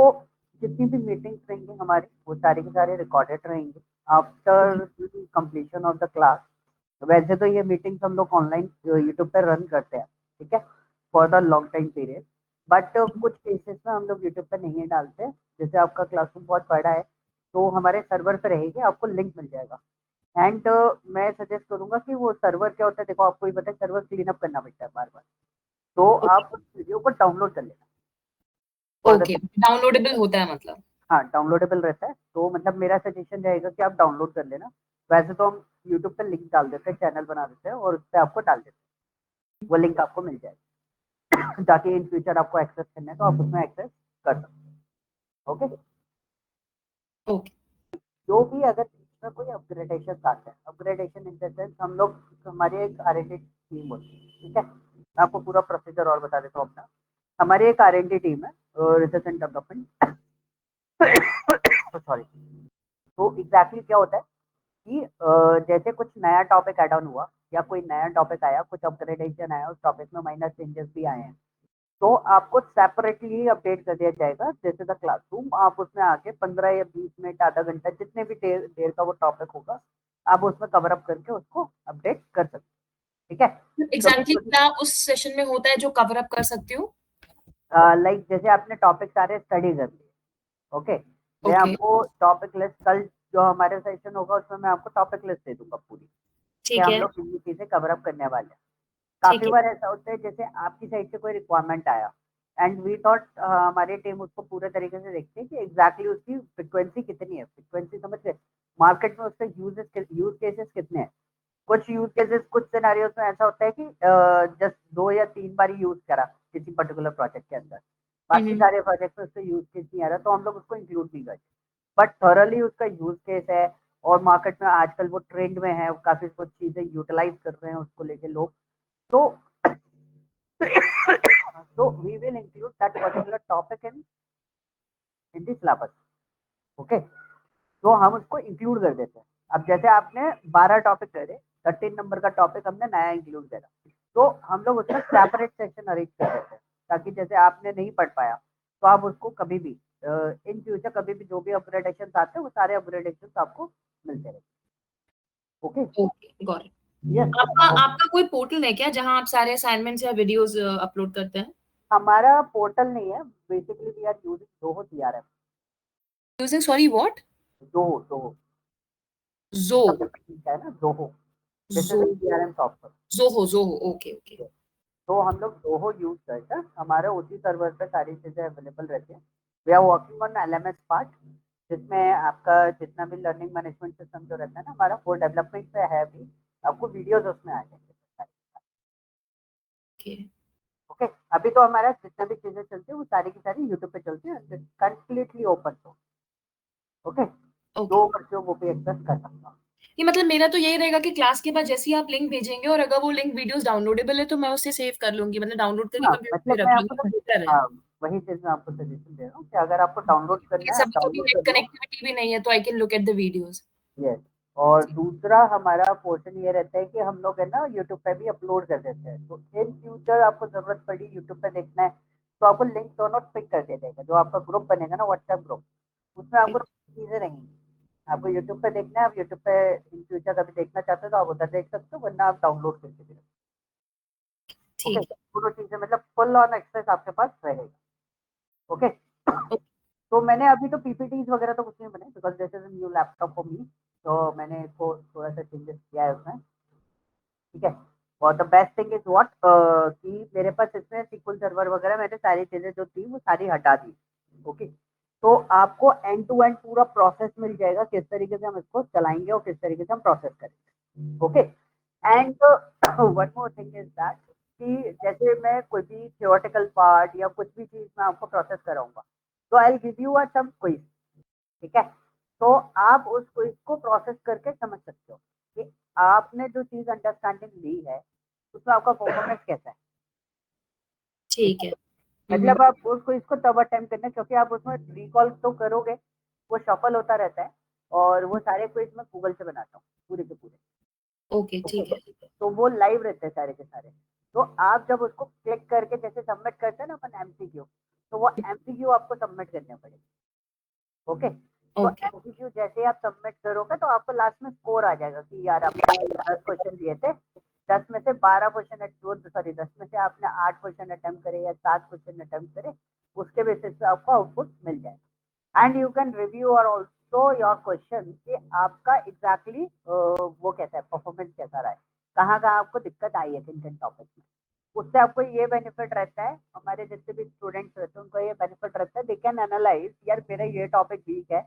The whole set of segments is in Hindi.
आपको जितनी भी मीटिंग्स रहेंगी हमारी वो सारे के सारे रिकॉर्डेड रहेंगे after completion of the class. वैसे तो ये मीटिंग्स हम लोग ऑनलाइन यूट्यूब पर रन करते हैं, ठीक है, for the long time period. But कुछ केसेस में हम लोग यूट्यूब पर नहीं डालते। जैसे आपका क्लासरूम बहुत बड़ा है तो हमारे सर्वर पे रहेगी, आपको लिंक मिल जाएगा। एंड मैं सजेस्ट करूंगा कि वो सर्वर क्या होता है, देखो आपको ही पता है, सर्वर क्लीन अप करना पड़ता है बार बार। तो ओके, आप उस वीडियो को डाउनलोड कर लेना फॉर द। ओके, डाउनलोडेबल होता है मतलब। हाँ, डाउनलोडेबल रहता है, तो मतलब मेरा सजेशन रहेगा कि आप डाउनलोड कर लेना। वैसे तो हम यूट्यूब पे लिंक डाल देते हैं, चैनल बना देते हैं और उस पर आपको डाल देते हैं, वो लिंक आपको मिल जाएगा ताकि इन फ्यूचर आपको एक्सेस करना है तो आप उसमें एक्सेस कर सकते। ओके। ओके। जो भी अगर इसमें कोई अपग्रेडेशन आते हैं, अपग्रेडेशन इन द सेंस हम लोग, हमारी एक R&D टीम होती है, ठीक है। मैं आपको पूरा प्रोसीजर और बता देता हूँ अपना। हमारी एक R&D टीम है, रिसर्च एंड डेवलपमेंट, सॉरी। तो एग्जैक्टली क्या होता है कि जैसे कुछ नया टॉपिक ऐड ऑन हुआ या कोई नया टॉपिक आया, कुछ अपग्रेडेशन आया, उस टॉपिक में माइनर चेंजेस भी आए हैं, तो आपको सेपरेटली अपडेट कर दिया जाएगा। जैसे द क्लासरूम, आप उसमें आके 15 या 20 मिनट, आधा घंटा, जितने भी देर देर का वो टॉपिक होगा, आप उसमें कवर अप करके उसको अपडेट कर सकते हैं, ठीक है। कभी एग्जैक्टली क्या उस सेशन में होता है जो कवर अप कर सकती हूँ? लाइक जैसे आपने टॉपिक सारे स्टडी कर लिए, ओके, मैं ओके, आपको टॉपिक लिस्ट कल जो हमारे सेशन होगा उसमें मैं आपको टॉपिक लिस्ट दे दूंगा पूरी, कि ठीक हम है, लोग ये चीजें कवर अप करने वाले हैं। ठीक काफी है। बार ऐसा होता है जैसे आपकी साइड से कोई रिक्वायरमेंट आया एंड वी थॉट, हमारी टीम उसको पूरे तरीके से देखती है कि एग्जैक्टली उसकी फ्रिक्वेंसी कितनी है, फ्रिक्वेंसी समझ रहे, मार्केट में उसके यूज केसेस कितने हैं। कुछ यूज केसेस, कुछ सिनेरियोस में ऐसा होता है कि जस्ट 2 या 3 बार यूज करा किसी पर्टिकुलर प्रोजेक्ट के अंदर, बाकी हम्म। सारे प्रोजेक्ट में उसका यूज केस नहीं आ रहा, तो हम लोग उसको इंक्लूड नहीं करते। बट थॉरली उसका यूज केस है और मार्केट में आजकल वो ट्रेंड में है, काफी कुछ चीजें यूटिलाइज कर रहे हैं उसको लेके लोग, तो so we will include that particular topic in the syllabus, okay। तो हम उसको इंक्लूड कर देते हैं। अब जैसे आपने 12 टॉपिक करे, 13 नंबर का टॉपिक हमने नया इंक्लूड करा, तो हम लोग उसका सेपरेट सेक्शन अरेंज कर देते हैं, ताकि जैसे आपने नहीं पढ़ पाया तो आप उसको कभी भी इन फ्यूचर कभी भी जो भी अपग्रेडेशन आते हैं वो सारे अपग्रेडेशन आपको मिलते रहेंगे। Okay. Okay, got it. Yes. आपका आपका कोई पोर्टल है क्या जहाँ आप सारे असाइनमेंट्स या वीडियोस अपलोड करते हैं? हमारा पोर्टल नहीं है, basically we are using Zoho CRM। Using, sorry, what? Zoho Zoho जो शब्द है ना, जोहो। दिस जो is CRM software. Zoho Zoho, okay, okay. तो हम लोग जोहो यूज करते हैं, हमारे उसी सर्वर पे सारी चीजें अवेलेबल रहती हैं। We are working on LMS part, जिसमें आपका जितना भी लर्निंग मैनेजमेंट सिस्टम जो रहता है ना हमारा, वो डेवलपमेंट पे है अभी। आपको वीडियोस उसमें आ जाएंगे। Okay, okay. अभी तो हमारा जितना भी चीजें चलती है वो सारी की सारी यूट्यूब पे चलती है, completely open source. Okay. Okay. जो बच्चों वो भी एक्सेस कर सकता हूँ। ये मतलब मेरा तो यही रहेगा कि क्लास के बाद जैसे ही आप लिंक भेजेंगे और अगर वो लिंक वीडियोस डाउनलोडेबल है तो मैं उसे सेव कर लूंगी, मतलब डाउनलोड करके हाँ, कंप्यूटर मतलब पे मैं रख आपको लूंगी, बेहतर है। हाँ, वही चीज मैं आपको सजेशन दे रहा हूँ कि अगर आपको डाउनलोड करना है आप सभी कभी डाउनलोड नेट कर लो। कनेक्टिविटी भी नहीं है तो I can look at the videos. Yes. और दूसरा हमारा पोर्शन ये रहता है कि हम लोग है ना यूट्यूब पे भी अपलोड कर देते हैं, तो इन फ्यूचर आपको जरूरत पड़ी यूट्यूब पे देखना है तो आपको लिंक दोनों पिक कर दिया जाएगा। जो आपका ग्रुप बनेगा ना, व्हाट्सएप ग्रुप, उसमें आपको चीजें रहेंगी। आपको यूट्यूब पे देखना है, आप यूट्यूब पे इन फ्यूचर कभी देखना चाहते हो तो आप उधर देख सकते हो, वरना आप डाउनलोड करके देख। ओके। ठीक है। दोनों चीजें मतलब फुल ऑन एक्सेस आपके पास रहेगा। ओके। ओके, तो मैंने अभी तो PPTs वगैरह तो कुछ नहीं बने, because this is new laptop for me, तो मैंने इसको थोड़ा सा चेंजेस किया है उसमें, ठीक है। और the best thing is what, कि मेरे पास इसमें SQL सर्वर वगैरह, मैंने सारी चीजें जो थी वो सारी हटा दी। ओके। तो आपको एंड टू एंड पूरा प्रोसेस मिल जाएगा, किस तरीके से हम इसको चलाएंगे और किस तरीके से हम प्रोसेस करेंगे। Okay. And one more thing is that, कि जैसे मैं कोई भी थियोरेटिकल पार्ट या कुछ भी चीज मैं आपको प्रोसेस कराऊंगा, तो I give you a some quiz, ठीक है। तो आप उस क्विज को प्रोसेस करके समझ सकते हो कि आपने जो चीज अंडरस्टैंडिंग ली है उसमें आपका परफॉर्मेंस कैसा है, ठीक ठीक है। है। मतलब आप उस क्विज को तब अटेम्प्ट करना, क्योंकि आप उसमें रिकॉल तो करोगे, वो सफल होता रहता है, और वो सारे क्विज मैं गूगल से बनाता हूँ पूरे के पूरे। Okay, okay. ठीक है। तो वो लाइव रहते हैं सारे के सारे। तो आप जब उसको क्लिक करके जैसे सबमिट करते हैं ना अपन MCQ, तो वो एमसीक्यू आपको सबमिट करने पड़ेंगे। ओके, तो एमसीक्यू जैसे आप सबमिट करोगे तो आपको लास्ट में स्कोर आ जाएगा कि यार आपने 10 क्वेश्चन दिए थे, 10 में से 12 क्वेश्चन, 10 में से आपने 8 क्वेश्चन अटेम्प्ट करे या 7 क्वेश्चन अटेम्प्ट करे, उसके बेसिस पे आपको आउटपुट मिल जाएगा। एंड यू कैन रिव्यू और ऑल्सो योर क्वेश्चन कि आपका एग्जैक्टली वो कैसा है, परफॉर्मेंस कैसा रहा है, कहाँ कहाँ आपको दिक्कत आई है किन किन टॉपिक में। उससे आपको ये बेनिफिट रहता है, हमारे जितने भी स्टूडेंट्स रहते हैं उनको ये बेनिफिट रहता है, दे कैन एनालाइज यार मेरा ये टॉपिक वीक है,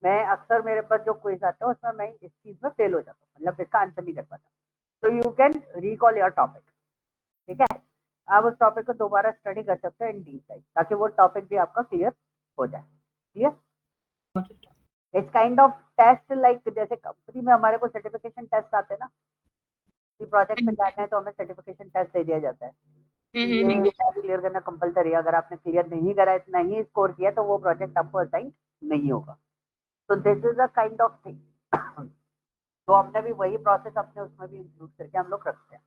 मैं अक्सर मेरे पास जो क्विज आता है उसमें मैं इस चीज में फेल हो जाता हूँ, मतलब इसका आंसर नहीं कर पाता, तो you can recall your topic. ठीक है, आप उस टॉपिक को दोबारा स्टडी कर सकते हैं इन डीप, ताकि वो टॉपिक भी आपका क्लियर हो जाए। Clear, it's kind of test, like जैसे कंपनी में हमारे को सर्टिफिकेशन टेस्ट आते हैं ना, कि प्रोजेक्ट पे जाना है तो हमें सर्टिफिकेशन टेस्ट दे दिया जाता है, ये क्लियर करना कंपलसरी है, अगर आपने क्लियर नहीं करा है, नहीं स्कोर किया तो वो प्रोजेक्ट आपको असाइन नहीं होगा। तो this is a kind of thing, तो हमने भी वही प्रोसेस अपने उसमें भी इंक्लूड करके हम लोग रखते हैं।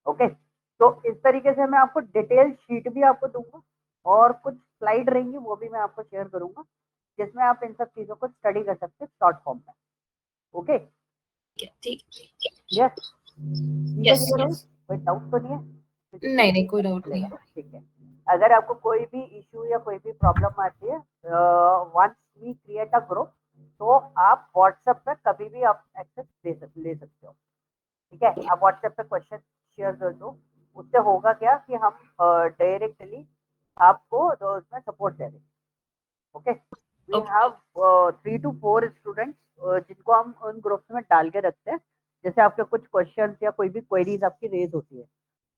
ओके, तो इस तरीके से मैं आपको डिटेल शीट भी आपको दूंगा और कुछ स्लाइड रहेंगी वो भी मैं आपको शेयर करूंगा, जिसमें आप इन सब चीजों को स्टडी कर सकते हैं शॉर्ट फॉर्म में। ओके, ठीक, यस, यस, कोई डाउट तो नहीं है? नहीं, कोई डाउट नहीं। ठीक है, अगर आपको कोई भी इश्यू या कोई भी प्रॉब्लम आती है, once we create a group, तो आप व्हाट्सएप पे कभी भी आप एक्सेस ले सकते हो। ठीक है, आप व्हाट्सएप पे क्वेश्चन शेयर कर दो, उससे होगा क्या कि हम डायरेक्टली आपको तो उसमें सपोर्ट दे देंगे। Okay, we have 3 to 4 students जिनको हम उन ग्रुप्स में डाल के रखते हैं, जैसे आपके कुछ क्वेश्चन या कोई भी क्वेरीज आपकी रेज होती है,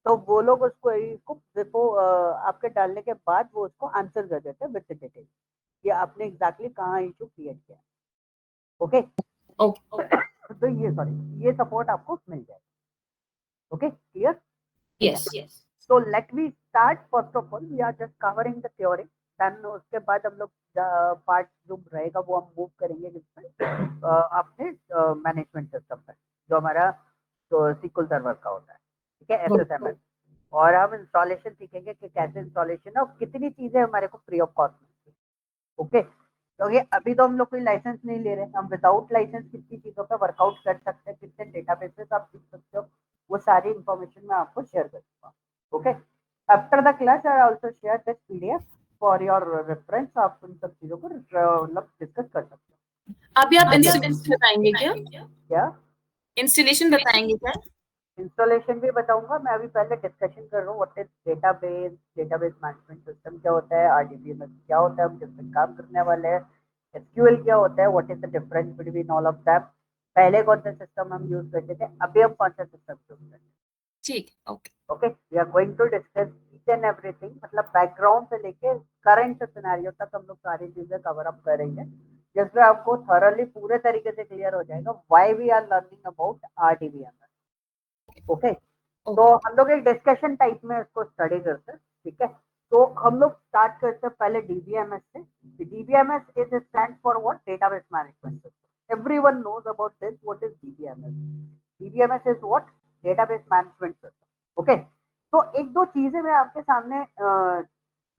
तो वो लोग उस क्वेरी को बिफोर आपके डालने के बाद वो उसको आंसर कर देते हैं विद डिटेल कि आपने एग्जैक्टली कहाँ इशू क्रिएट किया। ओके, तो ये सपोर्ट आपको मिल जाएगा। Okay, clear? Yes, So let me start. First of all, we are just covering the theory. Then उसके बाद हम लोग पार्ट जो रहेगा वो हम मूव करेंगे जिसमें अपने मैनेजमेंट सिस्टम पे, जो हमारा SQL सर्वर का होता है। ठीक है, SSMS, और हम इंस्टॉलेशन सीखेंगे कि कैसे इंस्टॉलेशन है और कितनी चीजें हमारे को फ्री ऑफ कॉस्ट मिलती है। ओके, क्योंकि अभी तो हम लोग कोई लाइसेंस नहीं ले रहे, हम विदाउट लाइसेंस कितनी चीजों पर वर्कआउट कर सकते हैं, कितने डेटाबेसेस आप सीख सकते हो, वो सारी इंफॉर्मेशन मैं आपको शेयर करूंगा। Okay, after the class I also share this PDF for your reference, आप उन सब चीजों को मतलब डिस्कस कर सकते हो। अभी आप इंस्टॉलेशन बताएंगे क्या? क्या इंस्टॉलेशन बताएंगे क्या? इंस्टॉलेशन भी बताऊंगा, मैं अभी पहले डिस्कशन कर रहा हूँ what is database management system क्या होता है, आरडीबीएमएस क्या होता है, हम किस काम करने वाले हैं, एसक्यूएल क्या होता है, what is the difference between all of them, पहले कौन सा सिस्टम हम यूज करते थे, अभी हम कौन सा सिस्टम यूज करते हैं। ठीक, okay, okay, we are going to discuss each and everything, मतलब बैकग्राउंड से लेके करंट सिनेरियो तक हम लोग सारी चीजें कवर अप करेंगे, जिसमें आपको थॉरली पूरे तरीके से क्लियर हो जाएगा why we are learning about RDBMS. Okay, तो हम लोग एक डिस्कशन टाइप में इसको स्टडी करते हैं। ठीक है, तो हम लोग स्टार्ट करते हैं पहले डीबीएमएस से। DBMS is stand for what, database management system. Everyone knows about this, what is DBMS. DBMS is what, database management system. Okay, तो एक दो चीजें मैं आपके सामने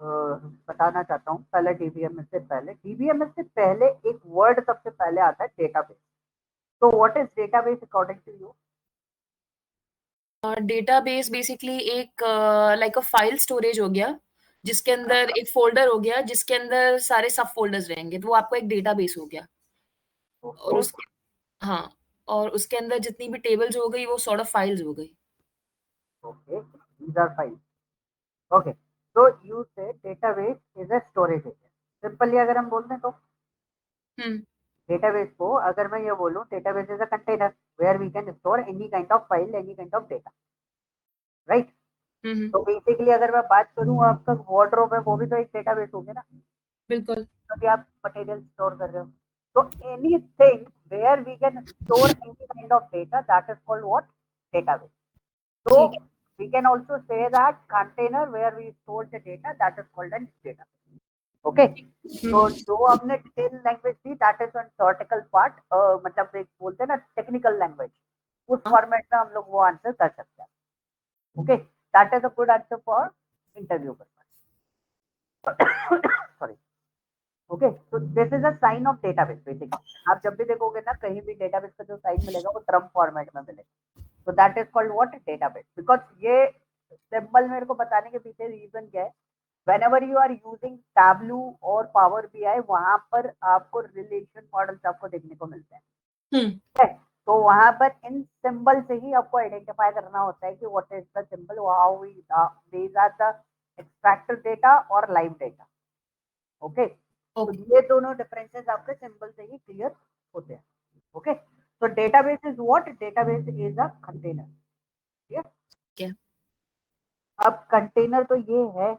बताना चाहता हूँ। पहले डीबीएमएस से पहले एक वर्ड सबसे पहले आता है डेटाबेस। तो what is database according to you? Database basically एक लाइक अ फाइल स्टोरेज हो गया, जिसके अंदर एक फोल्डर हो गया जिसके अंदर सारे सब फोल्डर्स रहेंगे, तो वो आपका एक डेटाबेस हो गया। और उसके हाँ, और उसके अंदर जितनी भी टेबल्स हो गई वो सॉर्ट ऑफ फाइल्स हो गई। Okay, these are files. Okay, तो यू से database is a storage area. Simply अगर हम बोल दें तो डेटाबेस को अगर मैं ये बोलूं, database is a container where we can store any kind of file, any kind of data, right? तो बेसिकली अगर मैं बात करूं, आपका वार्डरोब है वो भी तो एक डेटाबेस हो गया ना, बिल्कुल। क्योंकि आप मटेरियल स्टोर कर रहे हो। तो anything where we can store any kind of data, that is called what, database. So we can also say that container where we store the data, that is called an database. Okay. तो जो हमने डिटेल लैंग्वेज थी, that is on theoretical part, मतलब एक बोलते हैं ना टेक्निकल लैंग्वेज, उस फॉर्मेट में हम लोग वो आंसर कर सकते हैं। Okay, that is a good answer for interview purpose. Sorry, okay, तो this is a sign of database basically. आप जब भी देखोगे ना कहीं भी डेटाबेस का जो साइन मिलेगा वो ट्रम्प फॉर्मेट में मिलेगा, तो that is called what, database. Because ये सिंबल मेरे को बताने के पीछे रीजन क्या है, whenever you are using Tableau और Power BI, वहां पर आपको रिलेशन मॉडल्स आपको देखने को मिलते हैं, तो वहां पर इन सिंबल से ही आपको आइडेंटिफाई करना होता है कि what is the symbol, how we these are the extracted data और लाइव डेटा। ओके, तो ये दोनों डिफरेंसेस आपके सिंबल से ही क्लियर होते हैं। ओके, तो database is what, database is a container. ठीक, अब कंटेनर तो ये है।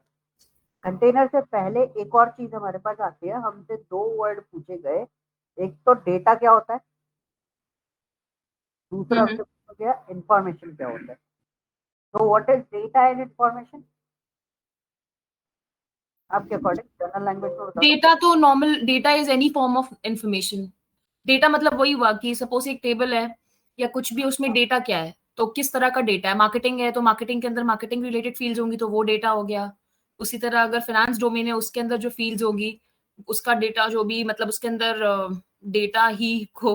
कंटेनर से पहले एक और चीज हमारे पास आती है, हमसे दो वर्ड पूछे गए, एक तो डेटा क्या होता है, दूसरा हमसे पूछा गया इंफॉर्मेशन क्या होता है। तो what is data and information आपके अकॉर्डिंग, जनरल लैंग्वेज में बताओ। डेटा तो normal, data is any form of information. Data मतलब वही हुआ कि सपोज एक टेबल है या कुछ भी, उसमें डेटा क्या है, तो किस तरह का डेटा है। मार्केटिंग है तो मार्केटिंग के अंदर मार्केटिंग रिलेटेड फील्ड्स होंगी, तो वो डेटा हो गया। उसी तरह अगर फाइनेंस डोमेन है, उसके अंदर जो फील्ड्स होगी, उसका डेटा जो भी, मतलब उसके अंदर डेटा ही हो,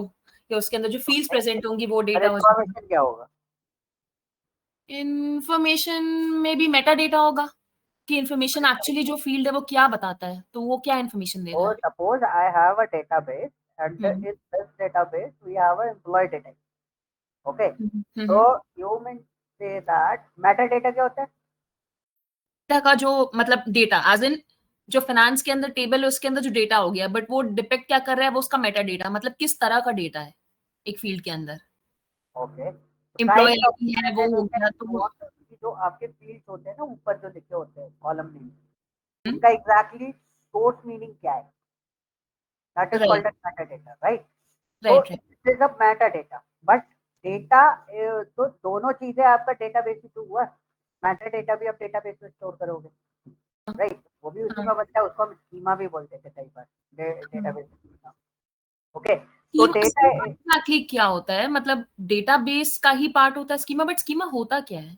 या उसके अंदर जो फील्ड्स प्रेजेंट होंगी वो डेटा हो जाएगा। इंफॉर्मेशन क्या होगा, इंफॉर्मेशन में भी मेटा डेटा होगा कि इंफॉर्मेशन एक्चुअली जो फील्ड है वो क्या बताता है, तो वो क्या इंफॉर्मेशन दे रहा है। Suppose I have a database and in this database we have an employee data, okay, so you mean say that metadata क्या होता है, डेटा का जो मतलब डेटा एज इन जो फाइनेंस के अंदर टेबल है उसके अंदर जो डेटा हो गया, बट वो डिपेक्ट क्या कर रहा है, वो उसका मेटा डेटा, मतलब किस तरह का डेटा है एक फील्ड के अंदर। Okay, employ kind of ID है वो हो मेटाडेटा गया, इज तो वो व्हाट, जो आपके फील्ड्स होते हैं ना ऊपर जो लिखे होते हैं कॉलम नेम, उनका एग्जैक्टली सोर्स मीनिंग क्या है, that is right called as metadata, right. तो right right it is a metadata, but data, तो दोनों चीजें आपका डेटाबेस ही तो हुआ, मेटाडेटा भी आप डेटाबेस में स्टोर करोगे, राइट, वो भी उसी में बनता है, उसको हम स्कीमा भी बोलते थे कई बार, डेटाबेस स्कीमा। ओके, तो डेटा, एग्जैक्टली क्या होता है, मतलब डेटाबेस का ही पार्ट होता है स्कीमा, बट स्कीमा होता क्या है।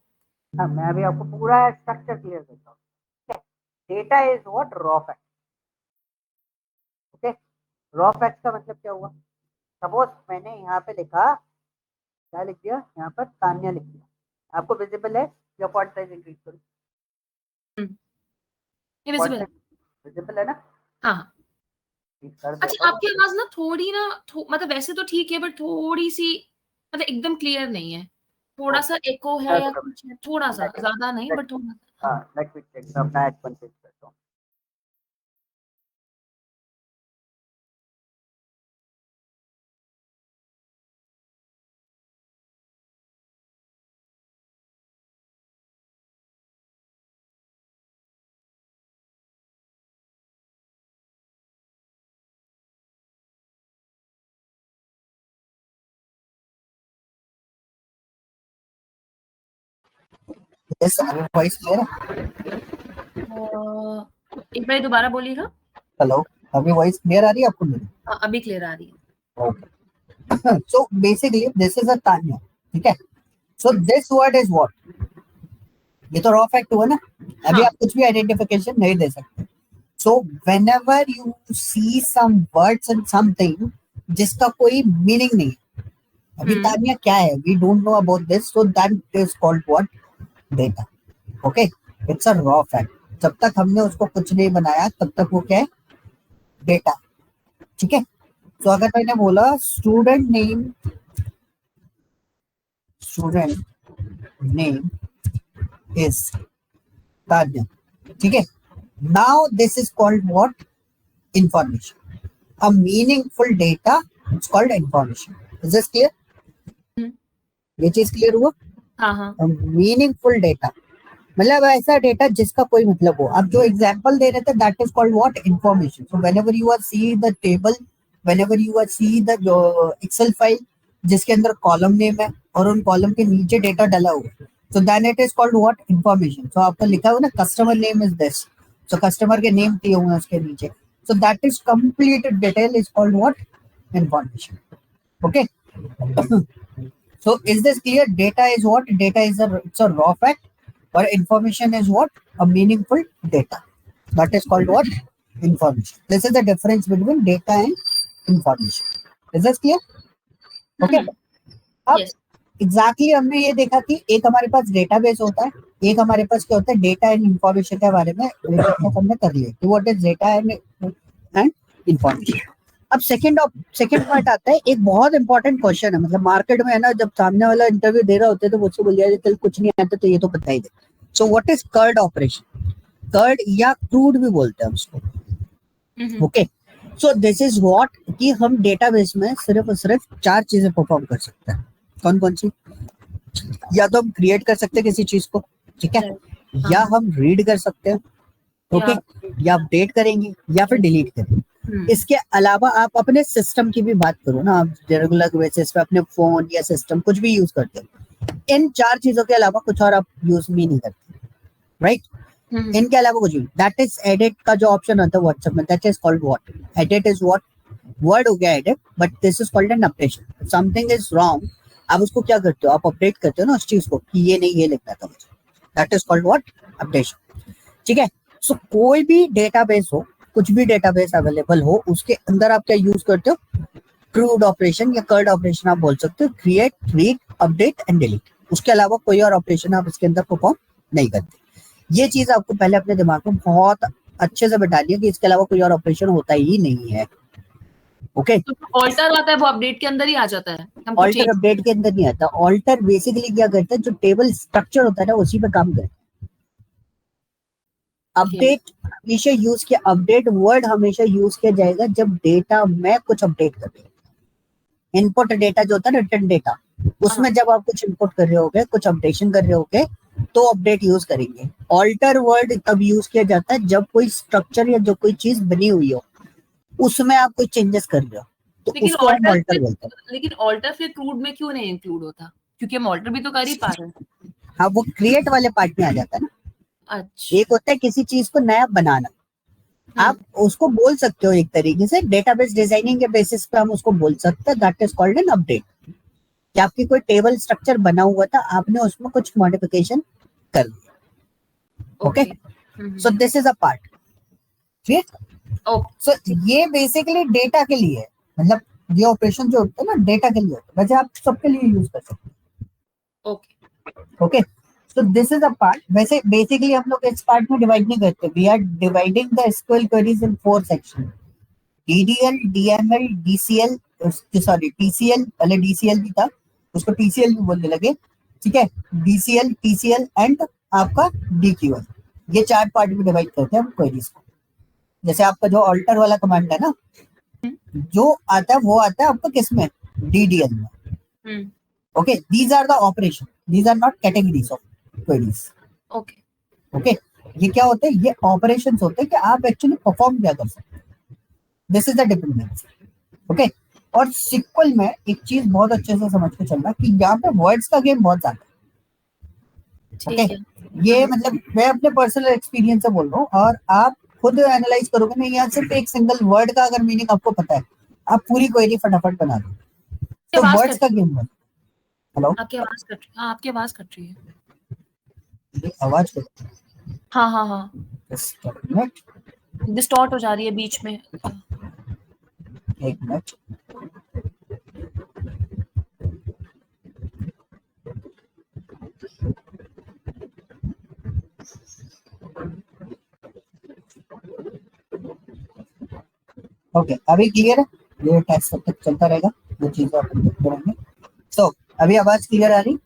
हाँ, मैं अभी आपको पूरा स्ट्रक्चर क्लियर देता हूँ। Data is what, raw fact. Okay, raw fact का मतलब क्या हुआ, सपोज मैंने यहाँ पे लिखा, क्या लिख दिया यहाँ पर, तान्या लिख दिया, आपको विजिबल है, या फॉन्ट साइज इंक्रीज करूँ, फॉन्ट विजिबल है। साइज विजिबल है ना, हाँ, कर देता अच्छा हूँ। आपकी आवाज ना थोड़ी ना मतलब वैसे तो ठीक है, बट थोड़ी सी मतलब एकदम क्लियर नहीं है, थोड़ा सा एको है या कुछ है, थोड़ा सा, ज्यादा नहीं बट थोड़ा सा। हाँ, हाँ। लेट मी चेक, अपना हेडफोन चेक करता हूँ। यस, वॉइस क्लियर एक बार दोबारा बोलिएगा। हेलो, अभी वॉइस क्लियर आ रही है आपको मेरी? हाँ, अभी क्लियर आ रही है। Okay, so basically this is अ तान्या, ठीक है। So this word is what, ये तो रॉ फैक्ट हुआ ना, अभी हाँ। आप कुछ भी आइडेंटिफिकेशन नहीं दे सकते। So whenever you see some words and something जिसका कोई मीनिंग नहीं है, अभी तान्या क्या है, we don't know about this, so that is called what, data. Okay, it's a raw fact, जब तक हमने उसको कुछ नहीं बनाया तब तक वो क्या है, डेटा, ठीक है। तो अगर मैंने बोला स्टूडेंट नेम इज तान्या, ठीक है। Now this is called what, information, a meaningful data, it's called information. Is this clear, ये चीज क्लियर हुआ? हाँ हाँ मीनिंगफुल डेटा मतलब ऐसा डेटा जिसका कोई मतलब हो। अब जो एग्जांपल दे रहे थे that is called what, information. So whenever you are see the table, whenever you are see the Excel file जिसके अंदर कॉलम नेम है और उन कॉलम के नीचे डेटा डला हुआ है, so then it is called what, information. So आपको लिखा हुआ ना customer name is this, so customer के नेम दिए हुए हैं उसके नीचे, so that is complete detail is called what, information. Okay, so is this clear? Data is what? Data is it's a raw fact, or information is what? A meaningful data. That is called what? Information. This is the difference between data and information. Is this clear? Okay. अब Yes. एग्जैक्टली हमने ये देखा कि एक हमारे पास डेटाबेस होता है, एक हमारे पास क्या होता है, डेटा एंड इंफॉर्मेशन के बारे में हमने कर लिया कि what is data and information. अब सेकंड पार्ट आता है, एक बहुत इंपॉर्टेंट क्वेश्चन है, मतलब मार्केट में है ना, जब सामने वाला इंटरव्यू दे रहा होता है तो मुझसे बोल दिया चल कुछ नहीं आता तो ये तो बता ही दे. So what is CRUD operation? CRUD या क्रूड भी बोलते हैं उसको. Okay, so this is what कि हम डेटाबेस में सिर्फ और सिर्फ 4 चीजें परफॉर्म कर सकते हैं. कौन कौन सी? या तो हम क्रिएट कर सकते हैं किसी चीज को, ठीक है, या हम रीड कर सकते हैं, ओके, या अपडेट करेंगे या फिर डिलीट करेंगे. इसके अलावा आप अपने सिस्टम की भी बात करो ना, आप रेगुलर बेसिस पे अपने फोन या सिस्टम कुछ भी यूज करते हो, इन 4 चीजों के अलावा कुछ और आप यूज भी नहीं करते, राइट? इनके अलावा कुछ भी. दैट इज एडिट का जो ऑप्शन होता है व्हाट्सएप में, that is called what? Edit is what? Word हो गया edit, but this is called an updation. Something is wrong, आप उसको क्या करते हो, आप अपडेट करते हो ना उस चीज को कि ये नहीं, ये लिखना था मुझे. That is called what? Updation. ठीक है. सो कोई भी डेटाबेस हो, कुछ भी डेटाबेस अवेलेबल हो, उसके अंदर आप क्या यूज करते हो? क्रूड ऑपरेशन या कर्ड ऑपरेशन आप बोल सकते हो. Create, read, update and delete. उसके अलावा कोई और ऑपरेशन आप इसके अंदर परफॉर्म नहीं करते. ये चीज आपको पहले अपने दिमाग में बहुत अच्छे से बैठा दिया कि इसके अलावा कोई और ऑपरेशन होता ही नहीं है. ओके, ऑल्टर आता है वो अपडेट के अंदर ही आ जाता है. ऑल्टर अपडेट के अंदर नहीं आता. ऑल्टर बेसिकली क्या करता है, जो टेबल स्ट्रक्चर होता है ना उसी पे काम करता है. अपडेट हमेशा यूज किया, अपडेट वर्ड हमेशा यूज किया जाएगा जब डेटा में कुछ अपडेट कर रहे हो. इनपुट डेटा जो होता है, रिटर्न डेटा, उसमें जब आप कुछ इनपुट कर रहे होगे, कुछ अपडेशन कर रहे होगे, तो अपडेट यूज करेंगे. ऑल्टर वर्ड तब यूज किया जाता है जब कोई स्ट्रक्चर या जो कोई चीज बनी हुई हो उसमें आप कोई चेंजेस कर रहे हो, तो उसको हम ऑल्टर बोलते हैं. लेकिन ऑल्टर फिर क्रूड में क्यों नहीं इंक्लूड होता? क्योंकि हम ऑल्टर भी तो कर ही पा रहे हैं. हाँ, वो क्रिएट वाले पार्ट में आ जाता है ना. अच्छा. एक होता है किसी चीज को नया बनाना, आप उसको बोल सकते हो एक तरीके से डेटाबेस डिजाइनिंग के बेसिस पे हम उसको बोल सकते हैं. That is called an update. कि आपकी कोई टेबल स्ट्रक्चर बना हुआ था, आपने उसमें कुछ मॉडिफिकेशन कर दिया. Okay, so this is a part. ठीक. सो ये बेसिकली डेटा के लिए है, मतलब ये ऑपरेशन जो होता है ना डेटा के लिए होता है, वैसे आप सबके लिए यूज कर सकते हैं. Okay, okay, so this is a part. वैसे बेसिकली हम लोग इस पार्ट में डिवाइड नहीं करते. We are dividing the SQL queries in 4 section. DDL, DML, DCL, sorry TCL, पहले डीसीएल भी था, उसको टीसीएल भी बोलने लगे. ठीक है, डीसीएल, टीसीएल एंड आपका डीक्यूएल. ये 4 पार्ट में डिवाइड करते हैं हम क्वेरीज को. जैसे आपका जो ऑल्टर वाला कमांड है ना, जो आता है वो आता है आपको किसमें? डीडीएल में. Okay, these are the operation, these are not categories of queries. Okay, okay, ये क्या होते हैं? ये ऑपरेशंस होते हैं कि आप एक्चुअली परफॉर्म क्या कर सकते हैं. This is the dependency. Okay, और सिक्वल में एक चीज बहुत अच्छे से समझ के चलना कि यहाँ पे वर्ड्स का गेम बहुत ज्यादा है. ओके, ये मतलब मैं अपने पर्सनल एक्सपीरियंस से बोल रहा हूँ, और आप खुद एनालाइज करोगे ना, यहाँ सिर्फ एक सिंगल वर्ड का अगर मीनिंग आपको पता है, आप पूरी क्वेरी फटाफट बना दो. तो वर्ड्स का गेम है. हेलो, आपकी आवाज कट रही है. आपकी आवाज कट रही है. आवाज कट. हाँ हाँ हाँ, डिस्टॉर्ट हो जा रही है बीच में. एक मिनट. ओके, अभी क्लियर है. ये टेस्ट तब तक चलता रहेगा, वो चीजें अपन देखते रहेंगे. सो अभी आवाज क्लियर आ रही?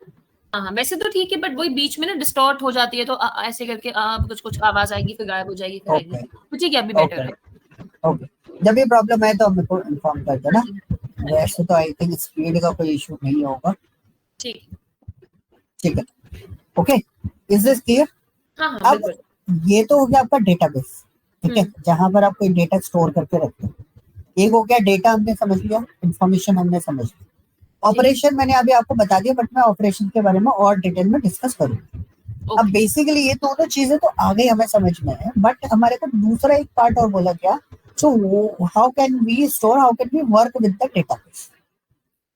हाँ, वैसे तो ठीक है, बट वही बीच में ना डिस्टॉर्ट हो जाती है, तो ऐसे करके कुछ कुछ आवाज आएगी, फिर गायब हो जाएगी, फिर आएगी. तो ठीक है, अभी बेटर है. ओके, जब ये प्रॉब्लम है तो हम को इन्फॉर्म कर देना. वैसे तो आई थिंक स्पीड का कोई इशू नहीं होगा. ठीक है. Okay, is this clear? हाँ, अब ये तो हो गया आपका डेटाबेस. ठीक है, जहां पर आप कोई डेटा स्टोर करके रखते हो. एक हो गया डेटा, हमने समझ लिया. इंफॉर्मेशन हमने समझ ली. ऑपरेशन मैंने अभी आपको बता दिया, बट मैं ऑपरेशन के बारे में और डिटेल में डिस्कस करूंगा. अब बेसिकली ये दोनों चीजें तो आ गई हमें समझ में है, बट हमारे को दूसरा एक पार्ट और बोला गया. So how can we store, how can we work with the database.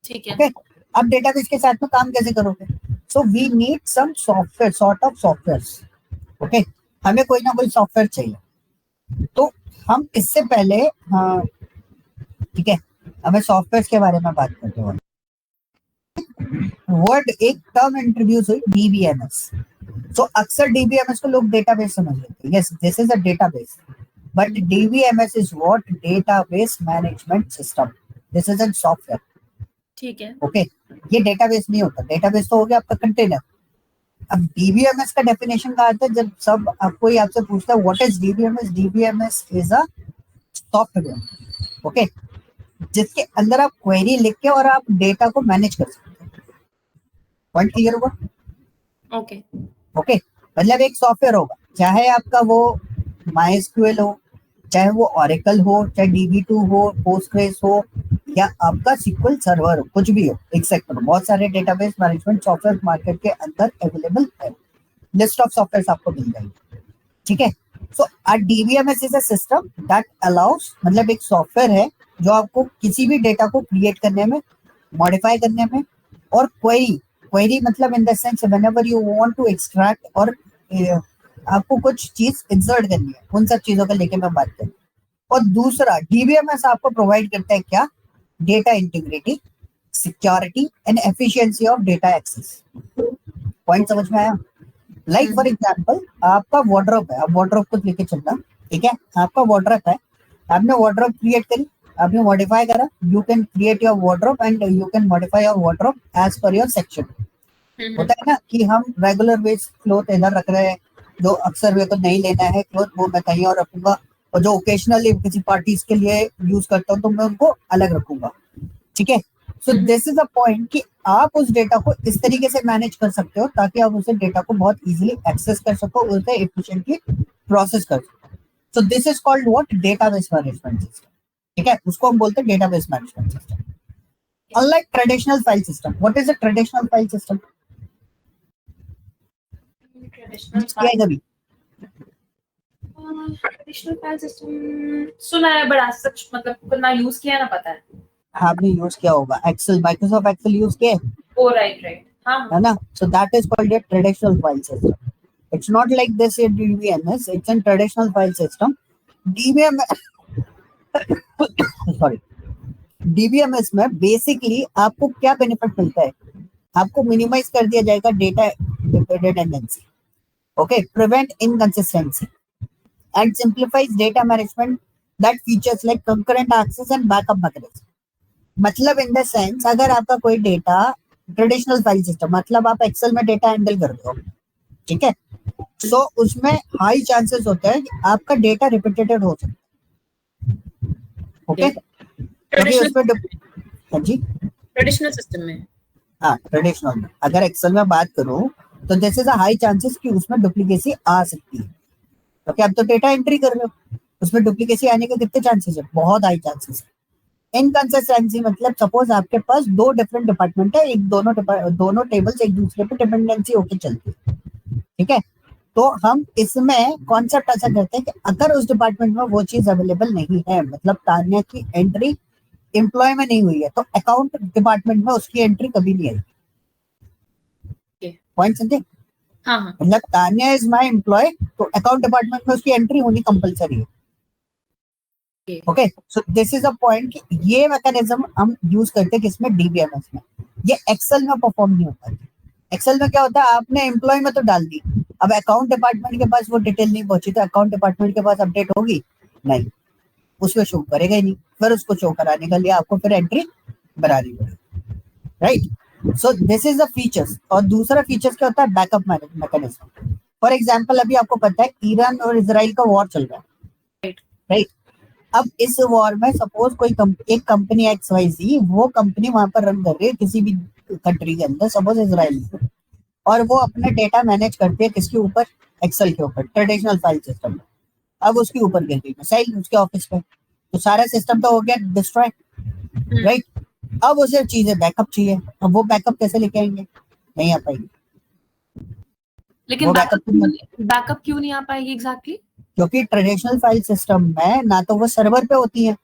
ठीक है. ओके, अब डेटाबेस के साथ में काम कैसे करोगे? So we need some software, sort of software. Okay, हमें कोई ना कोई सॉफ्टवेयर चाहिए. तो हम इससे पहले, हाँ ठीक है, अब मैं सॉफ्टवेयर के बारे में बात करते हैं। वर्ड एक टर्म इंट्रोड्यूस हुई, डीबीएमएस। तो अक्सर डीबीएमएस को लोग डेटाबेस समझ लेते हैं। Yes, this is a database, but DBMS is what? Database management system. This is a software. ठीक है। ओके, ये डेटाबेस नहीं होता। डेटाबेस तो हो गया आपका कंटेनर। अब डीबीएमएस का डेफिनेशन का आता है, जब सब कोई आपसे पूछता है what is DBMS, DBMS is a software, okay, जिसके अंदर आप क्वेरी लिख के और आप डेटा को मैनेज कर सकते हैं। पॉइंट क्लियर होगा? ओके। ओके, मतलब एक सॉफ्टवेयर होगा, चाहे आपका वो MySQL हो, चाहे वो Oracle हो, चाहे DB2 हो, Postgres हो, या आपका SQL सर्वर हो, कुछ भी हो, एक सेक्टर। बहुत सारे डेटाबेस मैनेजमेंट सॉफ्टवेयर मार्केट के अंदर अवेलेबल है। लिस्ट ऑफ सॉफ्टवेयर आपको मिल जाएगी, ठीक है। So a DBMS is a system that allows, मतलब एक सॉफ्टवेयर है जो आपको किसी भी डेटा को क्रिएट करने में, मॉडिफाई करने में, और क्वेरी मतलब in the sense whenever you want to extract, और आपको कुछ चीज इंसर्ट करनी है, उन सब चीजों को लेके मैं बात करूँ। और दूसरा, डीबीएमएस आपको प्रोवाइड करता है क्या? Data integrity, security and efficiency of data access. Point समझ में आया? लाइक फॉर एग्जाम्पल, आपका वार्डरोब है, आप वार्डरोब को लेके चलना, ठीक है, आपका वार्डरोब है, आपने वार्डरोब क्रिएट करी, आपने मॉडिफाई करा, you can create your wardrobe and you can modify your wardrobe as per your section. होता है ना कि हम रेगुलर वेस्ट क्लोथ इधर रख रहे हैं, जो अक्सर मेरे को नहीं लेना है क्लोथ, वो मैं कहीं और रखूंगा, और जो ओकेजनली किसी पार्टीज के लिए यूज करता हूँ तो मैं उनको अलग रखूंगा, ठीक है। सो दिस इज अ पॉइंट कि आप उस डेटा को इस तरीके से मैनेज कर सकते हो ताकि आप उस डेटा को बहुत इजीली एक्सेस कर सको, उसे एफिशिएंटली प्रोसेस कर सको। सो this is called what? Database management system, ठीक है, उसको हम बोलते हैं database management system. Unlike traditional file system, what is a traditional file system? कभी ट्रेडिशनल फाइल सिस्टम सुना है, बड़ा सच मतलब ना यूज किया ना पता है। आपने यूज किया होगा एक्सेल, माइक्रोसॉफ्ट एक्सेल यूज किया ओ राइट, हाँ है ना? सो that is called a traditional file system. It's not like this in DBMS. It's a traditional file system. DBMS, sorry, DBMS में बेसिकली आपको क्या बेनिफिट मिलता है? आपको मिनिमाइज कर दिया जाएगा data redundancy, okay, prevent inconsistency and simplifies data management that features like concurrent access and backup mechanism. मतलब इन द सेंस, अगर आपका कोई डेटा ट्रेडिशनल फाइल सिस्टम, मतलब आप एक्सेल में डेटा हैंडल कर रहे हो, ठीक है, सो उसमें हाई चांसेस होते हैं कि आपका डेटा रिपीटेटेड हो सकता है, ओके, क्योंकि उसमें हाँ जी, ट्रेडिशनल सिस्टम में, हाँ ट्रेडिशनल में अगर एक्सेल में बात करूं तो this is a high chances कि उसमें डुप्लीकेसी आ सकती है, क्योंकि आप तो डेटा एंट्री कर रहे हो, उसमें डुप्लीकेसी आने के कितने चांसेस है? बहुत हाई चांसेस है। इनकंसिस्टेंसी मतलब सपोज आपके पास दो डिफरेंट डिपार्टमेंट है, एक दोनों टेबल्स एक दूसरे पे डिपेंडेंसी होकर चलती है, ठीक है, तो हम इसमें कॉन्सेप्ट ऐसा करते हैं कि अगर उस डिपार्टमेंट में वो चीज अवेलेबल नहीं है, मतलब तान्या की एंट्री एम्प्लॉय में नहीं हुई है, तो अकाउंट डिपार्टमेंट में उसकी एंट्री कभी नहीं आई. पॉइंट समझे? हाँ हाँ, मतलब तान्या इज माय एम्प्लॉय, तो अकाउंट डिपार्टमेंट में उसकी एंट्री होनी कंपलसरी है. Okay, so this is a point कि ये मैकेनिज्म हम यूज करते हैं किसमें? डीबीएमएस में. ये एक्सेल में परफॉर्म नहीं होता. एक्सेल में क्या होता है, आपने एम्प्लॉय में तो डाल दी, अब अकाउंट डिपार्टमेंट के पास वो डिटेल नहीं पहुंची, तो अकाउंट डिपार्टमेंट के पास अपडेट होगी नहीं, उसमें शो करेगा ही नहीं, फिर उसको शो कराने के लिए आपको फिर एंट्री बनानी पड़ेगी, right. So this is the features. और दूसरा फीचर्स क्या होता है? Backup mechanism. फॉर एग्जांपल, अभी आपको पता है ईरान और इजराइल का वॉर चल रहा है, राइट. अब इस वॉर में सपोज कोई एक कंपनी XYZ, वो कंपनी वहां पर रन कर रही है किसी भी कंट्री के अंदर, सपोज इजराइल में, और वो अपना डेटा मैनेज करती है किसके ऊपर? एक्सेल के ऊपर, ट्रेडिशनल फाइल सिस्टम में. अब उसके ऊपर गिर गई मिसाइल उसके ऑफिस पे, तो सारा सिस्टम तो हो गया डिस्ट्रॉय, राइट. अब उसे चीजें बैकअप चाहिए, अब वो बैकअप कैसे लेके आएंगे? नहीं आ पाएंगे. लेकिन बैकअप क्यों नहीं आ पाएगी एग्जैक्टली? क्योंकि ट्रेडिशनल फाइल सिस्टम में ना तो वो सर्वर पे होती है,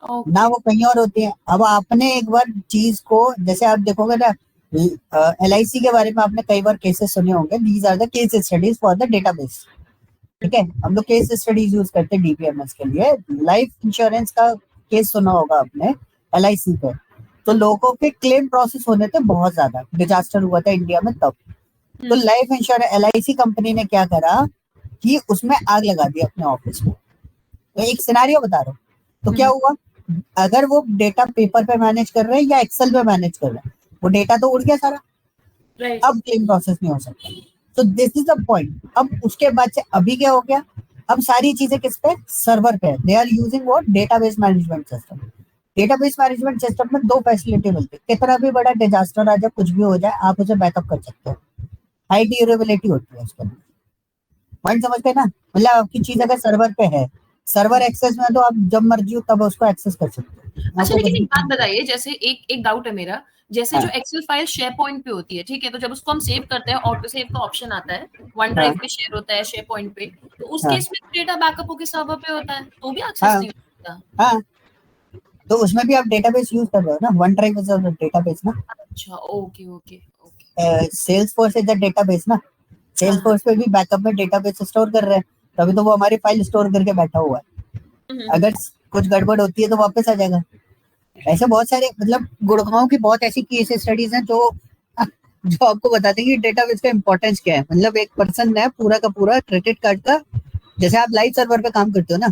ना वो कहीं और होती है. अब आपने एक बार चीज को, जैसे आप देखोगे ना, LIC के बारे में आपने कई बार केसेस सुने होंगे, these are the case studies for the database, ठीक है, हम लोग केस स्टडीज यूज करते हैं डीपीएमएस के लिए। लाइफ इंश्योरेंस का केस सुना होगा आपने, एलआईसी पे। तो लोगों के क्लेम प्रोसेस होने थे बहुत ज्यादा, डिजास्टर हुआ था इंडिया में तब। तो लाइफ इंश्योरेंस एलआईसी कंपनी ने क्या करा कि उसमें आग लगा दी अपने ऑफिस में। तो एक सिनेरियो बता रहा हूँ। तो क्या हुआ, अगर वो डेटा पेपर पे मैनेज कर रहे हैं या एक्सेल पे मैनेज कर रहे हैं, वो डेटा तो उड़ गया सारा। राइट। अब क्लेम प्रोसेस नहीं हो सकता। तो दिस इज द पॉइंट। अब उसके बाद से अभी क्या हो गया, अब सारी चीजें किस पे, सर्वर पे। They are using what, database management system. Database management system में दो फैसिलिटी मिलती है, कितना भी बड़ा डिजास्टर आ जाए, कुछ भी हो जाए, आप उसे बैकअप कर सकते हो। हाई ड्यूरेबिलिटी होती है उसके अंदर। पॉइंट समझ गए ना? मतलब आपकी चीज अगर सर्वर पे है, सर्वर एक्सेस में, तो आप जब मर्जी हो तब उसको एक्सेस कर सकते हो। अच्छा, आपको लेकिन कुछ एक बात भी बताइए, जैसे एक डाउट है मेरा। जैसे जो हाँ एक्सेल फाइल शेयर पॉइंट पे होती है, ठीक है, तो जब उसको हम सेव करते हैं, ऑटो सेव का ऑप्शन आता है, वन हाँ ड्राइव पे शेयर होता है, शेयर पॉइंट पे, तो उस हाँ केस में डेटा बैकअप होके सर्वर पे होता है, तो भी एक्सेस हाँ नहीं होता। हाँ। तो उसमें भी आप डेटाबेस यूज कर रहे हो ना, OneDrive is a database ना। अच्छा, okay okay okay. Salesforce is a database ना। हाँ सेल्स हाँ। फोर्स पे भी बैकअप में डेटाबेस स्टोर कर रहे हैं, तभी तो वो हमारी फाइल स्टोर करके बैठा हुआ है। हम्म। अगर कुछ गड़बड़ होती है तो वापस आ जाएगा। ऐसे बहुत सारे, मतलब गुड़गांव की बहुत ऐसी केस स्टडीज हैं जो जो आपको बताते हैं कि डेटाबेस का इंपॉर्टेंस क्या है। मतलब एक पर्सन है पूरा का पूरा क्रेडिट कार्ड का, जैसे आप लाइव सर्वर पे काम करते हो ना,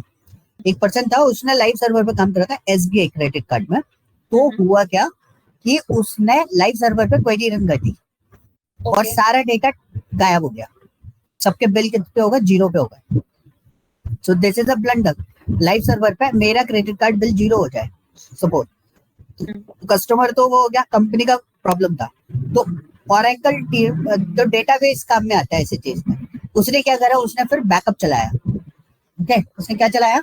एक पर्सन था, उसने लाइव सर्वर पे काम करा था एसबीआई क्रेडिट कार्ड में। तो हुआ क्या कि उसने लाइव सर्वर पे क्वेरी रन कर दी और ओके। सारा डेटा गायब हो गया। सबके बिल कितने हो गए, 0 पे हो गए। सो this is a blunder. Live server पे मेरा क्रेडिट कार्ड बिल 0 हो जाए सपोज, कस्टमर तो वो हो गया, कंपनी का प्रॉब्लम था। तो ओरेकल टीम जो डेटाबेस काम में आता है ऐसी चीज में, उसने क्या करा, उसने फिर बैकअप चलाया। ओके, उसने क्या चलाया,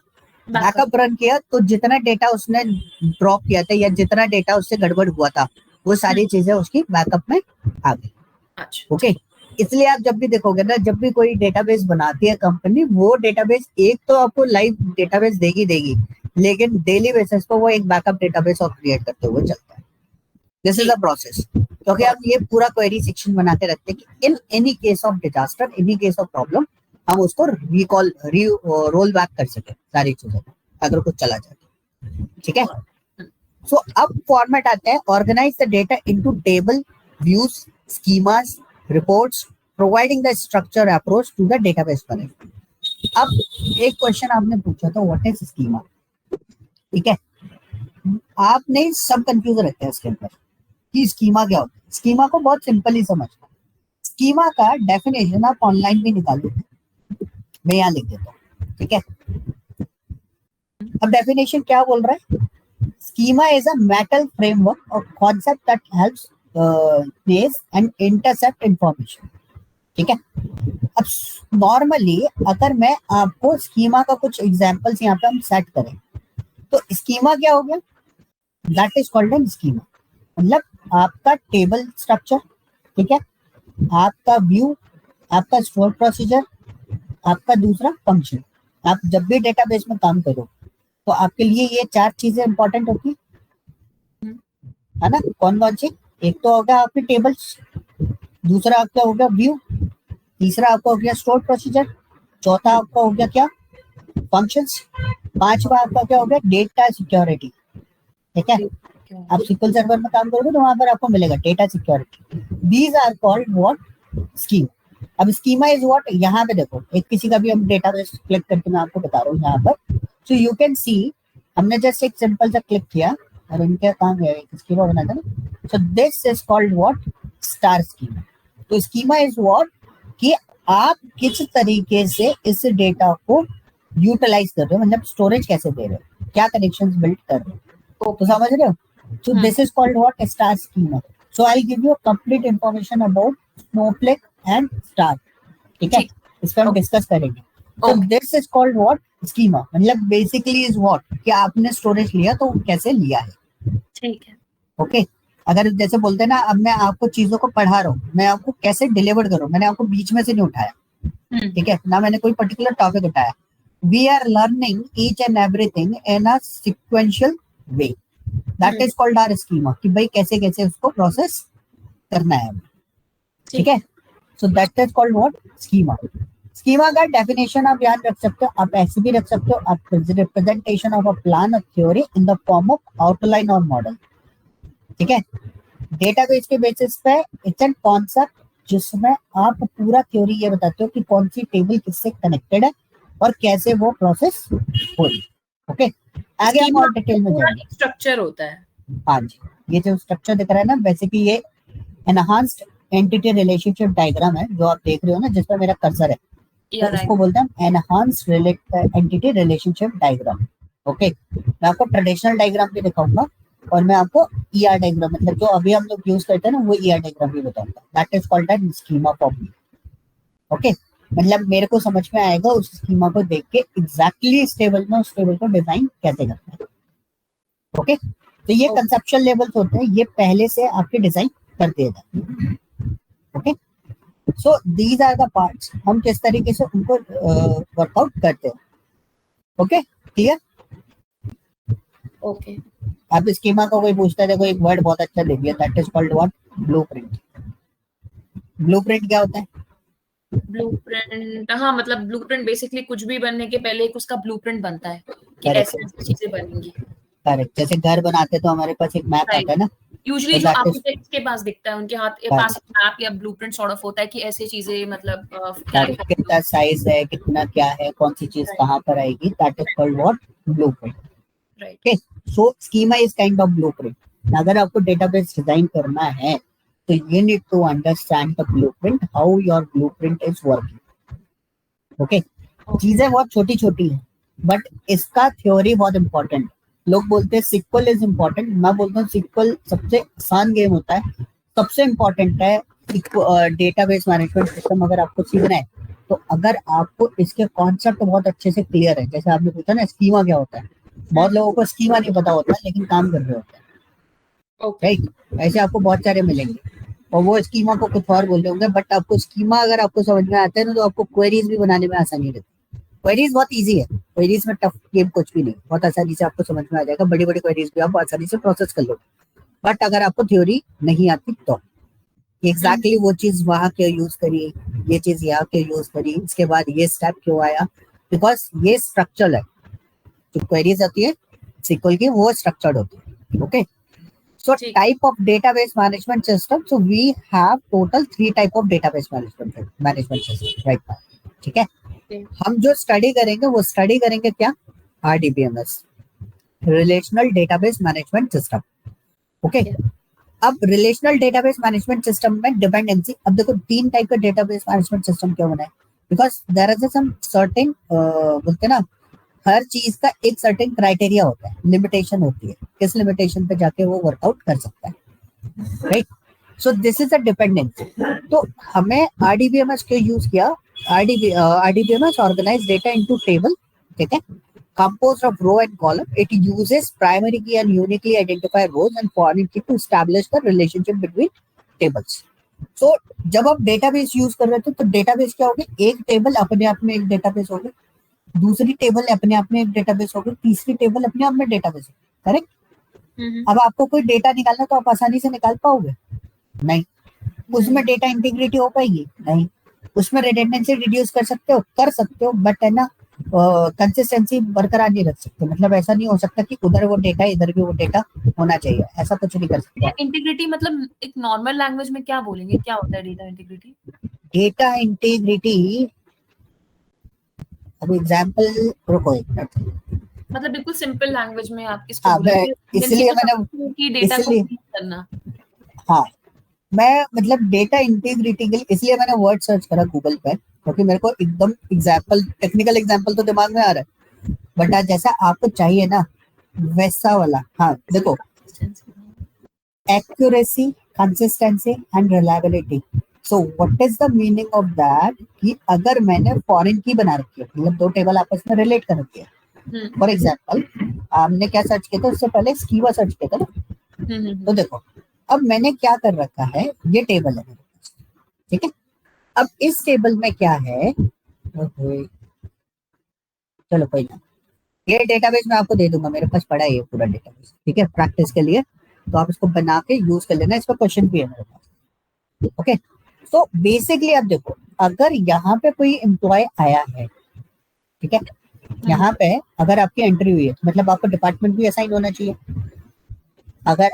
बैकअप रन किया। तो जितना डेटा उसने ड्रॉप किया था या जितना डेटा उससे गड़बड़ हुआ था, वो सारी चीजें उसकी बैकअप में आ गई। अच्छा। ओके, इसलिए आप जब भी देखोगे ना, जब भी कोई डेटाबेस बनाती है कंपनी, वो डेटाबेस एक तो आपको लाइव डेटाबेस देगी देगी, लेकिन डेली बेसिस पर वो एक बैकअप डेटाबेस और क्रिएट करते हुए चलता है। This is a process. क्योंकि हम ये पूरा क्वेरी सेक्शन बना के रखते हैं कि in any case of disaster, any case of problem, हम उसको रिकॉल रोल बैक कर सके सारी चीजों को, अगर कुछ चला जाए। ठीक है, सो अब फॉर्मेट आता है, organize the data into table, views, schemas, reports, providing the structure approach to the database management. अब एक क्वेश्चन आपने पूछा था, व्हाट इज स्कीमा? ठीक है, आपने सब कंफ्यूज रहते हैं इसके अंदर कि स्कीमा क्या होता है। स्कीमा को बहुत सिंपल ही समझना। स्कीमा का डेफिनेशन आप ऑनलाइन भी निकाल देते, मैं यहाँ लिख देता हूँ। ठीक है, अब डेफिनेशन क्या बोल रहा है, schema is a metal framework or concept that helps trace and intercept information. ठीक है, अब नॉर्मली अगर मैं आपको स्कीमा का कुछ एग्जांपल्स यहाँ पे हम सेट करें, तो स्कीमा क्या हो गया, that is called an schema. मतलब आपका टेबल स्ट्रक्चर, ठीक है, आपका व्यू, आपका स्टोर प्रोसीजर, आपका दूसरा फंक्शन। आप जब भी डेटाबेस में काम करो तो आपके लिए ये 4 चीजें इंपॉर्टेंट होती है ना। कौन कौन सी? एक तो हो गया आपके टेबल्स, दूसरा आपका हो गया व्यू, तीसरा आपका हो गया स्टोर प्रोसीजर, चौथा आपका हो गया क्या, फंक्शंस, पांचवा आपका क्या हो गया, डेटा सिक्योरिटी। ठीक है, आप SQL सर्वर में काम करोगे तो वहां पर आपको मिलेगा data security. These are called what, scheme. अब स्कीमा इज व्हाट, यहाँ पे देखो, एक किसी का भी हम डेटाबेस क्लिक करके मैं आपको बता रहा हूँ यहाँ पर, सो यू कैन सी, हमने जस्ट एक सिंपल सा क्लिक किया और इनके काम है एक स्कीमा बना था। सो this is called what, star schema. तो स्कीमा इज व्हाट कि आप किस तरीके से इस डेटा को यूटिलाइज कर रहे हो, मतलब स्टोरेज कैसे दे रहे हो, क्या कनेक्शंस बिल्ड कर रहे हो, तो समझ रहे हो। सो this is called what, star schema. So I give you complete information about Snowflake and star. ठीक है, इस पर हम डिस्कस करेंगे। सो this is called what, schema. मतलब बेसिकली इज व्हाट कि आपने स्टोरेज लिया तो कैसे लिया है। ठीक है, ओके, अगर जैसे बोलते हैं ना, अब मैं आपको चीजों को पढ़ा रहा हूँ, मैं आपको कैसे डिलीवर करूँ, मैंने आपको बीच में से नहीं उठाया। ठीक है ना, मैंने कोई पर्टिकुलर टॉपिक उठाया। We are learning each and everything in a sequential way, that is called our schema, कि भाई कैसे कैसे उसको प्रोसेस करना है। ठीक है, सो that is called what, schema. Schema का डेफिनेशन आप याद रख सकते हो, आप ऐसे भी रख सकते हो, आप representation of a plan of theory in the form of outline और मॉडल, ठीक है। डेटाबेस के बेसिस पे इट्स एन कॉन्सेप्ट जिसमें आप पूरा थ्योरी ये बताते हो कि कौन सी टेबल किससे कनेक्टेड है और कैसे वो प्रोसेस हो रही है। ओके, आगे हम और डिटेल में जाएंगे। स्ट्रक्चर होता है। हाँ जी, ये जो स्ट्रक्चर दिख रहा है ना, बेसिकली ये एनहांस्ड एंटिटी रिलेशनशिप डायग्राम है जो आप देख रहे हो ना, जिस पर मेरा कर्सर है, तो इसको बोलते हैं enhanced entity relationship diagram. Okay, मैं आपको ट्रेडिशनल डायग्राम भी दिखाऊंगा और मैं आपको ईआर डायग्राम, मतलब जो अभी हम लोग यूज करते हैं ना, वो ईआर डायग्राम भी बताऊंगा। That is called an schema for me. Okay, मतलब मेरे को समझ में आएगा उस स्कीमा को देख के एग्जैक्टली इस टेबल में उस टेबल को डिजाइन कैसे करना है। ओके, तो ये कंसेप्चुअल लेवल्स होते हैं, ये पहले से आपके डिजाइन कर दिए जाते हैं। Okay, so these are the parts, हम किस तरीके से उनको वर्कआउट करते हैं। Okay, clear? ओके, अब स्कीमा को कोई पूछता है, देखो एक वर्ड बहुत अच्छा दे दिया, that is called what? Blueprint. Blueprint क्या होता है? ब्लूप्रिंट, हाँ, मतलब ब्लूप्रिंट बेसिकली कुछ भी बनने के पहले एक उसका ब्लूप्रिंट बनता है कि ऐसे ऐसी चीजें बनेंगी। करेक्ट, जैसे घर बनाते तो हमारे पास एक मैप आता है ना, यूजुअली जो आर्किटेक्ट्स के पास दिखता है, उनके पास मैप या ब्लूप्रिंट सॉर्ट ऑफ होता है कि ऐसी चीजें, मतलब कितना साइज है, कितना क्या है, कौन सी चीज कहाँ पर आएगी, that is called what? Blueprint. Right. Okay, so schema is kind of blueprint. अगर आपको डेटाबेस डिजाइन करना है तो you need to understand the blueprint, how your blueprint is working. Okay, चीजें बहुत छोटी छोटी है बट इसका थ्योरी बहुत इंपॉर्टेंट। लोग बोलते हैं सिक्वल इज इम्पोर्टेंट, मैं बोलता हूँ सिक्वल सबसे आसान गेम होता है, सबसे इम्पोर्टेंट है डेटाबेस मैनेजमेंट सिस्टम। अगर आपको सीखना है तो अगर आपको इसके कॉन्सेप्ट बहुत अच्छे से क्लियर है, जैसे आपने पूछा ना स्कीमा क्या होता है, बहुत लोगों को स्कीमा नहीं पता होता लेकिन काम कर रहे होते हैं, राइट? ऐसे आपको बहुत सारे मिलेंगे और वो स्कीमा को कुछ और बोल रहे होंगे, बट आपको स्कीमा अगर आपको समझ में आता है ना, तो आपको क्वेरीज भी बनाने में आसानी रहती है। क्वेरीज बहुत इजी है, क्वेरीज में टफ गेम कुछ भी नहीं, बहुत आसानी से आपको समझ में आ जाएगा, बड़ी बड़ी क्वेरीज भी आप आसानी से प्रोसेस कर लो। बट अगर आपको थ्योरी नहीं आती तो एग्जैक्टली वो चीज वहां क्यों यूज करी, ये चीज यहाँ क्यों यूज करी, इसके बाद ये स्टेप क्यों आया, बिकॉज ये स्ट्रक्चरल है। जो क्वेरीज आती है सिक्वल की वो स्ट्रक्चर्ड होती है। Okay, so type of database management system, so we have total 3 type of database management system right now, ठीक है। हम जो स्टडी करेंगे वो स्टडी करेंगे क्या? RDBMS, relational database management system. Okay, अब रिलेशनल डेटाबेस मैनेजमेंट सिस्टम में डिपेंडेंसी, अब देखो 3 टाइप का डेटाबेस मैनेजमेंट सिस्टम क्यों बनाए, because there is some certain, बोलते ना, हर चीज का एक सर्टेन क्राइटेरिया होता है, लिमिटेशन होती है, किस लिमिटेशन पे जाके वो वर्कआउट कर सकता है, right? So this is a dependency. तो हमें आरडीबीएमएस क्यों यूज किया? RDBMS organize data into table, ठीक है, composed of row and column. It uses primary key and uniquely identify rows and foreign key to establish the relationship between tables. So जब आप डेटाबेस यूज कर रहे थे तो डेटाबेस क्या होगा? एक टेबल अपने आप में एक डेटाबेस होगा, दूसरी टेबल अपने आप में एक डेटाबेस होगी, तीसरी टेबल अपने आप में डेटाबेस होगी, करेक्ट? अब आपको कोई डेटा निकालना तो आप आसानी से निकाल पाओगे? नहीं। उसमें डेटा इंटीग्रिटी हो पाएगी? नहीं। उसमें रिडंडेंसी रिड्यूस कर सकते हो, बट है ना कंसिस्टेंसी बरकरार नहीं रख सकते। मतलब ऐसा नहीं हो सकता कि उधर वो डेटा इधर भी वो डेटा होना चाहिए, ऐसा कुछ नहीं कर सकते। इंटीग्रिटी मतलब एक नॉर्मल लैंग्वेज में क्या बोलेंगे, क्या होता है डेटा इंटीग्रिटी? डेटा इंटीग्रिटी, अब एग्जांपल रुको एक मिनट, मतलब बिल्कुल सिंपल लैंग्वेज में आप इसको इसलिए मैंने कि डेटा को करना। हाँ, मैं मतलब डेटा इंटीग्रिटी के लिए इसलिए मैंने वर्ड सर्च करा गूगल पे, क्योंकि मेरे को एकदम एग्जांपल, टेक्निकल एग्जांपल तो दिमाग में आ रहा है, बट आज जैसा आपको चाहिए ना वैसा वाला। हाँ देखो, accuracy, consistency and reliability. So what is the meaning of that? कि अगर मैंने फॉरेन की बना रखी है, मतलब 2 टेबल आपस में रिलेट कर रखी है, फॉर एग्जांपल आपने क्या सर्च किया था, उससे पहले स्कीमा सर्च किया था ना, तो देखो अब मैंने क्या कर रखा है, ये टेबल है मेरे पास, ठीक है। अब इस टेबल में क्या है, चलो कोई ना, ये डेटाबेस मैं आपको दे दूंगा, मेरे पास पड़ा है ये पूरा डेटाबेस, ठीक है, प्रैक्टिस के लिए, तो आप इसको बना के यूज कर लेना, इस पर क्वेश्चन भी है मेरे पास। ओके, सो बेसिकली आप देखो, अगर यहाँ पे कोई एम्प्लॉय आया है, ठीक है, यहाँ पे अगर आपकी एंट्री हुई है मतलब आपको डिपार्टमेंट भी असाइन होना चाहिए, अगर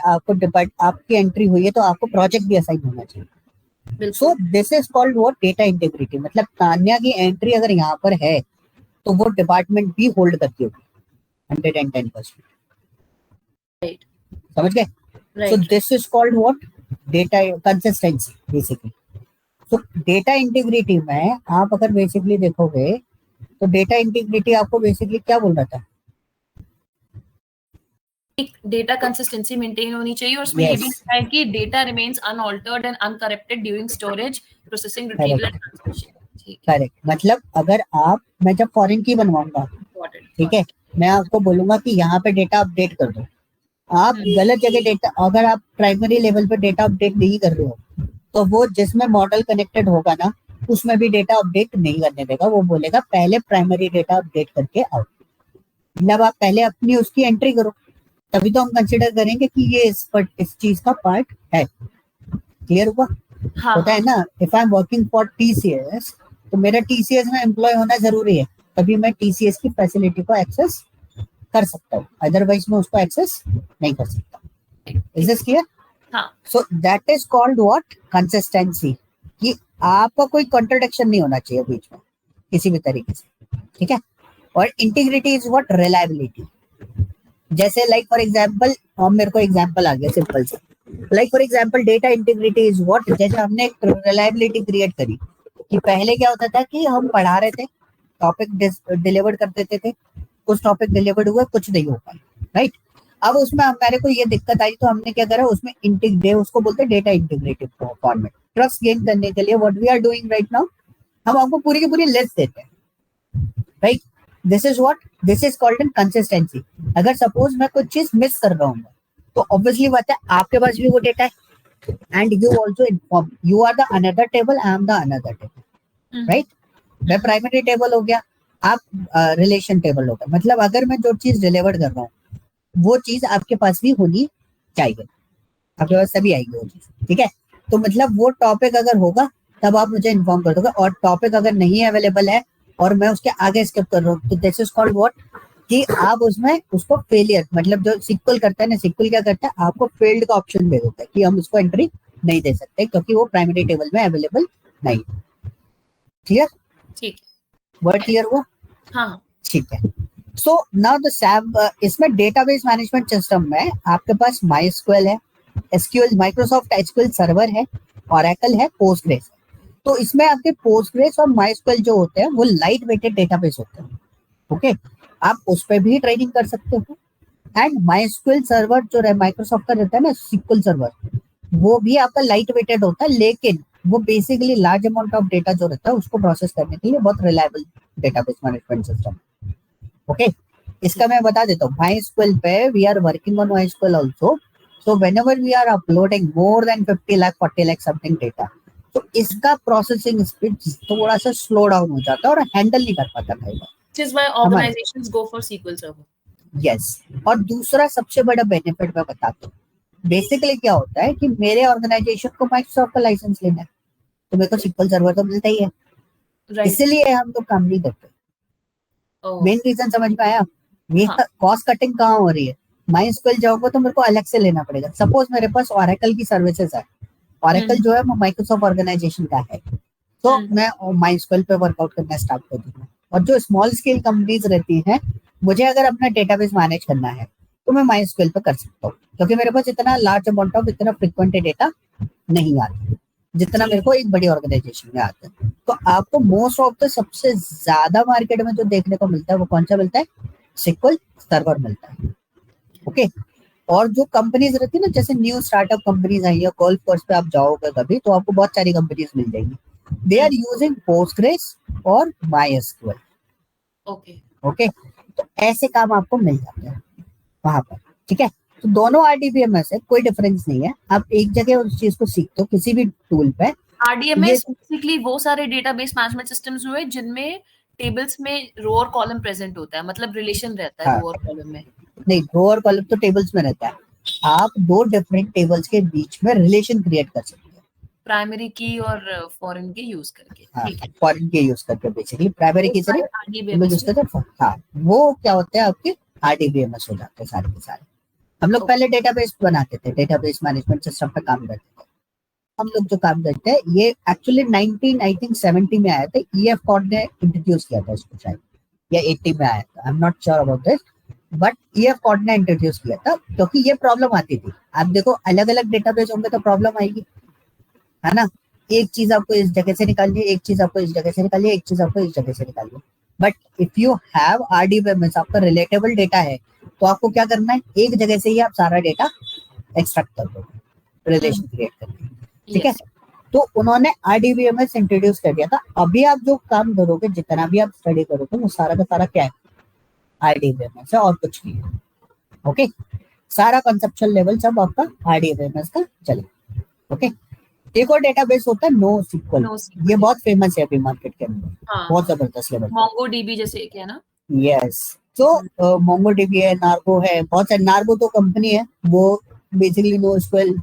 आपकी एंट्री हुई है तो आपको प्रोजेक्ट भी असाइन होना चाहिए। सो this is called what, data integrity. मतलब तान्या की एंट्री अगर यहाँ पर है तो वो डिपार्टमेंट भी होल्ड करती होगी 110%। राइट, समझ गए? सो this is called what, data consistency basically. तो डेटा इंटीग्रिटी में आप अगर बेसिकली देखोगे तो डेटा इंटीग्रिटी आपको बेसिकली क्या बोल रहा था, डेटा कंसिस्टेंसी मेंटेन होनी चाहिए और उसमें ये भी लिखा है कि data remains unaltered and uncorrupted during storage, processing, retrieval and transmission. Correct. मतलब अगर मैं जब फॉरेन की बनवाऊंगा, ठीक है, मैं आपको बोलूंगा कि यहाँ पे डेटा अपडेट कर दो, आप गलत जगह डेटा, अगर आप प्राइमरी लेवल पे डेटा अपडेट नहीं कर रहे हो तो वो जिसमें मॉडल कनेक्टेड होगा ना उसमें भी डेटा अपडेट नहीं करने देगा। वो बोलेगा पहले प्राइमरी डेटा अपडेट करके आओ। मतलब आप पहले अपनी उसकी एंट्री करो, तभी तो हम कंसिडर करेंगे कि ये इस चीज का पार्ट है। क्लियर हुआ? होता है ना, if I am working for TCS तो मेरा टीसीएस में एम्प्लॉय होना जरूरी है, तभी मैं टीसीएस की फैसिलिटी को एक्सेस कर सकता हूँ, अदरवाइज मैं उसको एक्सेस नहीं कर सकता। Is this clear? So that is called what, consistency, कि आपका कोई कॉन्ट्रडिक्शन नहीं होना चाहिए बीच में किसी भी तरीके से, ठीक है। और इंटीग्रिटी इज व्हाट, रिलायबिलिटी। जैसे लाइक फॉर एग्जांपल, मेरे को एग्जांपल आ गया सिंपल से, like for example data integrity is what, जैसे हमने एक रिलायबिलिटी क्रिएट करी कि पहले क्या होता था कि हम पढ़ा रहे थे, टॉपिक डिलीवर कर देते थे, कुछ टॉपिक डिलीवर्ड हुआ, कुछ नहीं हो पाए, राइट। अब उसमें हमारे को ये दिक्कत आई तो हमने क्या करा, उसमें इंटीग्रेट, उसको बोलते हैं data integrated format. Trust gain करने के लिए what we are doing right now, हम आपको पूरी की पूरी लिस्ट देते हैं, right. This is what, this is called inconsistency. अगर सपोज मैं कुछ चीज मिस कर रहा हूँ तो ऑब्वियसली बात है आपके पास भी वो डेटा है and you also inform, you are the another table, I am the another table, right. मैं प्राइमरी टेबल हो गया, आप रिलेशन टेबल हो गया। मतलब अगर मैं जो चीज डिलीवर कर रहा हूँ वो चीज आपके पास भी होनी चाहिए, आपके पास तभी आएगी वो चीज, ठीक है। तो मतलब वो टॉपिक अगर होगा तब आप मुझे इन्फॉर्म कर दोगे, और टॉपिक अगर नहीं अवेलेबल है और मैं उसके आगे स्किप कर रहा हूँ तो दिस इज कॉल्ड व्हाट, कि आप उसमें उसको फेलियर, मतलब जो सिक्वल करता है ना, सिक्वल क्या करता है, आपको फेल्ड का ऑप्शन दे देता है कि हम उसको एंट्री नहीं दे सकते क्योंकि वो प्राइमरी टेबल में अवेलेबल नहीं। क्लियर? ठीक, वर्ड क्लियर हुआ? हाँ, ठीक है। सो नाउ द सैप, इसमें डेटाबेस मैनेजमेंट सिस्टम में आपके पास MySQL है, SQL, माइक्रोसॉफ्ट एसक्यूएल सर्वर है, Oracle है, पोस्टग्रेस है। तो इसमें आपके पोस्टग्रेस और MySQL जो होते हैं वो लाइट वेटेड डेटाबेस होते हैं, ओके। आप उस पर भी ट्रेनिंग कर सकते हो। एंड MySQL सर्वर जो माइक्रोसॉफ्ट का रहता है ना, SQL सर्वर, वो भी आपका लाइट वेटेड होता है, लेकिन वो basically large amount of data जो रहता है उसको प्रोसेस करने के लिए बहुत reliable database management system, okay. इसका मैं बता देता हूँ, MySQL पे we are working on MySQL also, so whenever we are uploading more than 50 lakh 40 lakh something data, तो इसका प्रोसेसिंग स्पीड थोड़ा सा स्लो डाउन हो जाता है और हैंडल नहीं कर पाता कई बार, which is why organizations go for SQL Server. Yes. और दूसरा सबसे बड़ा बेनिफिट मैं बताता हूँ, बेसिकली क्या होता है कि मेरे ऑर्गेनाइजेशन को माइक्रोसॉफ्ट का लाइसेंस लेना है तो मेरे को SQL सर्वर तो मिलता ही है, right. इसीलिए हम लोग काम नहीं करते। मेन रीजन समझ में आया? ये कॉस्ट कटिंग कहाँ हो रही है, MySQL जाऊंगा तो मेरे को अलग से लेना पड़ेगा। सपोज मेरे पास Oracle की सर्विसेज है, Oracle जो है वो माइक्रोसॉफ्ट ऑर्गेनाइजेशन का है, तो मैं MySQL पे वर्कआउट करना स्टार्ट कर दूंगा। और जो स्मॉल स्केल कंपनीज रहती हैं, मुझे अगर अपना डेटाबेस मैनेज करना है तो मैं MySQL पे कर सकता हूँ क्योंकि मेरे पास इतना लार्ज अमाउंट ऑफ, इतना फ्रिक्वेंट डेटा नहीं आता जितना मेरे को एक बड़ी ऑर्गेनाइजेशन में आता है। तो आपको मोस्ट ऑफ द सबसे ज्यादा मार्केट में जो देखने को मिलता है वो कौन सा मिलता है, SQL सर्वर मिलता है, ओके। और जो कंपनीज रहती है ना, जैसे न्यू स्टार्टअप कंपनीज आई है, गोल्फ कोर्स पे आप जाओगे कभी तो आपको बहुत सारी कंपनीज मिल जाएंगी, दे आर यूजिंग पोस्टग्रेस और MySQL, ओके। तो ऐसे काम आपको मिल जाते हैं वहां पर, ठीक है। तो दोनों RDBMS है, कोई डिफरेंस नहीं है, आप एक जगह उस चीज को सीखते हो किसी भी टूल पे। RDMS बेसिकली वो सारे डेटाबेस मैनेजमेंट सिस्टम्स हुए जिनमें टेबल्स में रो और कॉलम प्रेजेंट होता है, मतलब रिलेशन रहता है रो और कॉलम में। नहीं, रो और कॉलम तो टेबल्स में रहता है, आप दो डिफरेंट टेबल्स के बीच में रिलेशन क्रिएट कर सकते हैं, प्राइमरी की और फॉरेन की यूज करके, हाँ, ठीक है। फॉरेन के यूज करके बेसिकली प्राइमरी की सिर्फ हम लोग RDBMS यूज करते हैं। हाँ, वो क्या होते हैं आपके आरडीबीएमएस हो जाते हैं सारे के सारे। हम लोग पहले डेटाबेस बनाते थे, डेटाबेस मैनेजमेंट सिस्टम पे काम करते थे। हम लोग जो काम करते हैं ये एक्चुअली 19 आई थिंक 70 में आया था, ईएफ कॉड ने इंट्रोड्यूस किया था इसको शायद, या 80 में आया था, I am not sure about this, but EF Codd ने इंट्रोड्यूस किया था क्योंकि ये प्रॉब्लम आती थी। आप देखो अलग अलग डेटाबेस होंगे तो प्रॉब्लम आएगी, है ना। एक चीज आपको इस जगह से निकालनी है, एक चीज आपको इस जगह से निकालनी है, एक चीज आपको इस जगह से निकालनी है। But if you have RDBMS, आपका रिलेटेबल डेटा है, तो आपको क्या करना है, एक जगह से ही आप सारा डेटा एक्सट्रैक्ट कर दोगे, रिलेशन क्रिएट करके, ठीक है। तो उन्होंने आरडीबीएमएस इंट्रोड्यूस कर दिया था। अभी आप जो काम करोगे, जितना भी आप स्टडी करोगे, वो सारा का सारा क्या है, आरडीबीएमएस है और कुछ नहीं है। ओके, सारा कंसेप्चुअल लेवल सब आपका आरडीबीएमएस का चले। ओके, एक और डेटाबेस होता है NoSQL, ये बहुत फेमस है अभी मार्केट के अंदर, बहुत जबरदस्त लेवल। MongoDB जैसे एक है ना। यस, तो MongoDB है, नार्गो है, बहुत सारे, नार्गो तो कंपनी है, वो बेसिकली NoSQL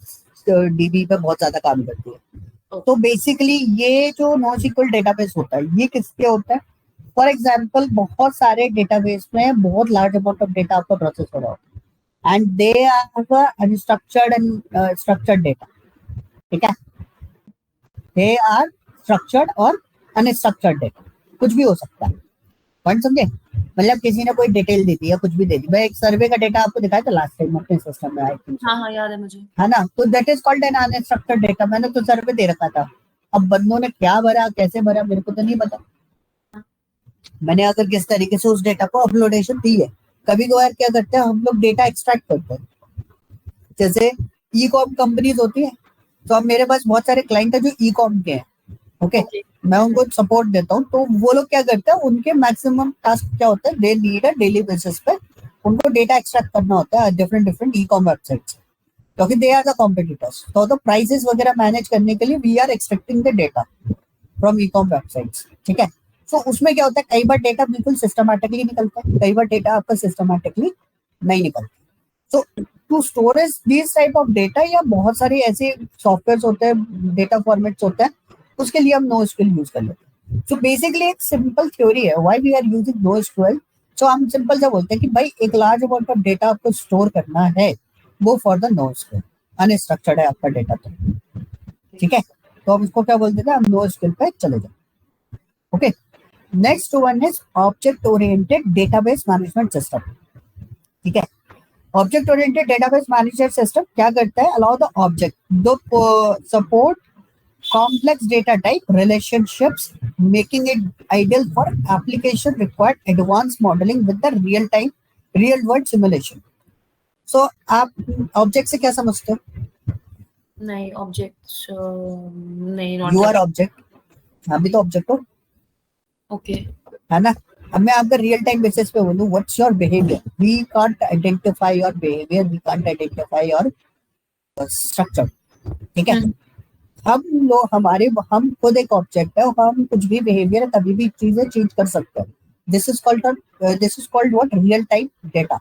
DB पे बहुत ज्यादा काम करती है। तो बेसिकली ये जो NoSQL डेटाबेस होता है, ये किसके होता है, फॉर एग्जाम्पल बहुत सारे डेटाबेस में बहुत लार्ज अमाउंट ऑफ डेटा आपका प्रोसेस हो रहा होता है, and they have unstructured and structured data, ठीक है। दे आर स्ट्रक्चर्ड और अनस्ट्रक्चर्ड डेटा, कुछ भी हो सकता है, पॉइंट समझे। मतलब किसी ने कोई डिटेल दे दी या कुछ भी दे दी। मैं एक सर्वे का डेटा आपको दिखाया था लास्ट टाइम अपने सिस्टम में, आई थिंक। हाँ, याद है मुझे, है ना, तो that is called an unstructured data. मैंने तो सर्वे दे रखा था, अब बंदों ने क्या भरा, कैसे भरा, मेरे को तो नहीं पता। मैंने अगर किस तरीके से उस डेटा को अपलोडेशन दी है। कभी कभार क्या करते हैं हम लोग, डेटा एक्सट्रैक्ट करते हैं, जैसे ई कॉम कंपनीज होती है, तो अब मेरे पास बहुत सारे क्लाइंट है जो ई कॉम के हैं, ओके। मैं उनको सपोर्ट देता हूँ, तो वो लोग क्या करते हैं, उनके मैक्सिमम टास्क क्या होता है, they need a daily basis पे उनको डेटा एक्सट्रैक्ट करना होता है different different e com websites, क्योंकि दे आर द कॉम्पिटिटर्स। तो प्राइसेस वगैरह मैनेज करने के लिए we are extracting the data from e com websites, ठीक है। तो उसमें क्या होता है, कई बार डेटा बिल्कुल सिस्टमैटिकली निकलता है, कई बार डेटा आपका सिस्टमैटिकली नहीं निकलता। तो to storage this type of data, या बहुत सारे ऐसे सॉफ्टवेयर होते हैं, डेटा फॉर्मेट्स होते हैं, उसके लिए हम NoSQL यूज कर लेते हैं। सो बेसिकली एक सिंपल थ्योरी है why we are using NoSQL। So हम सिंपल से बोलते हैं कि भाई एक लार्ज अमाउंट ऑफ डेटा आपको स्टोर करना है, वो फॉर द NoSQL, अनस्ट्रक्चर्ड है आपका डेटा, तो ठीक है। तो हम इसको क्या बोल देते हैं, हम NoSQL पे चले जाए। Okay, next one is object oriented database management system, ठीक है। Object oriented database management system क्या करता है, अलाउ द ऑब्जेक्ट दो support complex data type relationships, making it ideal for application required advanced modeling with the real world simulation. So आप ऑब्जेक्ट से क्या समझते हो? नहीं, ऑब्जेक्ट्स नहीं, यू आर ऑब्जेक्ट, अभी तो ऑब्जेक्ट हो, ओके, है ना। अब मैं आपका रियल टाइम बेसिस पे बोलूं, what's your behaviour, we can't identify your behaviour, we can't identify your structure, ठीक है। हम खुद एक ऑब्जेक्ट है, हम कुछ भी बिहेवियर कभी भी चीजें चेंज कर सकते हैं। This is called what, real time data,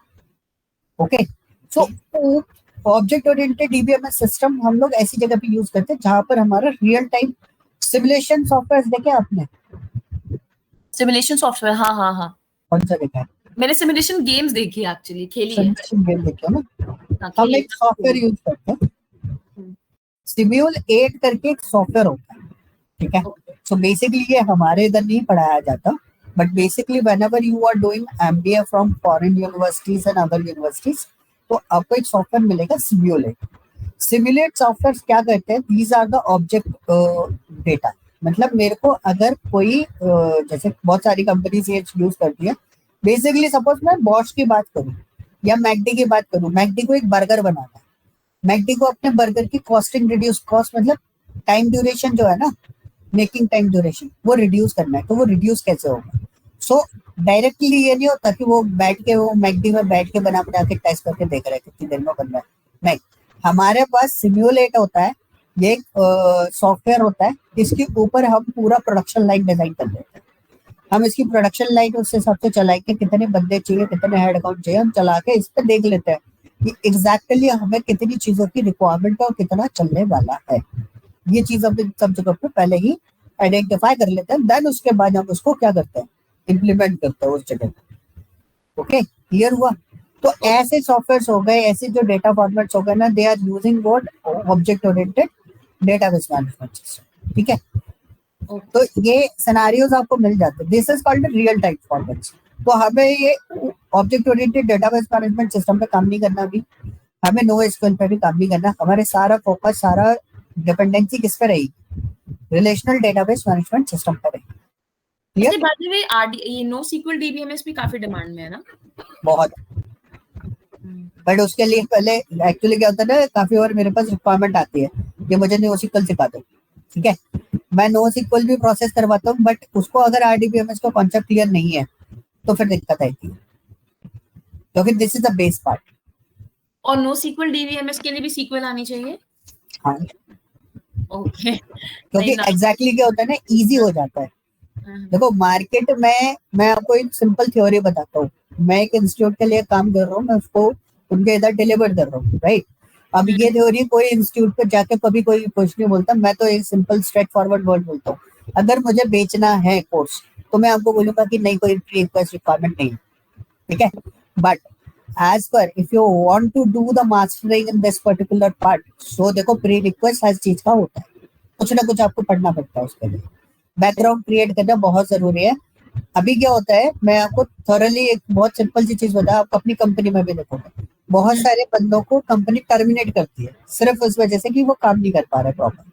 okay. So object oriented DBMS system हम लोग ऐसी जगह पे यूज करते हैं जहां पर हमारा रियल टाइम सिमुलेशन सॉफ्टवेयर देखे आपने, सिमुलेशन सॉफ्टवेयर, हाँ, कौन सा देखा है? मैंने सिमुलेशन गेम्स देखी है, एक्चुअली खेली है। सिमुलेशन गेम देखे ना, हाँ, हम एक सॉफ्टवेयर यूज करते हैं, सिम्यूल 8 करके एक सॉफ्टवेयर होता है, ठीक है। सो बेसिकली ये हमारे इधर नहीं पढ़ाया जाता, but basically whenever you are doing MBA from foreign universities and other universities, तो आपको एक सॉफ्टवेयर मिलेगा सिम्युलेट। सिम्युलेट सॉफ्टवेयर क्या करते हैं, these are the object data. मतलब मेरे को अगर कोई जैसे बहुत सारी कंपनीज ये यूज करती है, बेसिकली सपोज मैं बॉश की बात करूं या मैकडी की बात करूं, मैकडी को एक बर्गर बनाना है, मैकडी को अपने बर्गर की कॉस्टिंग रिड्यूस, कॉस्ट मतलब टाइम ड्यूरेशन जो है ना, मेकिंग टाइम ड्यूरेशन, वो रिड्यूस करना है। तो वो रिड्यूस कैसे होगा? सो डायरेक्टली ये नहीं होता कि वो बैठ के, वो मैकडी में बैठ के बना के टेस्ट करके देख रहे हैं कितनी देर में बन रहा है, नहीं। हमारे पास सिम्युलेट होता है, ये एक सॉफ्टवेयर होता है, इसके ऊपर हम पूरा प्रोडक्शन लाइन डिजाइन कर देते हैं। हम इसकी प्रोडक्शन लाइन उस हिसाब से चलाएंगे, कितने बंदे चाहिए, कितने हेड काउंट चाहिए, हम चला के इस पर देख लेते हैं कि एग्जैक्टली हमें कितनी चीजों की रिक्वायरमेंट है और कितना चलने वाला है, ये चीज हम सब जगह पे पहले ही आइडेंटिफाई कर लेते हैं, देन उसके बाद हम उसको क्या करते हैं, इम्प्लीमेंट करते हैं उस जगह पे। ओके, क्लियर हुआ? तो ऐसे सॉफ्टवेयर हो गए, ऐसे जो डेटा फॉर्मेट्स हो गए ना, they are using what, object oriented database management system. ठीक है, तो ये सिनेरियोज आपको मिल जाते हैं। This is called real time formats. तो हमें ये object oriented database management system पे काम नहीं करना, भी हमें नो एसक्यूएल पे भी काम नहीं करना। हमारे सारा फोकस, सारा डिपेंडेंसी किस पे रहेगी, रिलेशनल डेटाबेस मैनेजमेंट सिस्टम पे रहेगी। इसके बाद में ये नो सीक्वल डीबीएमएस भी काफी डिमांड में है ना? बहुत, बट उसके लिए पहले एक्चुअली क्या होता है ना, काफी बार मेरे पास रिक्वायरमेंट आती है कि मुझे नो सीक्वल सिखा दो। ठीक है, मैं नो सीक्वल भी प्रोसेस करवाता हूँ, बट उसको अगर आरडीबीएमएस का कॉन्सेप्ट क्लियर नहीं है तो फिर दिक्कत आएगी, क्योंकि this is the base part. और नो सीक्वल डीबीएमएस के लिए भी सीक्वल आनी चाहिए? हाँ, ओके। क्योंकि एग्जैक्टली क्या होता है ना, इजी हो जाता है। देखो मार्केट में, मैं आपको एक सिंपल थ्योरी बताता हूँ। मैं एक इंस्टीट्यूट के लिए काम कर रहा हूँ, मैं उसको उनके इधर डिलीवर कर रहा हूँ, राइट? अब ये थ्योरी कोई इंस्टीट्यूट पे जाके कभी कोई कुछ नहीं बोलता, मैं तो एक सिंपल स्ट्रेट फॉरवर्ड वर्ड बोलता हूँ। अगर मुझे बेचना है कोर्स, तो मैं आपको बोलूंगा कि नहीं, कोई प्री रिक्वेस्ट रिक्वायरमेंट नहीं, ठीक है। But as per if you want to do the mastering in this particular part, so देखो प्री रिक्वेस्ट हर चीज का होता है, कुछ ना कुछ आपको पढ़ना पड़ता है उसके लिए, बैकग्राउंड क्रिएट करना बहुत जरूरी है। अभी क्या होता है, मैं आपको थॉरली एक बहुत सिंपल सी चीज बता, आप अपनी कंपनी में भी देखोगे बहुत सारे बंदों को कंपनी टर्मिनेट करती है सिर्फ उस वजह से कि वो काम नहीं कर पा रहे proper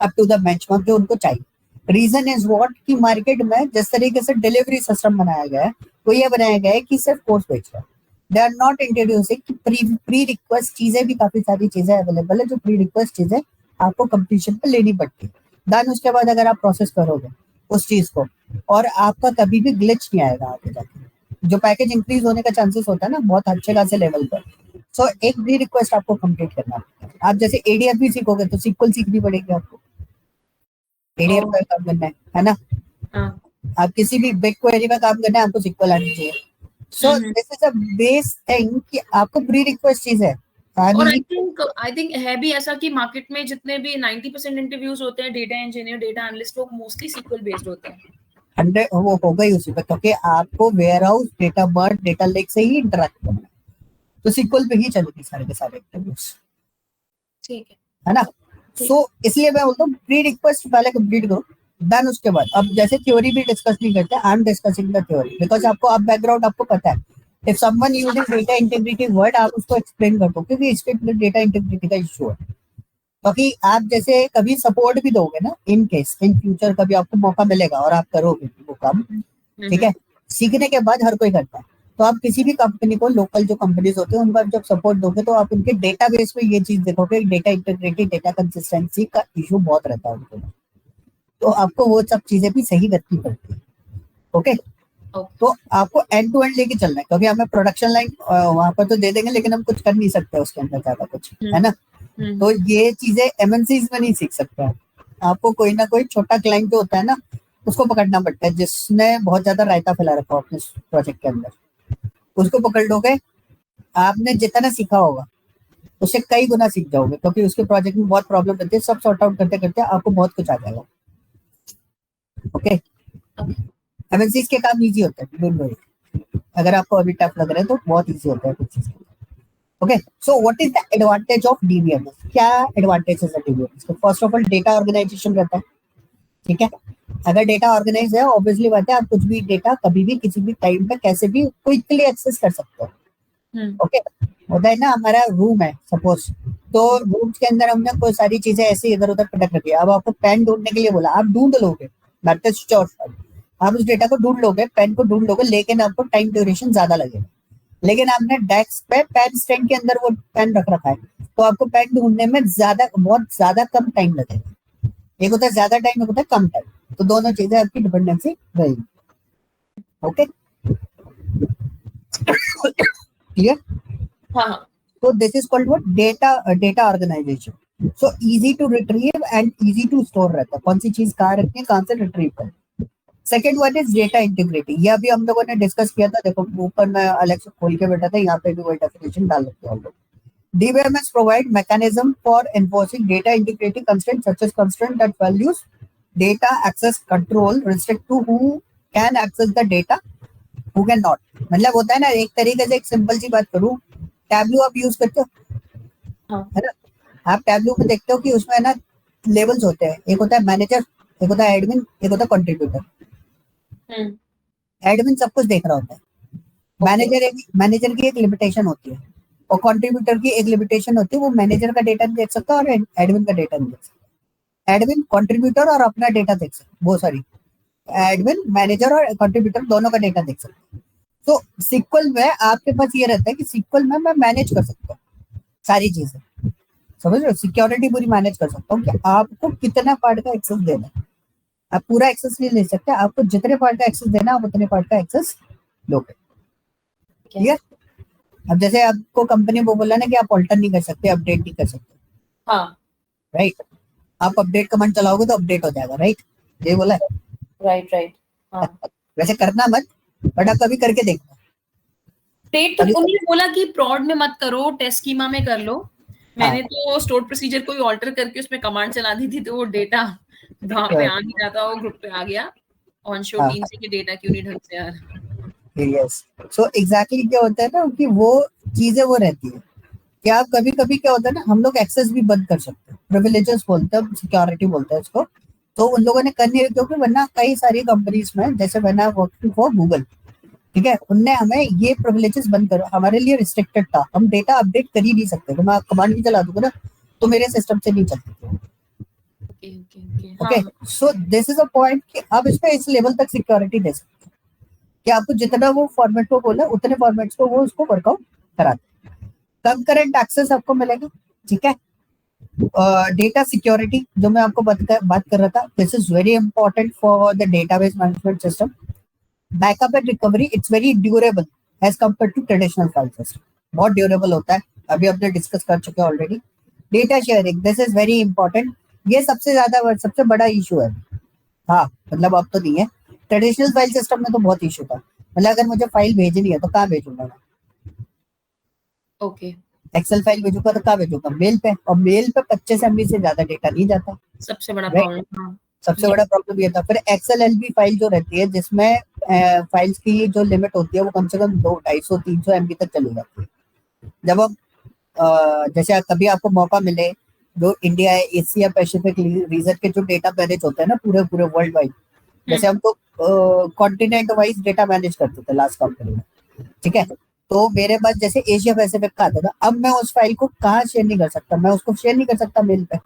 up to the benchmark जो उनको चाहिए। रीजन इज व्हाट, कि मार्केट में जिस तरीके से डिलीवरी सिस्टम बनाया गया है, वो ये बनाया गया है कि सिर्फ कोर्स बेच रहा है। दे आर नॉट इंट्रोड्यूसिंग कि प्री रिक्वेस्ट चीजें भी, काफी सारी चीजें अवेलेबल है जो प्री रिक्वेस्ट चीजें आपको कंपटीशन पे लेनी पड़ती है। देन उसके बाद अगर आप प्रोसेस करोगे उस चीज को, और आपका कभी भी ग्लिच नहीं आएगा आगे जाके, जो पैकेज इंक्रीज होने का चांसेस होता है ना बहुत अच्छे खासे लेवल पर। सो एक प्री रिक्वेस्ट आपको कंप्लीट करना है। आप जैसे एडीएफ भी सीखोगे तो सीक्वल सीखनी पड़ेगी आपको, एडीएफ पर काम करना है ना। आप किसी भी बिग क्वेरी में काम करना है, आपको सीक्वल आनी चाहिए। सो this is a base thing कि आपको प्री रिक्वेस्ट चीज है। और आई थिंक है भी ऐसा कि मार्केट में जितने भी 90% इंटरव्यूज होते हैं डेटा इंजीनियर, डेटा एनालिस्ट, वो मोस्टली सीक्वल बेस्ड होते हैं। 100 वो हो गई उसी पे, क्योंकि आपको warehouse, data bird, data lake से ही इंटरेक्ट करना है, तो सीक्वल पे ही चलेगी सारे के सारे इंटरव्यूज, ठीक है ना। सो इसलिए मैं बोलता हूँ प्री रिक्वेस्ट पहले कंप्लीट करो, देन उसके बाद। अब जैसे थ्योरी भी डिस्कस नहीं करते, I am discussing the theory because आपको अब बैकग्राउंड आपको पता है। If someone using data integrity word, आप उसको एक्सप्लेन कर दो, क्योंकि इसके डेटा इंटीग्रिटी का इशू है। क्योंकि आप जैसे कभी सपोर्ट भी दोगे ना, इन केस इन फ्यूचर कभी आपको मौका मिलेगा और आप करोगे वो काम, ठीक है। सीखने के बाद हर कोई करता है, तो आप किसी भी कंपनी को, लोकल जो कंपनीज होते हैं उनको आप जब सपोर्ट दोगे, तो आप उनके डेटाबेस में ये चीज देखोगे, डेटा इंटीग्रिटी, डेटा कंसिस्टेंसी का इशू बहुत रहता है उनको, तो आपको वो सब चीजें भी सही करनी पड़ती है। ओके, तो आपको एंड टू एंड लेके चलना है, क्योंकि हमें प्रोडक्शन लाइन वहां पर तो दे देंगे, लेकिन हम कुछ कर नहीं सकते उसके अंदर ज्यादा कुछ, है ना। तो ये चीजें एमएनसीज में नहीं सीख सकते हैं। आपको कोई ना कोई छोटा क्लाइंट जो होता है ना, उसको पकड़ना पड़ता है, जिसने बहुत ज्यादा रायता फैला रखा हो अपने प्रोजेक्ट के अंदर, उसको पकड़ लोगे, आपने जितना सीखा होगा उससे कई गुना सीख जाओगे, क्योंकि उसके प्रोजेक्ट में बहुत प्रॉब्लम रहती है, सब सॉर्ट आउट करते करते आपको बहुत कुछ आ जाएगा। ओके, एमएनसीज के काम इजी होता है, डोंट वरी। अगर आपको अभी टफ लग रहा है तो बहुत इजी होता है कुछ चीज। Okay, so what is the advantage of DBMS? क्या एडवांटेजेस है डीबीएमएस के? First of all data organisation रहता है, ठीक है। अगर डेटा ऑर्गेनाइज है, ऑब्वियसली बात है, आप कुछ भी डेटा कभी भी किसी भी टाइम पे कैसे भी क्विकली एक्सेस कर सकते हो। ओके, होता है ना, हमारा रूम है सपोज, तो रूम के अंदर हमने कोई सारी चीजें ऐसे इधर उधर पटक रखी है। अब आपको पेन ढूंढने के लिए बोला, आप ढूंढ लोगे, दैट इज श्योर, आप उस डेटा को ढूंढ लोगे, पेन को ढूंढ लोगे, लेकिन आपको टाइम ड्यूरेशन ज्यादा लगेगा। लेकिन आपने डेस्क पे पेन स्टैंड के अंदर वो पेन रख रखा है, तो आपको पेन ढूंढने में बहुत ज्यादा कम टाइम लगेगा। एक होता है ज्यादा टाइम, एक होता है कम टाइम, तो दोनों चीजें आपकी डिपेंडेंसी रहेगी। Okay, clear? हाँ। So this is called what? Data organization. So easy to retrieve and easy to store रहता है, कौन सी चीज कहाँ रखनी है, कहाँ से रिट्रीव करें। Second one is data integrity, ये अभी हम लोगों ने डिस्कस किया था। देखो ऊपर मैं अलग से खोल के बैठा था, यहाँ पे भी वही डेफिनेशन डाल रखी है हम लोग। DBMS provide mechanism for enforcing data integrity constraints such as constraint that values data access control restrict to who can access the data, who can not. मतलब होता है ना, एक तरीके से एक सिंपल सी बात करूं, टैब्लू आप यूज करते हो, हाँ। है ना? आप टैब्लू में देखते हो कि उसमें ना लेवल्स होते हैं, एक होता है मैनेजर, एक होता है एडमिन, एक होता है कंट्रीब्यूटर। एडमिन सब कुछ देख रहा होता है, मैनेजर की एक लिमिटेशन होती है और कंट्रीब्यूटर की एक लिमिटेशन होती है, वो मैनेजर का डेटा नहीं देख सकता और एडमिन का डेटा नहीं देख सकता। एडमिन कंट्रीब्यूटर और अपना डेटा देख सकता, वो सॉरी एडमिन मैनेजर और कंट्रीब्यूटर दोनों का डेटा देख सकते हैं। तो सीक्वल में आपके पास ये रहता है कि सीक्वल में मैं मैनेज कर सकता हूँ सारी चीजें, समझ रहे हो? सिक्योरिटी पूरी मैनेज कर सकता हूँ कि आपको कितना पार्ट का एक्सेस देना है। आप पूरा एक्सेस नहीं ले सकते, आपको जितने पार्ट का एक्सेस देना आप उतने पार्ट का एक्सेस लोगे। ठीक है? अब जैसे आपको कंपनी वो बोला ना कि आप ऑल्टर नहीं कर सकते, अपडेट नहीं कर सकते, हाँ राइट? आप अपडेट कमांड चलाओगे तो अपडेट हो जाएगा, राइट? ये बोला है, राइट राइट। हाँ वैसे करना मत, बट आप कभी करके देखना। अपडेट तो उन्होंने बोला कि प्रॉड में मत करो, टेस्ट स्कीमा में कर लो। मैंने तो स्टोर प्रोसीजर को ऑल्टर करके उसमें कमांड चला दी थी, तो वो डेटा वहां पे आ नहीं रहा था, वो ग्रुप पे आ गया ऑनशोर टीम से कि डेटा क्यों नहीं ढंग से आ रहा। यस, सो एग्जैक्टली क्या होता है ना कि वो चीजें वो रहती है कि आप कभी कभी क्या होता है ना, हम लोग एक्सेस भी बंद कर सकते हैं, प्रिविलेजेस बोलते हैं, सिक्योरिटी बोलते हैं इसको। तो उन लोगों ने करनी है क्योंकि वरना कई सारी कंपनीज में, जैसे वरना वर्किंग फॉर गूगल, ठीक है, उनने हमें ये प्रिविलेजेस बंद करो, हमारे लिए रिस्ट्रिक्टेड था, हम डेटा अपडेट कर ही नहीं सकते। तो मैं कमांड भी चला दूंगा ना तो मेरे सिस्टम से नहीं चलती। Okay, so this is a point कि आप इसमें इस लेवल तक सिक्योरिटी दे सकते हैं कि आपको जितना वो फॉर्मेट को बोला उतने फॉर्मेट्स को वो उसको वर्कआउट कराते। कंकरेंट एक्सेस आपको मिलेगा, ठीक है। डेटा सिक्योरिटी जो मैं आपको बात कर रहा था, this is very important for the database management system. Backup and recovery, it's very durable as compare to traditional file system, बहुत ड्यूरेबल होता है, अभी हमने डिस्कस कर चुके हैं already. Data sharing, this is very important, ये सबसे बड़ा इशू है। हाँ मतलब अब तो नहीं है, ट्रेडिशनल फाइल सिस्टम में तो बहुत इशू था, मतलब अगर मुझे फाइल भेजनी है तो कहाँ भेजूंगा मैं? ओके, एक्सेल फाइल भेजूंगा तो कहाँ भेजूंगा? मेल पे, और मेल पे 25 MB से ज्यादा डेटा नहीं जाता, सबसे बड़ा right? प्रॉब्लम। हाँ, सबसे बड़ा प्रॉब्लम ये था। फिर एक्सेल एलबी फाइल जो रहती है जिसमें फाइल्स की जो लिमिट होती है वो कम से कम 200-250-300 MB तक चली जाती है। जब हम जैसे कभी आपको मौका मिले, जो इंडिया एशिया पैसिफिक रीजन के जो डेटा मैनेज होते हैं ना पूरे वर्ल्ड वाइड, जैसे हम तो कॉन्टिनेंट वाइज डेटा मैनेज करते थे लास्ट कंपनी में, ठीक है। तो मेरे पास जैसे एशिया पैसिफिक का आता था, अब मैं उस फाइल को कहाँ शेयर नहीं कर सकता, मैं उसको शेयर नहीं कर सकता मेल पे,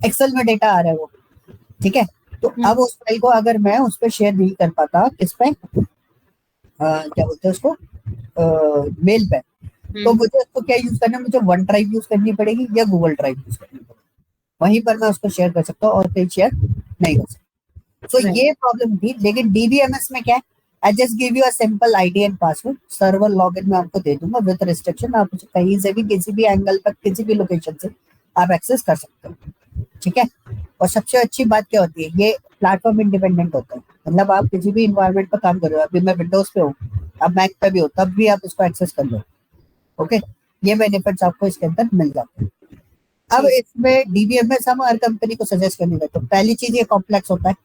एक्सेल में डेटा आ रहा है वो, ठीक है। तो अब उस फाइल को अगर मैं उस पर शेयर नहीं कर पाता, किस पे क्या बोलते हैं उसको, मेल पे, तो मुझे उसको क्या यूज करना है, मुझे वन ड्राइव यूज करनी पड़ेगी या गूगल ड्राइव यूज करनी पड़ेगी, वहीं पर मैं उसको शेयर कर सकता हूँ और कहीं शेयर नहीं कर सकता। तो ये प्रॉब्लम थी। लेकिन डीबीएमएस में क्या है, I just give you a simple ID and password, server login मैं आपको दे दूंगा विद रिस्ट्रिक्शन, आप उसे कहीं से भी किसी भी एंगल पर किसी भी लोकेशन से आप एक्सेस कर सकते हो, ठीक है। और सबसे अच्छी बात क्या होती है, ये प्लेटफॉर्म इंडिपेंडेंट होता है, मतलब आप किसी भी इन्वायरमेंट पर काम कर रहे हो, अभी मैं विंडोज पे हूँ, आप मैक पे भी हो, तब भी आप इसको एक्सेस कर लो, ओके। ये बेनिफिट्स आपको इसके अंदर मिल जाते हैं। अब इसमें डीबीएमएस हम हर कंपनी को सजेस्ट करने देते हैं। पहली चीज ये कॉम्प्लेक्स होता है,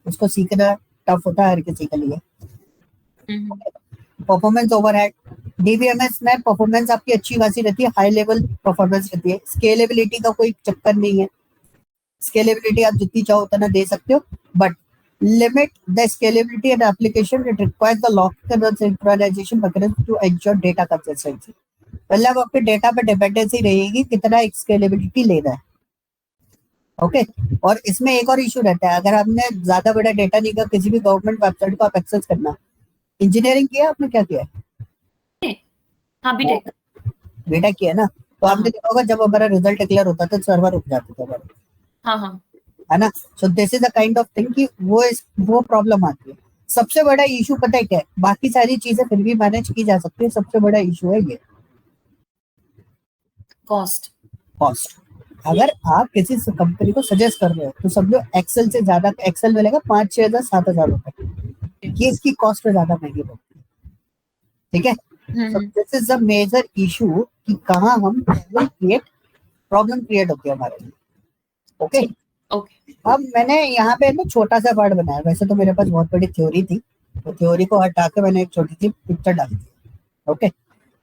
उसको सीखना टफ होता है हर किसी के लिए। परफॉर्मेंस ओवरहेड, डीबीएमएस में परफॉर्मेंस आपकी अच्छी खासी रहती है, हाई लेवल परफॉर्मेंस रहती है। स्केलेबिलिटी का कोई चक्कर नहीं है, स्केलेबिलिटी आप जितनी चाहो उतना दे सकते हो, but limit the scalability and application, it requires the lock-in and synchronization mechanism to ensure data consistency। मतलब आपके डेटा पे डिपेंडेंसी रहेगी कितना स्केलेबिलिटी लेना है, ओके। और इसमें एक और इशू रहता है, अगर आपने ज्यादा बड़ा डेटा नहीं का किसी भी गवर्नमेंट वेबसाइट को आप एक्सेस करना, इंजीनियरिंग किया आपने, क्या किया है? हाँ बीटेक बीटेक किया ना, तो आपने देखा होगा जब हमारा रिजल्ट डिक्लेयर होता था सर्वर रुक जाते थे हमारे, हाँ हाँ है ना। सो this is the kind of thing कि वो प्रॉब्लम आती है। सबसे बड़ा इशू पता है क्या है, बाकी सारी चीजें फिर भी मैनेज की जा सकती है, सबसे बड़ा इशू है ये कॉस्ट। अगर आप किसी कंपनी को सजेस्ट कर रहे हो तो समझो एक्सेल से ज्यादा, एक्सेल मिलेगा 5-6 हजार 7 हजार रुपए, ये इसकी कॉस्ट ज्यादा महंगी पड़ती है, ठीक है। This is the major issue कि कहाँ हम प्रॉब्लम क्रिएट होती है हमारे लिए। ओके ओके अब मैंने यहाँ पे ना छोटा सा पार्ट बनाया, वैसे तो मेरे पास बहुत बड़ी थ्योरी थी, तो थ्योरी को हटा के मैंने एक छोटी सी पिक्चर डाल दी। Okay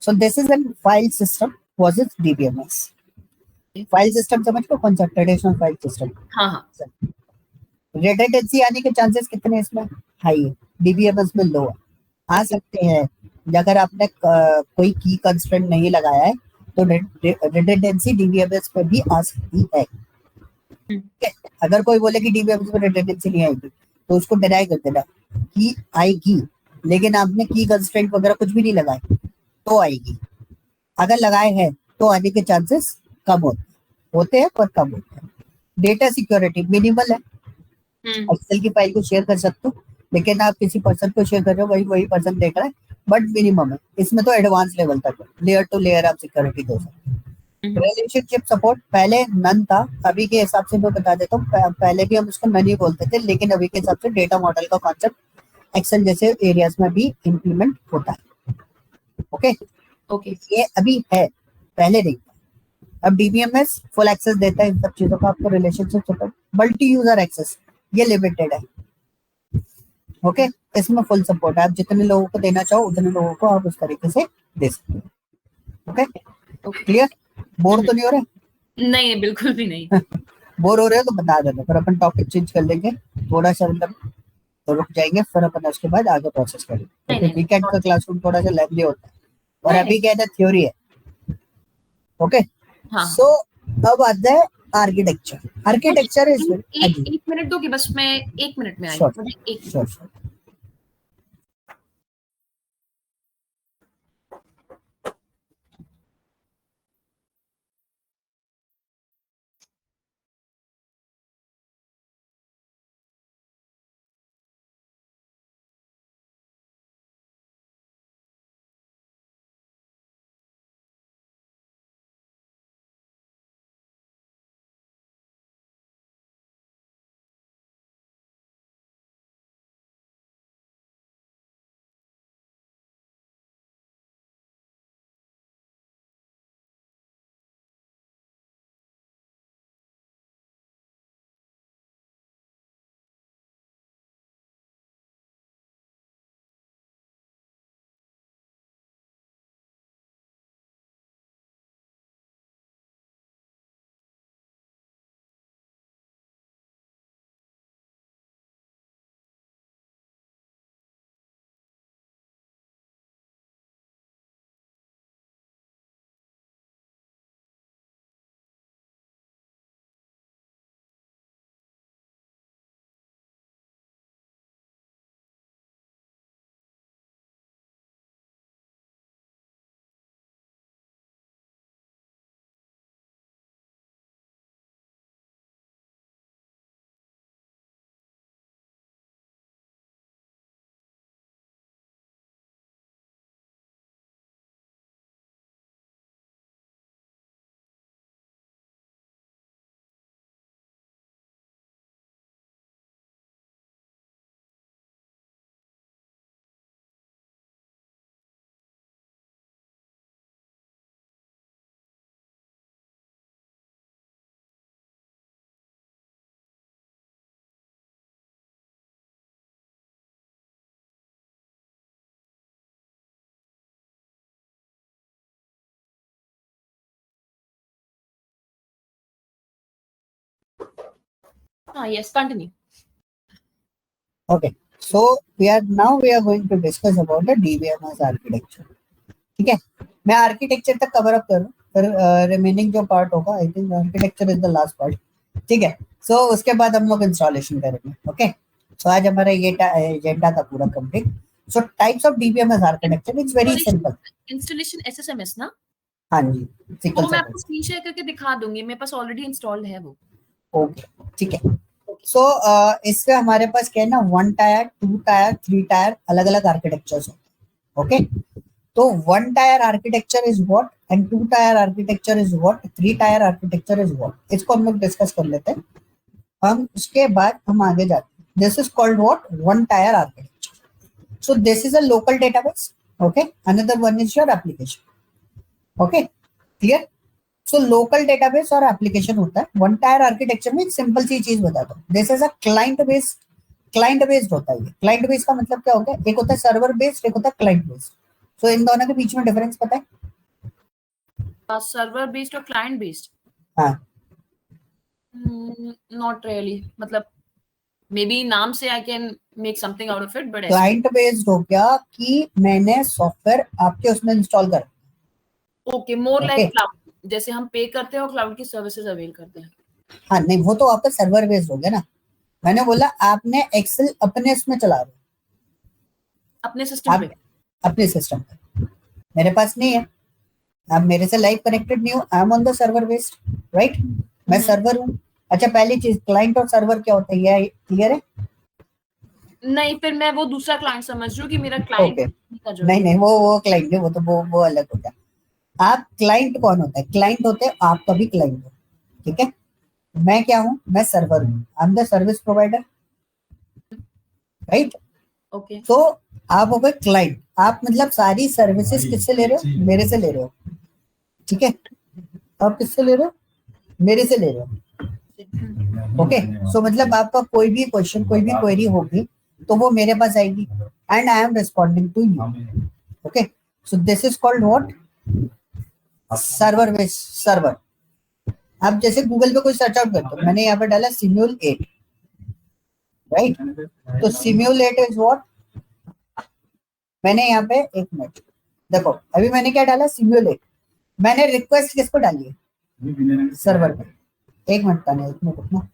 so this is an file system versus DBMS. File system समझ को, कौन सा ट्रेडिशनल फाइल सिस्टम। हाँ हाँ रिडंडेंसी आने के चांसेस कितने हैं इसमें, हाई है, डीबीएमएस में लो है। आ सकते हैं अगर आपने कोई की कंस्ट्रेंट नहीं लगाया है तो रिडंडेंसी डीबीएमएस पे भी आ सकती है। अगर कोई बोले कि डीबीएमएस में रिडंडेंसी नहीं आएगी तो उसको डिनाई कर देना कि आएगी, लेकिन आपने की कंस्ट्रेंट वगैरह कुछ भी नहीं लगाए तो आएगी। अगर लगाए हैं तो आने के चांसेस कम होते हैं पर कम होते हैं। डेटा सिक्योरिटी मिनिमल है, एक्सेल की फाइल को शेयर कर सकते हो, लेकिन आप किसी पर्सन को शेयर कर रहे हो वही पर्सन देख रहा है, बट मिनिमम है। इसमें तो एडवांस लेवल तक है, लेयर टू लेयर आप सिक्योरिटी दे सकते हो। रिलेशनशिप सपोर्ट पहले नन था, अभी के हिसाब से मैं बता देता हूँ, पहले भी हम उसको नन ही बोलते थे, लेकिन अभी के हिसाब से डेटा मॉडल का कॉन्सेप्ट एक्सेल जैसे एरियाज में भी इम्प्लीमेंट होता है। ओके ओके ये अभी है, पहले नहीं था। अब डीबीएमएस फुल एक्सेस देता है इन सब चीजों का आपको, relationship support, multi user access ये लिमिटेड है। ओके इसमें फुल सपोर्ट है, आप जितने लोगों को देना चाहो उतने लोगों को आप उस तरीके से दे सकते हो। ओके क्लियर, बोर तो नहीं हो रहे? नहीं बिल्कुल भी नहीं। बोर हो रहे हो तो बता देना, फिर अपन टॉपिक चेंज कर लेंगे थोड़ा सा, मतलब तो रुक जाएंगे, फिर अपन उसके बाद आगे प्रोसेस करेंगे, क्योंकि वीकेंड का क्लासरूम थोड़ा सा लेंथी होता है और अभी क्या है थ्योरी है। ओके सो अब आता है आर्किटेक्चर। आर्किटेक्चर इज एक मिनट दो कि बस मैं 1 मिनट में आई हूँ, मुझे 1 मिनट। श्योर हाँ yes continue. Okay, so we are going to discuss about the DBMS architecture. ठीक है, मैं आर्किटेक्चर तक कवर अप कर रहा हूँ, फिर रिमेनिंग जो पार्ट होगा I think architecture is the last part. ठीक है, सो उसके बाद हम लोग इंस्टॉलेशन करेंगे। ओके सो आज हमारा ये एजेंडा था पूरा complete. So types of DBMS architecture is very simple. Installation SSMS ना? हाँ जी, वो मैं आपको स्क्रीन शेयर करके दिखा दूंगी, मेरे पास ऑलरेडी इंस्टॉल्ड है वो। ओके ठीक है, सो इसमें हमारे पास क्या है ना, 1 टायर 2 टायर 3 टायर अलग अलग आर्किटेक्चर्स होते हैं। ओके तो 1 tier architecture is what and 2 tier architecture is what, 3 tier architecture is what, इसको हम लोग डिस्कस कर लेते हैं। हम उसके बाद हम आगे जाते हैं। This is called what, 1 tier architecture. So this is a local database. Okay another one is your application. Okay clear? So local database और एप्लीकेशन होता है। वन टायर आर्किटेक्चर में एक सिंपल सी चीज बताता हूँ, this is a client based होता है। ये क्लाइंट बेस्ड का मतलब क्या होता है? एक होता है सर्वर बेस्ड, एक होता है क्लाइंट बेस्ड। सो इन दोनों के बीच में डिफरेंस पता है? सर्वर बेस्ड और क्लाइंट बेस्ड? हाँ, नॉट रियली, मतलब मे बी नाम से I can make something out of it, but client based हो गया कि मैंने सॉफ्टवेयर आपके उसमें इंस्टॉल कर, okay, more okay, like cloud, जैसे हम पे करते हैं और क्लाउड की सर्विसेज अवेल करते हैं। हाँ नहीं, वो तो आपका सर्वर बेस्ड हो गया ना। मैंने बोला आपने एक्सेल अपने इसमें चला रहे अपने सिस्टम आप पे। अपने सिस्टम पे, मेरे पास नहीं है, आप मेरे से लाइव कनेक्टेड नहीं हो, I am on the server based, right? मैं सर्वर हूँ। अच्छा, पहली चीज, क्लाइंट और सर्वर क्या होता है, ये क्लियर है? नहीं, फिर मैं वो दूसरा क्लाइंट समझ रही हूँ कि मेरा क्लाइंट ओके, का जो नहीं नहीं, वो क्लाइंट है, वो तो वो अलग हो गया। आप क्लाइंट कौन होता है? क्लाइंट होते हैं आपका भी क्लाइंट हो, ठीक है? मैं क्या हूँ? मैं सर्वर हूँ, आई am the service provider, right? Okay, तो आप हो गए क्लाइंट, आप मतलब सारी सर्विसेज किससे ले रहे हो? मेरे से ले रहे हो, ठीक है? आप किससे ले रहे हो? मेरे से ले रहे हो, ओके? सो मतलब आपका कोई भी क्वेश्चन, कोई भी क्वेरी होगी तो वो मेरे पास आएगी, and I am responding to you, okay? So this is called what? Server based server. आप जैसे गूगल पे कोई सर्च आउट करते हो, मैंने यहाँ पे डाला सिम्युल8, राइट? तो सिम्युल8 इज व्हाट? मैंने यहाँ पे, एक मिनट देखो, अभी मैंने क्या डाला? सिम्युलेट। मैंने रिक्वेस्ट किसको डाली है? सर्वर पे। एक मिनट का, एक मिनट रुकना।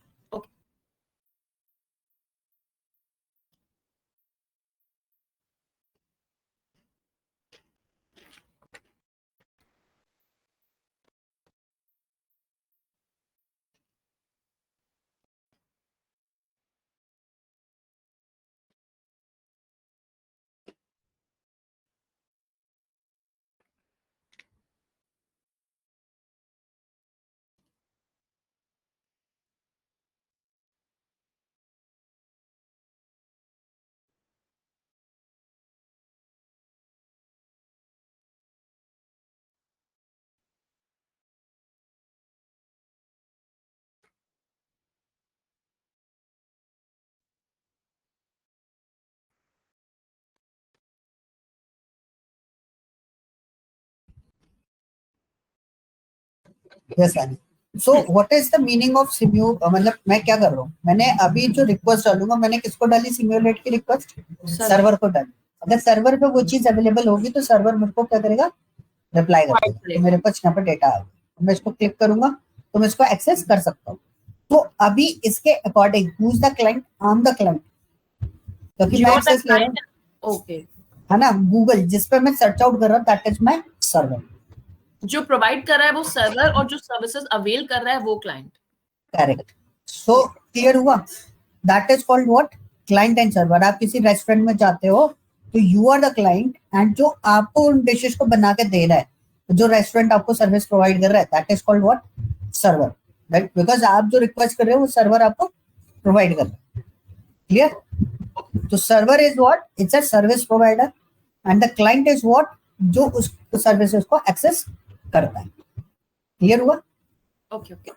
Yes Annie. So what is the meaning of सिम्यू? मतलब मैं क्या कर रहा हूँ, मैंने अभी जो रिक्वेस्ट डालूंगा, मैंने किसको डाली सिम्युलेट की रिक्वेस्ट? सर्वर को डाली। अगर सर्वर पे वो चीज अवेलेबल होगी तो सर्वर मेरे को क्या करेगा? रिप्लाई कर देगा। तो मेरे पास यहाँ पे डेटा आ गया, मैं इसको क्लिक करूंगा तो मैं इसको एक्सेस कर सकता हूँ। तो अभी इसके according who is the client? I am the client, क्योंकि मैं एक्सेस ले रहा हूँ, ओके, है ना? गूगल जिस पे मैं सर्च आउट कर रहा हूँ, दैट इज माय सर्वर। जो प्रोवाइड कर रहा है वो सर्वर और जो सर्विसेज अवेल कर रहा है वो क्लाइंट। करेक्ट। सो क्लियर हुआ? That is called what? Client and server. आप किसी रेस्टोरेंट में जाते हो तो you are the client, and जो आपको उन डिशेस को बना के दे रहा है, जो रेस्टोरेंट आपको सर्विस प्रोवाइड कर रहा है, that is called what? Server, right? Because आप जो रिक्वेस्ट कर रहे हो वो सर्वर आपको प्रोवाइड कर रहा है। क्लियर? तो server is what? It's a service provider, and the client is what? जो उस सर्विसेज को एक्सेस करता है। क्लियर हुआ? Okay, okay,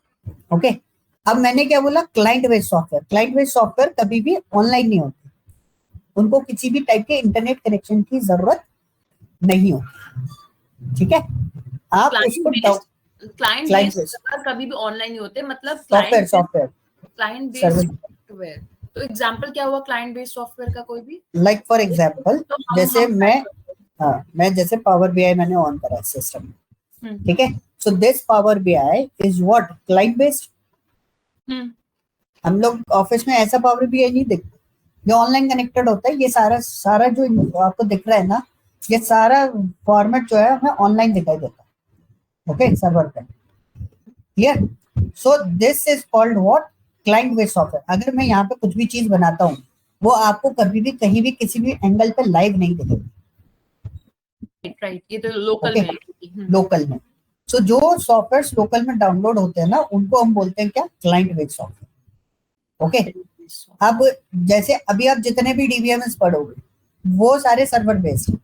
okay. अब मैंने क्या बोला? Client based software. Client based software कभी भी ऑनलाइन नहीं होते, उनको किसी भी टाइप के इंटरनेट कनेक्शन की जरूरत नहीं होती, ठीक है? आप उसको client client based based server कभी भी ऑनलाइन नहीं होते, मतलब software client based service. Software. तो एग्जांपल क्या हुआ क्लाइंट बेस्ड सॉफ्टवेयर का? कोई भी लाइक फॉर एग्जांपल, तो जैसे मैं, हाँ, मैं जैसे पावर बीआई मैंने ऑन करा सिस्टम में, ठीक है? So this power BI is what? Client based. हम लोग ऑफिस में ऐसा पावर बीआई नहीं देखते, ये ऑनलाइन कनेक्टेड होता है। ये सारा सारा जो आपको दिख रहा है ना, ये सारा फॉर्मेट जो है हमें ऑनलाइन दिखाई देता है, ओके? सर्वर पे। Clear? So this is called what? Client based software. अगर मैं यहाँ पे कुछ भी चीज बनाता हूँ, वो आपको कभी भी कहीं भी किसी भी एंगल पे लाइव नहीं दिखेगी, राइट, ये तो लोकल ओके? में। लोकल में। सो जो सॉफ्टवेयर लोकल में डाउनलोड होते हैं ना, उनको हम बोलते हैं क्या? Client based software, okay? अब जैसे अभी आप जितने भी डीबीएमएस पढ़ोगे वो सारे सर्वर बेस्ड,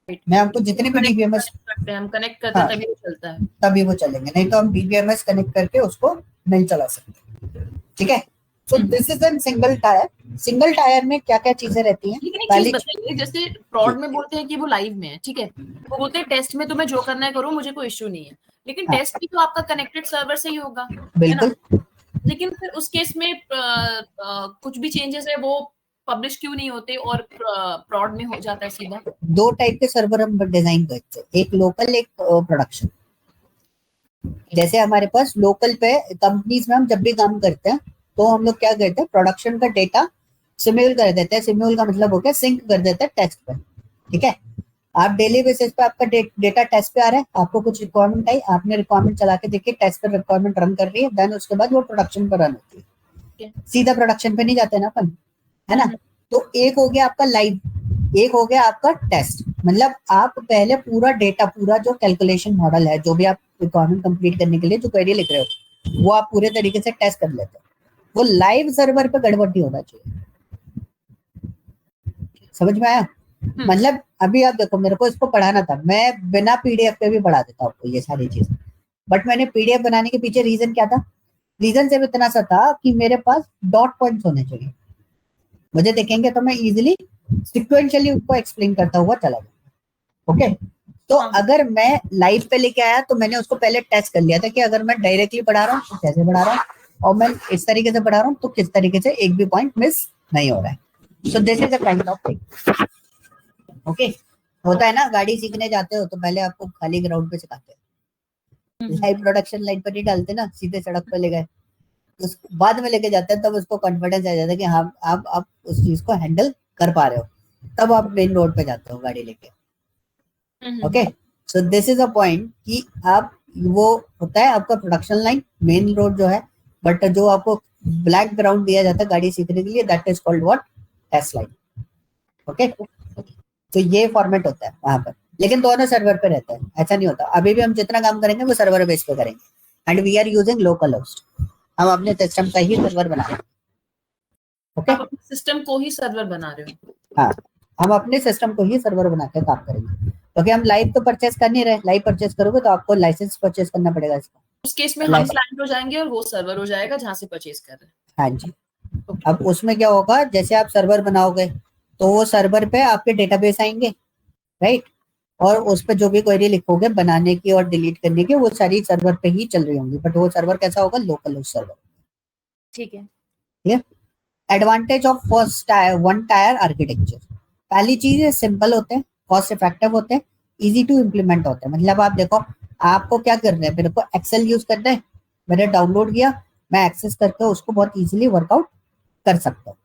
मैं आपको जितने भी डीबीएमएस करते हैं, हम कनेक्ट करते हैं, तभी वो चलता है। तभी वो चलेंगे, नहीं तो हम डीबीएमएस कनेक्ट करके उसको नहीं चला सकते। ठीक है, सो this is N single tyre. Single tyre में क्या क्या चीजें रहती हैं? लेकिन एक चीज बताइए, जैसे प्रॉड में बोलते हैं कि वो लाइव में है, ठीक है, वो बोलते हैं टेस्ट में तुम्हें जो करना है करो, मुझे कोई इश्यू नहीं है, लेकिन टेस्ट भी तो आपका कनेक्टेड सर्वर से ही होगा, बिल्कुल। लेकिन फिर उस केस में कुछ भी चेंजेस है वो पब्लिश क्यों नहीं होते और प्रॉड में हो जाता है सीधा? दो टाइप के सर्वर हम डिजाइन करते हैं, एक लोकल, एक प्रोडक्शन। जैसे हमारे पास लोकल पे कंपनीज में हम जब भी काम करते हैं तो हम लोग क्या करते हैं, प्रोडक्शन का डेटा सिम्युल कर देते हैं। सिम्युल का मतलब हो गया सिंक कर देते हैं टेस्ट पे। ठीक है, आप डेली बेसिस पे आपका डेटा टेस्ट पे आ रहा है, आपको कुछ रिक्वायरमेंट आई, आपने रिक्वायरमेंट चला के देखी, टेस्ट पे रिक्वायरमेंट रन कर रही है, देन उसके बाद वो प्रोडक्शन पर रन होती है। सीधा प्रोडक्शन पे नहीं जाते ना अपन, है ना। तो एक हो गया आपका लाइव, एक हो गया आपका टेस्ट। मतलब आप पहले पूरा डेटा, पूरा जो कैलकुलेशन मॉडल है, जो भी आप रिक्वायरमेंट कंप्लीट करने के लिए जो क्वेरी लिख रहे हो, वो आप पूरे तरीके से टेस्ट कर लेते हो। वो लाइव सर्वर पे गड़बड़ नहीं होना चाहिए। समझ में आया? मतलब अभी आप देखो, मेरे को इसको पढ़ाना था, मैं बिना पीडीएफ पे भी पढ़ा देता आपको ये सारी चीजें, बट मैंने पीडीएफ बनाने के पीछे रीजन क्या था? रीजन सिर्फ इतना सा था कि मेरे पास डॉट पॉइंट्स होने चाहिए, मुझे देखेंगे तो मैं इजीली सिक्वेंशियली उसको एक्सप्लेन करता हुआ चला गया। ओके, तो अगर मैं लाइव पे लेके आया तो मैंने उसको पहले टेस्ट कर लिया था कि अगर मैं डायरेक्टली पढ़ा रहा हूँ तो कैसे पढ़ा रहा हूँ, और मैं इस तरीके से पढ़ा रहा हूँ तो किस तरीके से एक भी पॉइंट मिस नहीं हो रहा है। सो this is a kind of thing. Okay, होता है ना, गाड़ी सीखने जाते हो तो पहले आपको खाली ग्राउंड पे सिखाते हैं, लाइव प्रोडक्शन लाइन पर नहीं डालते ना, सीधे सड़क पे ले गए, उस बाद में लेके जाते हैं, तब उसको कॉन्फिडेंस आ जाता है कि हाँ आप उस चीज को हैंडल कर पा रहे हो, तब आप मेन रोड पे जाते हो गाड़ी लेके। Okay, so this is a point कि आप, वो होता है आपका प्रोडक्शन लाइन, मेन रोड जो है, बट जो आपको ब्लैक ग्राउंड दिया जाता है गाड़ी सीखने के लिए, that is called what? Test line. Okay, तो ये फॉर्मेट होता है वहां पर, लेकिन दोनों सर्वर पे रहता है, ऐसा नहीं होता। अभी भी हम जितना काम करेंगे वो सर्वर बेस पे करेंगे, and we are using local host. हम अपने सिस्टम का ही सर्वर बना रहे हैं। ओके, आप अपने सिस्टम को ही सर्वर बना रहे हो? हाँ, हम अपने सिस्टम को ही सर्वर बना के काम करेंगे, क्योंकि हम लाइव तो परचेस कर नहीं रहे। लाइव परचेस करोगे तो आपको लाइसेंस परचेस करना पड़ेगा इसका। उस केस में हम क्लाइंट हो जाएंगे और वो सर्वर हो जाएगा जहां से परचेस कर रहे हैं। हाँ जी। अब उसमें क्या होगा, जैसे आप सर्वर बनाओगे तो वो सर्वर पे आपके डेटाबेस आएंगे, राइट, और उस पर जो भी क्वेरी लिखोगे बनाने की और डिलीट करने की, वो सारी सर्वर पे ही चल रही होंगी, बट वो सर्वर कैसा होगा? Local host server. ठीक है, clear? Advantage of first tier, one tier architecture. पहली चीज है, सिंपल होते हैं, कॉस्ट इफेक्टिव होते हैं, इजी टू इम्प्लीमेंट होते हैं। मतलब आप देखो, आपको क्या करना है, मेरे को एक्सेल यूज करना है, मैंने डाउनलोड किया, मैं एक्सेस करके उसको बहुत इजीली वर्कआउट कर सकता हूँ।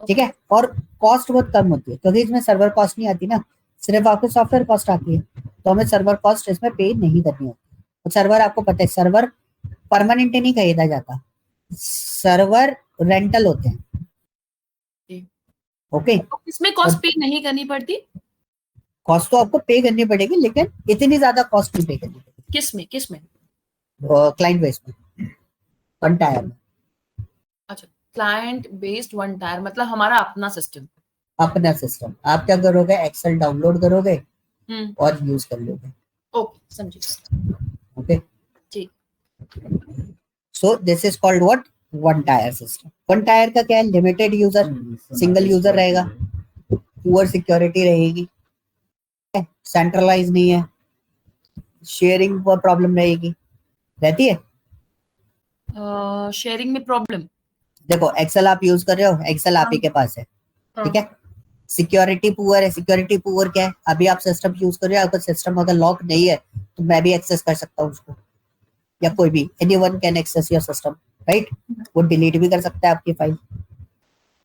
ठीक है, और कॉस्ट बहुत कम होती है, क्योंकि इसमें सर्वर कॉस्ट नहीं आती ना, सिर्फ आपको सॉफ्टवेयर कॉस्ट आती है, तो हमें सर्वर कॉस्ट इसमें पे नहीं करनी होती। तो सर्वर, आपको पता है, सर्वर परमानेंट नहीं खरीदा जाता, सर्वर रेंटल होते हैं। ओके, इसमें कॉस्ट पे नहीं करनी पड़ती? कॉस्ट तो आपको पे करनी पड़ेगी, लेकिन इतनी ज्यादा कॉस्ट नहीं पे करनी पड़ेगी। किसमें? क्लाइंट बेस में, वन टायर में। अच्छा, क्लाइंट बेस्ड वन टायर मतलब हमारा अपना सिस्टम। अपना सिस्टम, आप क्या करोगे, एक्सेल डाउनलोड करोगे और यूज कर लोगे। ओके, समझी। ओके, ठीक। सो this is called what? One tier system. One tyre का क्या है? लिमिटेड यूजर, सिंगल यूजर रहेगा, पुअर सिक्योरिटी रहेगी, सेंट्रलाइज नहीं है, शेयरिंग पर प्रॉब्लम रहेगी, रहती है। शेयरिंग में प्रॉब्लम? देखो, एक्सेल आप यूज कर रहे हो, एक्सेल आप ही के पास है, ठीक है। सिक्योरिटी पुअर है। सिक्योरिटी पुअर क्या है? अभी आप सिस्टम यूज कर रहे हो, आपका सिस्टम अगर लॉक नहीं है तो मैं भी एक्सेस कर सकता हूँ उसको, या कोई भी, anyone can access your system, right. वो डिलीट भी कर सकता है आपकी फाइल।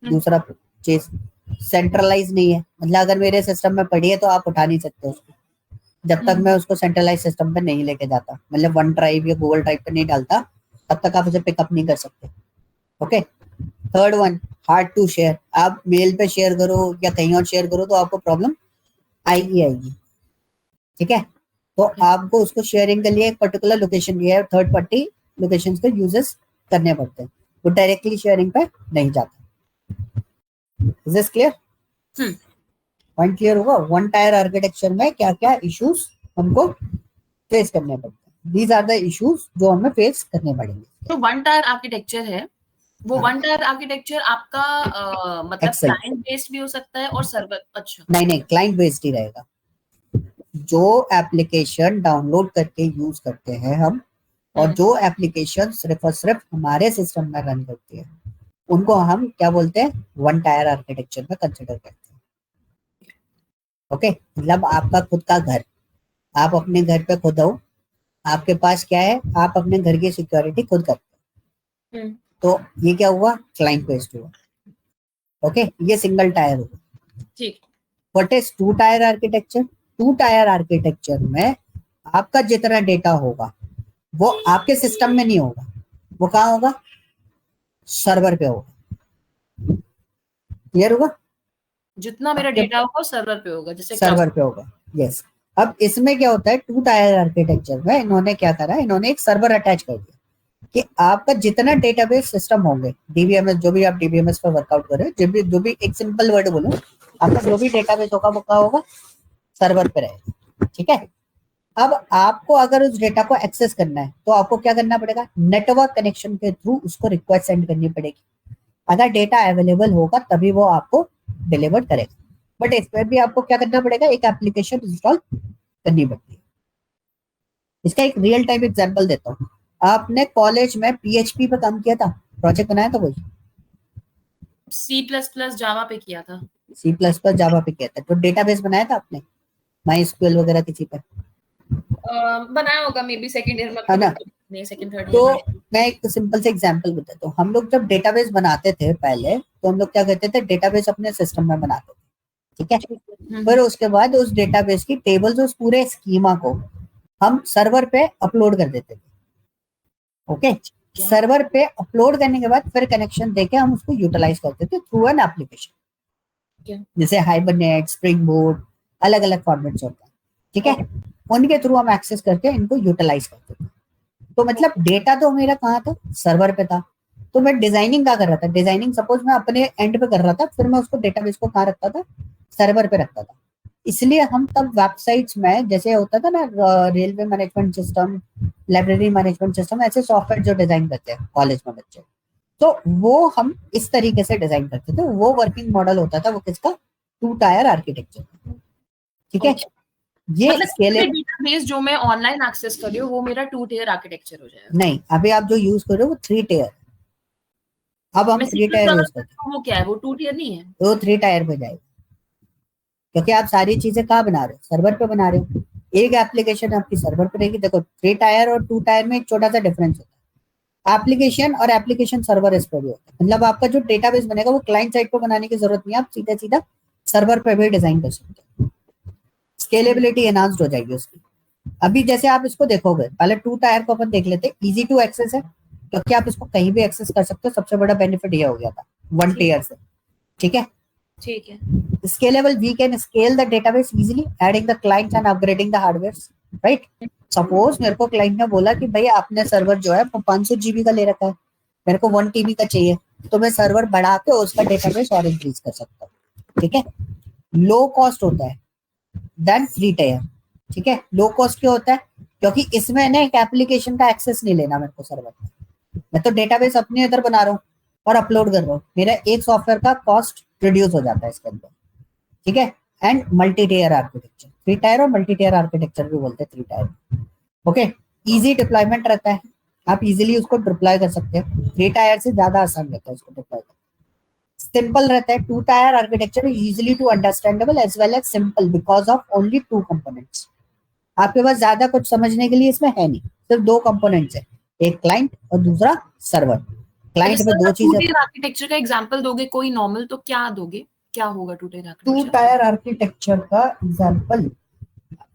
दूसरा चीज, सेंट्रलाइज नहीं है, मतलब अगर मेरे सिस्टम में पड़ी है तो आप उठा नहीं सकते उसको, जब तक मैं उसको सेंट्रलाइज सिस्टम पे नहीं लेके जाता, मतलब वन ड्राइव या गूगल ड्राइव पे नहीं डालता, तब तक आप उसे पिकअप नहीं कर सकते। Okay, third one, hard to share. आप मेल पे शेयर करो या कहीं और शेयर करो तो आपको प्रॉब्लम आएगी। ठीक है, तो आपको उसको शेयरिंग के लिए एक पर्टिकुलर लोकेशन या थर्ड पार्टी लोकेशंस के यूजेस करने पड़ते हैं, वो डायरेक्टली शेयरिंग पे नहीं जाता। Is this clear? Point clear होगा? वन टायर आर्किटेक्चर में क्या क्या इश्यूज हमको फेस करने पड़ते हैं, दीज आर द इश्यूज जो हमें फेस करने पड़ेंगे। तो वन टायर आर्किटेक्चर है, वो हाँ। वन टायर आर्किटेक्चर आपका मतलब Excel। क्लाइंट बेस्ड भी हो सकता है और सर्वर, अच्छा नहीं, क्लाइंट बेस्ड ही रहेगा। जो एप्लीकेशन डाउनलोड करके यूज करते हैं हम, और जो एप्लीकेशन सिर्फ और सिर्फ हमारे सिस्टम में रन करती है, उनको हम क्या बोलते हैं? वन टायर आर्किटेक्चर में कंसिडर करते हैं। ओके, मतलब आपका खुद का घर, आप अपने घर पे खुद हो, आपके पास क्या है, आप अपने घर की सिक्योरिटी खुद करते हो, तो ये क्या हुआ? क्लाइंट बेस्ड हुआ। ओके, ये सिंगल टायर हुआ। ठीक। What is two tier architecture? Two tier architecture में आपका जितना डेटा होगा वो आपके सिस्टम में नहीं होगा, वो कहाँ होगा? सर्वर पे होगा। क्लियर होगा? जितना मेरा डेटा होगा सर्वर पे होगा, जैसे सर्वर पे होगा, यस। अब इसमें क्या होता है, टू टायर आर्किटेक्चर में इन्होंने क्या करा, इन्होंने एक सर्वर अटैच कर दिया कि आपका जितना डेटाबेस सिस्टम होंगे, डीबीएमएस, जो भी आप डीबीएमएस पर वर्कआउट कर रहे हो, जो भी एक सिंपल वर्ड बोलूं, आपका जो भी डेटाबेस होगा वो क्या होगा? सर्वर पे रहेगा। ठीक है। अब आपको अगर उस डेटा को एक्सेस करना है तो आपको क्या करना पड़ेगा? नेटवर्क कनेक्शन के थ्रू उसको रिक्वेस्ट सेंड करनी पड़ेगी। अगर डेटा अवेलेबल होगा तभी वो आपको डिलीवर करेगा, बट इसमें भी आपको क्या करना पड़ेगा? एक एप्लीकेशन इंस्टॉल करनी पड़ती है। इसका एक रियल टाइम एग्जांपल देता हूँ। आपने कॉलेज में पीएचपी पे काम किया था, प्रोजेक्ट बनाया था कोई? C++ जावा पे किया था। C++ जावा पे किया था, तो डेटाबेस बनाया था आपने MySQL वगैरह किसी पे? बनाया होगा मे बी सेकंड ईयर में, है ना? नहीं सेकंड थर्ड तो ईयर में। मैं एक सिंपल से एग्जांपल बताता हूँ। हम लोग जब डेटाबेस बनाते थे पहले, तो हम लोग क्या करते थे? डेटाबेस अपने सिस्टम में बनाते थे, ठीक है। फिर उसके बाद उस डेटाबेस की टेबल्स, उस पूरे स्कीमा को हम सर्वर पे अपलोड कर देते थे। ओके, सर्वर पे अपलोड करने के बाद फिर कनेक्शन देके हम उसको यूटिलाइज करते थे थ्रू एन एप्लीकेशन, जैसे हाइबरनेट, स्प्रिंग बोट, अलग अलग फॉर्मेट्स होते हैं, ठीक है। उनके थ्रू हम एक्सेस करके इनको यूटिलाइज करते थे। तो मतलब डेटा तो मेरा कहाँ था? सर्वर पे था। तो मैं डिजाइनिंग क्या कर रहा था? डिजाइनिंग सपोज मैं अपने एंड पे कर रहा था, फिर मैं उसको डेटाबेस को कहाँ रखता था? सर्वर पे रखता था। इसलिए हम तब वेबसाइट्स में, जैसे होता था ना railway management system, library management system, ऐसे सॉफ्टवेयर जो डिजाइन करते हैं कॉलेज में बच्चे, तो वो हम इस तरीके से डिजाइन करते थे। वो वर्किंग मॉडल होता था वो किसका? Two tier architecture. ठीक है। ये मतलब डेटाबेस जो मैं ऑनलाइन एक्सेस कर रही हूँ वो मेरा टू टियर आर्किटेक्चर हो जाएगा। नहीं, अभी आप जो यूज कर रहे हो वो थ्री टियर। अब हम थ्री टायर यूज करते हैं। वो क्या है? वो टू टियर नहीं है, तो थ्री टायर पे जाएगा, क्योंकि आप सारी चीजें कहाँ बना रहे हो? सर्वर पे बना रहे हो। एक एप्लीकेशन आपकी सर्वर पे रहेगी। देखो, थ्री टायर और टू टायर में एक छोटा सा डिफरेंस होता है। एप्लीकेशन और एप्लीकेशन सर्वर इस पर भी होता है। मतलब आपका जो डेटाबेस बनेगा वो क्लाइंट साइड पे बनाने की जरूरत नहीं है, आप सीधा सीधा सर्वर पे भी डिजाइन कर सकते हो। स्केलेबिलिटी एनहांस्ड हो जाएगी उसकी। अभी जैसे आप इसको देखोगे, पहले टू टायर को अपन देख लेते, इजी टू एक्सेस है क्योंकि आप इसको कहीं भी एक्सेस कर सकते हो। सबसे बड़ा बेनिफिट ये हो गया था वन टियर से, ठीक है। ठीक है। Scalable, we can scale the database easily, adding the clients and upgrading the hardware, right? Suppose मेरे को क्लाइंट ने बोला कि भाई आपने सर्वर जो है 500 GB का ले रखा है, मेरे को 1 TB का चाहिए, तो मैं सर्वर बढ़ा के उसका डेटाबेस और इंक्रीज कर सकता हूँ, ठीक है। लो कॉस्ट होता है देन फ्री टायर, ठीक है। लो कॉस्ट क्यों होता है? क्योंकि इसमें ना एक एप्लीकेशन का एक्सेस नहीं लेना मेरे को सर्वर में, मैं तो डेटाबेस अपने इधर बना रहा हूँ और अपलोड कर रहा हूँ। मेरा एक सॉफ्टवेयर का कॉस्ट रिड्यूस हो जाता है इसके अंदर, ठीक है। And multi tier architecture, three tier और मल्टी टेयर आर्किटेक्चर भी बोलते हैं three tier. Okay, easy deployment रहता है, आप इजीली उसको डिप्लॉय कर सकते हैं। थ्री टायर से ज्यादा आसान रहता है उसको डिप्लॉय करना। सिंपल रहता है। Two tier architecture easily to understandable as well as simple because of only two components. आपके पास ज्यादा कुछ समझने के लिए इसमें है नहीं, सिर्फ दो कंपोनेंट्स है, एक क्लाइंट और दूसरा सर्वर। क्लाइंट में दो चीजें। आर्किटेक्चर का एग्जांपल दोगे कोई नॉर्मल, तो क्या दोगे? क्या होगा two tier two architecture? Tier architecture का एग्जांपल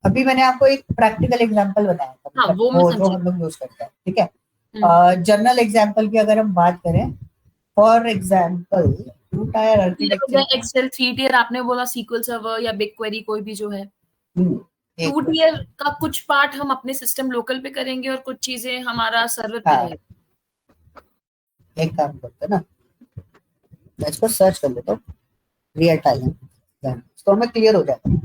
अभी मैंने आपको एक प्रैक्टिकल एग्जांपल बताया था, हाँ, वो मैं वो जो समझी। हम लोग यूज करते हैं, ठीक है। जनरल एग्जांपल की अगर हम बात करें, for example two tier architecture Excel, three tier आपने बोला, सीक्वल सर्वर या बिग क्वेरी, कोई भी जो है। टू एक टियर का कुछ पार्ट हम अपने सिस्टम लोकल पे करेंगे और कुछ चीजें हमारा सर्वर पे रहेगा। एक काम करते हैं ना, मैं इसको सर्च कर लेता हूँ रियल टाइम। तो हमें क्लियर हो जाता है।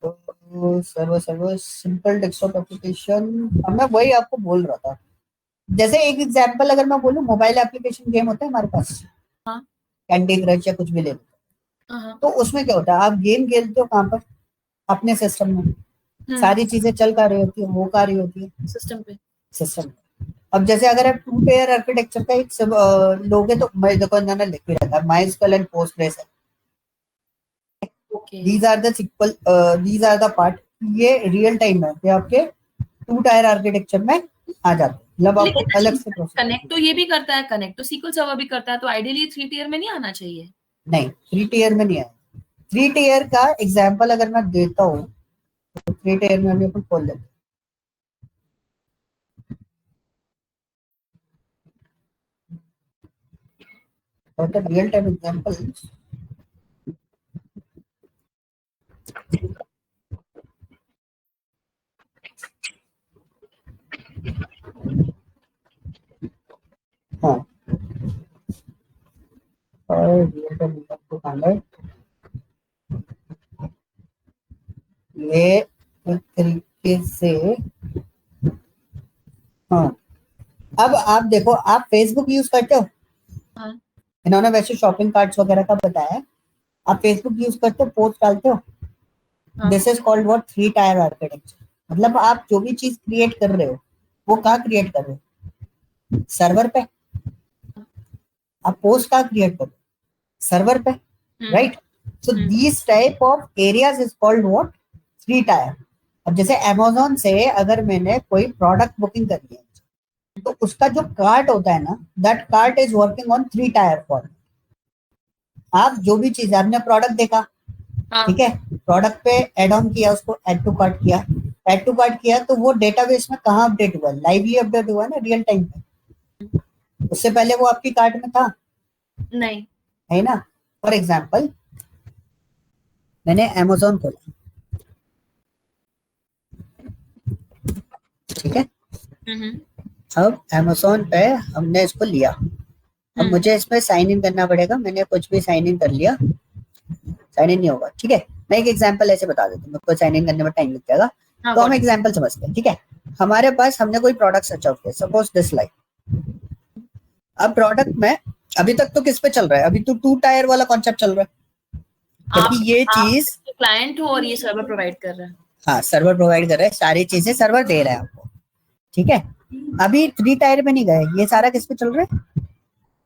तो सर्वर सिंपल डेस्कटॉप एप्लीकेशन, अब मैं वही आपको बोल रहा था। जैसे एक एग्जांपल अगर मैं बोलूं, मोबाइल एप्लीकेशन गेम होता है हमारे पास, हाँ कैंडी क्रश या कुछ भी ले लो, हाँ तो उसमें क्या होता है, आप गेम खेलते हो कहाँ पर, अपने सिस्टम में, हम्म, सारी चीजें चल कर रही होती है, हो कर रही होती है सिस्टम पे। सिस्टम। अब जैसे अगर आप 2 टायर आर्किटेक्चर का एक सब लोगे, तो मैं देखो इन्होंने लिख के रखा है माइस्कल एंड पोस्टग्रेस है, okay these are the SQL, these are the part, ये रियल टाइम है, ये आपके 2 टायर आर्किटेक्चर में आ जाते हैं, मतलब आपको अलग से प्रोसेस कनेक्ट तो ये भी करता है, कनेक्ट तो SQL सर्वर भी करता है, तो आइडियली 3 टियर में नहीं आना चाहिए। नहीं, 3 टायर में नहीं है। 3 टायर का एग्जाम्पल अगर मैं देता हूँ, तो 3 टायर में अभी अपन खोल लेते हैं। और तो रियल टाइम एग्जाम्पल, हाँ, और रियल टाइम एग्जाम्पल कहाँ है, ये एक तरीके से, हाँ। अब आप देखो, आप फेसबुक यूज करते हो, हाँ इन्होंने वैसे शॉपिंग कार्ट्स वगैरह का बताया है, आप फेसबुक यूज करते हो, पोस्ट डालते हो, हाँ this is called what, 3 tier architecture. मतलब आप जो भी चीज क्रिएट कर रहे हो, वो कहाँ क्रिएट कर रहे हो, सर्वर पे। आप पोस्ट कहाँ क्रिएट कर रहे हो, सर्वर पे, right. So these type of areas is called what, 3 tyre. अब जैसे अमेजोन से अगर मैंने कोई प्रोडक्ट बुकिंग करी है, तो उसका जो कार्ट होता है ना, that cart is working on 3 tyre form. आप जो भी चीज, आपने प्रोडक्ट देखा, हाँ ठीक है, प्रोडक्ट पे एड ऑन किया, उसको ऐड टू कार्ट किया, ऐड टू कार्ट किया, तो वो डेटाबेस में कहाँ अपडेट हुआ, लाइवली अपडेट हुआ ना, रियल टाइम पे। उससे पहले वो आपकी कार्ट में था, नहीं है ना। फॉर एग्जाम्पल, मैंने अमेजोन खोला, ठीक है, अब अमेजोन पे हमने इसको लिया, अब मुझे इसमें साइन इन करना पड़ेगा, मैंने कुछ भी साइन इन कर लिया, साइन इन नहीं होगा, ठीक है। मैं एक एग्जांपल ऐसे बता देता हूँ, मेरे को साइन इन करने में टाइम लग जाएगा, तो हम एग्जांपल समझते हैं, ठीक है। हमारे पास, हमने कोई प्रोडक्ट सर्च आउट किया, सपोज दिस लाइक। अब प्रोडक्ट में अभी तक तो किस पे चल रहा है, अभी तो 2 टायर वाला कॉन्सेप्ट चल रहा है, क्योंकि ये चीज, क्लाइंट हो और ये सर्वर प्रोवाइड कर रहा है। हाँ, सर्वर प्रोवाइड कर रहा है, सारी चीजें सर्वर दे रहा है आपको, ठीक है। अभी 3 टायर पे नहीं गए, ये सारा किस पे चल रहा है,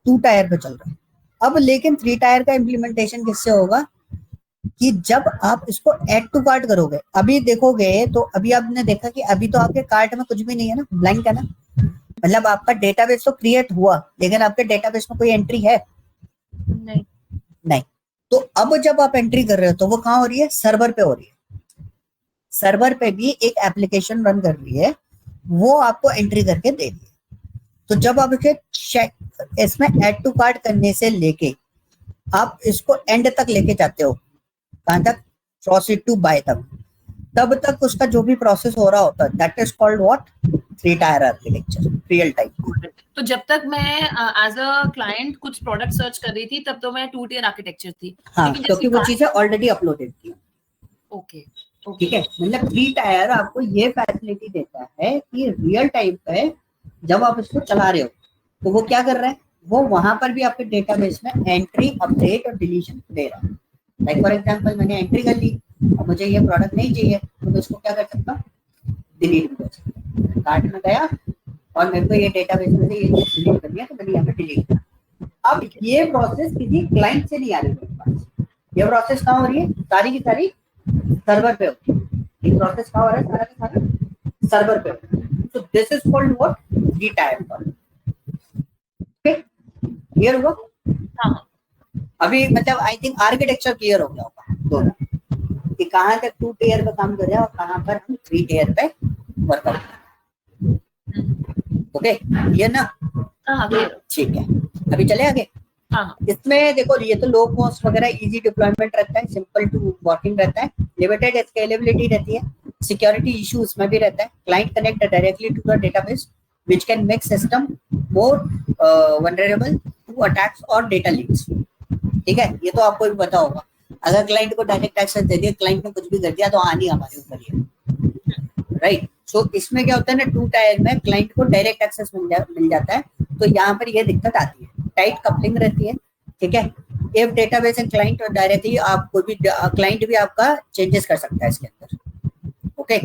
2 टायर पे चल रहा है। अब लेकिन 3 टायर का इम्प्लीमेंटेशन किससे होगा, कि जब आप इसको ऐड टू कार्ट करोगे, अभी देखोगे तो अभी आपने देखा कि अभी तो आपके कार्ट में कुछ भी नहीं है ना, ब्लैंक है ना, मतलब आपका डेटाबेस तो क्रिएट हुआ, लेकिन आपके डेटाबेस में कोई एंट्री है नहीं नहीं। तो अब जब आप एंट्री कर रहे हो, तो वो कहाँ हो रही है, सर्वर पे हो रही है। सर्वर पे भी एक एप्लीकेशन रन कर रही है, वो आपको एंट्री करके दे रही है। तो जब आप इसे चेक, इसमें ऐड टू कार्ट करने से लेके आप इसको एंड तक लेके जाते हो, कहां तक, प्रोसीड टू बाय तक, तब तक उसका जो भी प्रोसेस हो रहा होता है, that is called what, 3 tier architecture, real time. तो जब तक मैं एज अ क्लाइंट कुछ प्रोडक्ट सर्च कर रही थी, तब तो मैं 2 टियर आर्किटेक्चर थी, हाँ, क्योंकि वो चीजें ऑलरेडी अपलोडेड थी। ओके ठीक है, मतलब 3 टायर आपको ये फैसिलिटी देता है कि रियल टाइम पे जब आप इसको चला रहे हो, तो वो क्या कर रहा है, वो वहां पर भी आपके डेटाबेस में एंट्री, अपडेट और डिलीशन दे रहा है। लाइक फॉर एग्जांपल, मैंने एंट्री कर ली, अब मुझे ये प्रोडक्ट नहीं चाहिए, तो मैं इसको क्या कर सकता हूँ, डिलीट भी कर सकता हूँ। कार्ट में गया और मेरे को ये डेटाबेस में से ये चीज डिलीट करनी है, तो मैंने यहाँ पे डिलीट किया। अब ये प्रोसेस किसी क्लाइंट से नहीं आ रही मेरे पास, ये प्रोसेस कहाँ हो रही है, सारी की सारी सर्वर पे होती है। ये प्रोसेस कहाँ हो रहा है, सारा का सारा सर्वर पे होता है। सो this is called what, 3 tyre form. Okay, clear हुआ। हाँ अभी मतलब आई थिंक आर्किटेक्चर क्लियर हो गया होगा दोनों, कि कहाँ तक 2 टायर पे काम कर रहे हैं और कहाँ पर हम 3 टायर पे वर्क कर रहे हैं। ओके, ये ना, हाँ ठीक है, अभी चले आगे। हाँ इसमें देखो, ये तो लो कॉस्ट वगैरह, इजी डिप्लॉयमेंट रहता है, सिंपल टू वर्किंग रहता है, लिमिटेड स्केलेबिलिटी रहती है, सिक्योरिटी इशू इसमें भी रहता है, client connect directly to the database which can make system more vulnerable to attacks और डेटा लीक्स। ठीक है, ये तो आपको भी पता होगा। अगर क्लाइंट को डायरेक्ट एक्सेस दे दिया, क्लाइंट ने कुछ भी कर दिया तो आनी हमारे ऊपर ही है, राइट। सो इसमें क्या होता है ना, 2 टायर में क्लाइंट को डायरेक्ट एक्सेस मिल जाता है, तो यहाँ पर ये दिक्कत आती है, टाइट कपलिंग रहती है, ठीक है। इफ डेटाबेस एंड क्लाइंट और डायरेक्टली आप कोई भी क्लाइंट भी आपका चेंजेस कर सकता है इसके अंदर, ओके।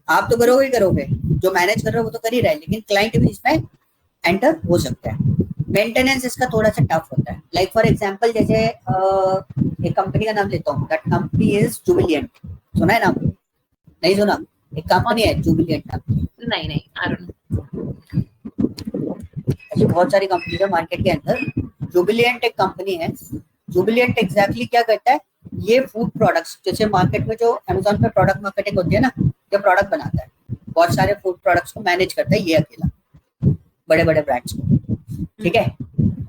आप तो करोगे ही करोगे, जो मैनेज कर रहे हो वो तो कर ही रहा है, लेकिन क्लाइंट भी इसमें एंटर हो सकता है। मेंटेनेंस इसका थोड़ा सा टफ होता है। लाइक फॉर एग्जांपल, जैसे एक कंपनी का नाम लेता हूँ, दैट कंपनी इज जुबिलिएंट। सुना है नाम? नहीं सुना? एक कंपनी है जुबिलिएंट नाम। नहीं आई डोंट नो। ऐसी बहुत सारी कंपनी है मार्केट के अंदर। जुबिलिएंट एक कंपनी है। जुबिलिएंट एग्जैक्टली क्या करता है, ये फूड प्रोडक्ट्स, जैसे मार्केट में जो अमेज़न पे प्रोडक्ट मार्केटिंग होती है ना, ये प्रोडक्ट बनाता है, बहुत सारे फूड प्रोडक्ट्स को मैनेज करता है ये अकेला, बड़े बड़े ब्रांड्स को, ठीक है।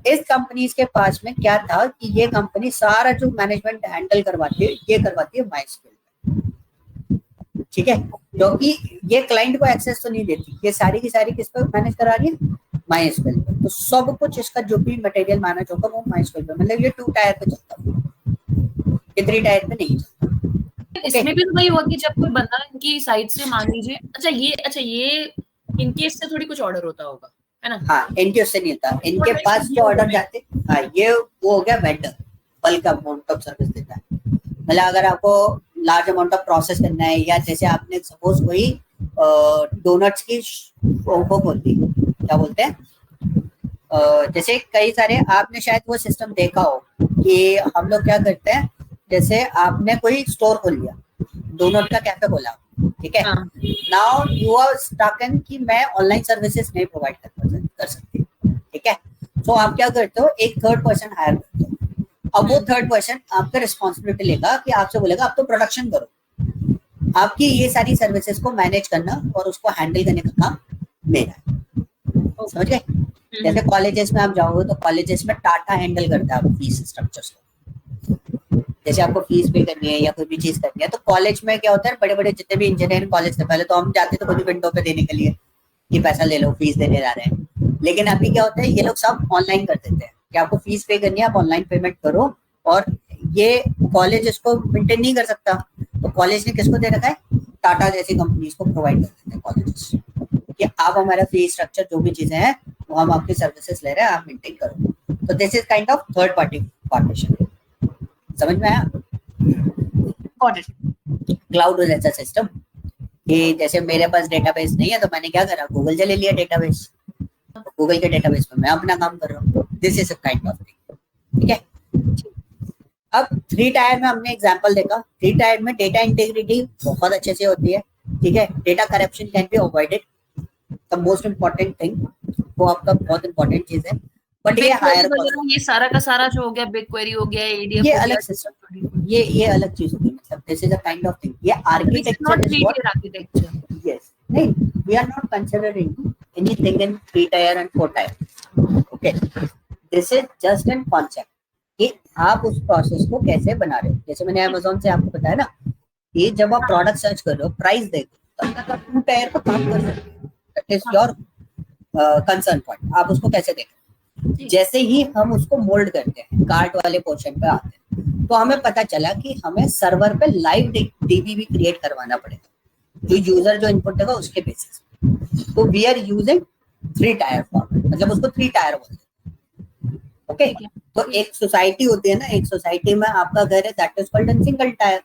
इस कंपनी के पास में क्या था कि ये कंपनी सारा जो मैनेजमेंट हैंडल करवाती है, ये करवाती है माइस्क्वेल, ठीक है। क्योंकि ये क्लाइंट को एक्सेस तो नहीं देती, ये सारी की सारी किस पे मैनेज करा रही है, माइस्क्वेल पे। तो सब कुछ इसका जो भी मटेरियल मैनेज होगा वो माइस्क्वेल पे, मतलब ये 2 टायर पे चलता है, ये 3 टायर पे नहीं चलता। इसमें भी तो वही हुआ कि जब कोई बंदा इनकी साइड से मान लीजिए, अच्छा ये इनके इससे थोड़ी कुछ ऑर्डर होता होगा, है ना? हाँ, इनके उससे नहीं होता, इनके पास जो ऑर्डर जाते, हाँ, ये वो हो गया vendor, bulk amount of service देता है। मतलब अगर आपको लार्ज अमाउंट ऑफ प्रोसेस करना है, या जैसे आपने सपोज कोई डोनट्स की वो बोलती, क्या बोलते हैं, जैसे कई सारे, आपने शायद वो सिस्टम देखा हो कि हम लोग क्या करते हैं, जैसे आपने कोई स्टोर खोल लिया, डोनट का कैफे खोला, ठीक है। Now you are stuck in कि मैं ऑनलाइन सर्विसेज नहीं प्रोवाइड कर सकती, ठीक है। सो आप क्या करते हो, एक थर्ड पर्सन हायर करते हो। अब वो थर्ड पर्सन आपका रिस्पॉन्सिबिलिटी लेगा कि आपसे बोलेगा आप तो प्रोडक्शन करो, आपकी ये सारी सर्विसेज को मैनेज करना और उसको हैंडल करने का काम मेरा है, समझ गए। जैसे कॉलेजेस में आप जाओगे तो कॉलेजेस में टाटा हैंडल करता है आप फीस स्ट्रक्चर्स को। जैसे आपको फीस पे करनी है या कोई भी चीज करनी है, तो कॉलेज में क्या होता है, बड़े बड़े जितने भी इंजीनियरिंग कॉलेज थे, पहले तो हम जाते थे खुद ही विंडो पे देने के लिए कि पैसा ले लो, फीस देने जा रहे हैं। लेकिन अभी क्या होता है, ये लोग सब ऑनलाइन कर देते हैं कि आपको फीस पे करनी है, आप ऑनलाइन पेमेंट करो, और ये कॉलेज इसको मेंटेन नहीं कर सकता, तो कॉलेज ने किसको दे रखा है, टाटा जैसी कंपनीज को प्रोवाइड कर देते हैं कॉलेजेस, कि आप हमारा फीस स्ट्रक्चर जो भी चीजें हैं वो हम आपकी सर्विसेज ले रहे हैं, आप मेंटेन करो। तो this is kind of third party partnership, समझ में आया? क्लाउड जैसा सिस्टम, कि जैसे मेरे पास डेटाबेस नहीं है तो मैंने क्या करा, गूगल से ले लिया डेटाबेस, गूगल के डेटाबेस पे मैं अपना काम कर रहा हूँ। This is a kind of thing, ठीक है। अब 3 टायर में हमने एग्जांपल देखा। 3 टायर में डेटा इंटीग्रिटी बहुत अच्छे से होती है, ठीक है। Data corruption can be avoided, the most important thing, वो आपका बहुत इंपॉर्टेंट चीज है। बट ये हायर कॉस्ट, ये सारा का सारा जो हो गया, बिग क्वेरी हो गया, एडीएफ ये हो अलग गया, सिस्टम, ये अलग चीज होती है। मतलब this is a kind of thing, ये architecture is what, architecture. Yes, नहीं, we are not considering anything in 3 tier and 4 tier, okay. This is just an concept कि आप उस प्रोसेस को कैसे बना रहे हो। जैसे मैंने अमेज़न से आपको बताया ना, ये जब आप प्रोडक्ट सर्च कर रहे हो, प्राइस देखो, तब तक आप 2 टायर को काम कर सकते हो। That is your concern point, आप उसको कैसे देखें। जैसे ही हम उसको मोल्ड करते हैं, कार्ट वाले पोर्शन पे आते हैं, तो हमें पता चला कि हमें सर्वर पे लाइव डीबी भी क्रिएट करवाना पड़ेगा, जो यूजर जो इनपुट देगा उसके बेसिस पे। तो we are using 3 tier format, मतलब उसको 3 टायर बोलते हैं, ओके। तो एक सोसाइटी होती है ना, एक सोसाइटी में आपका घर है, that is called single tier.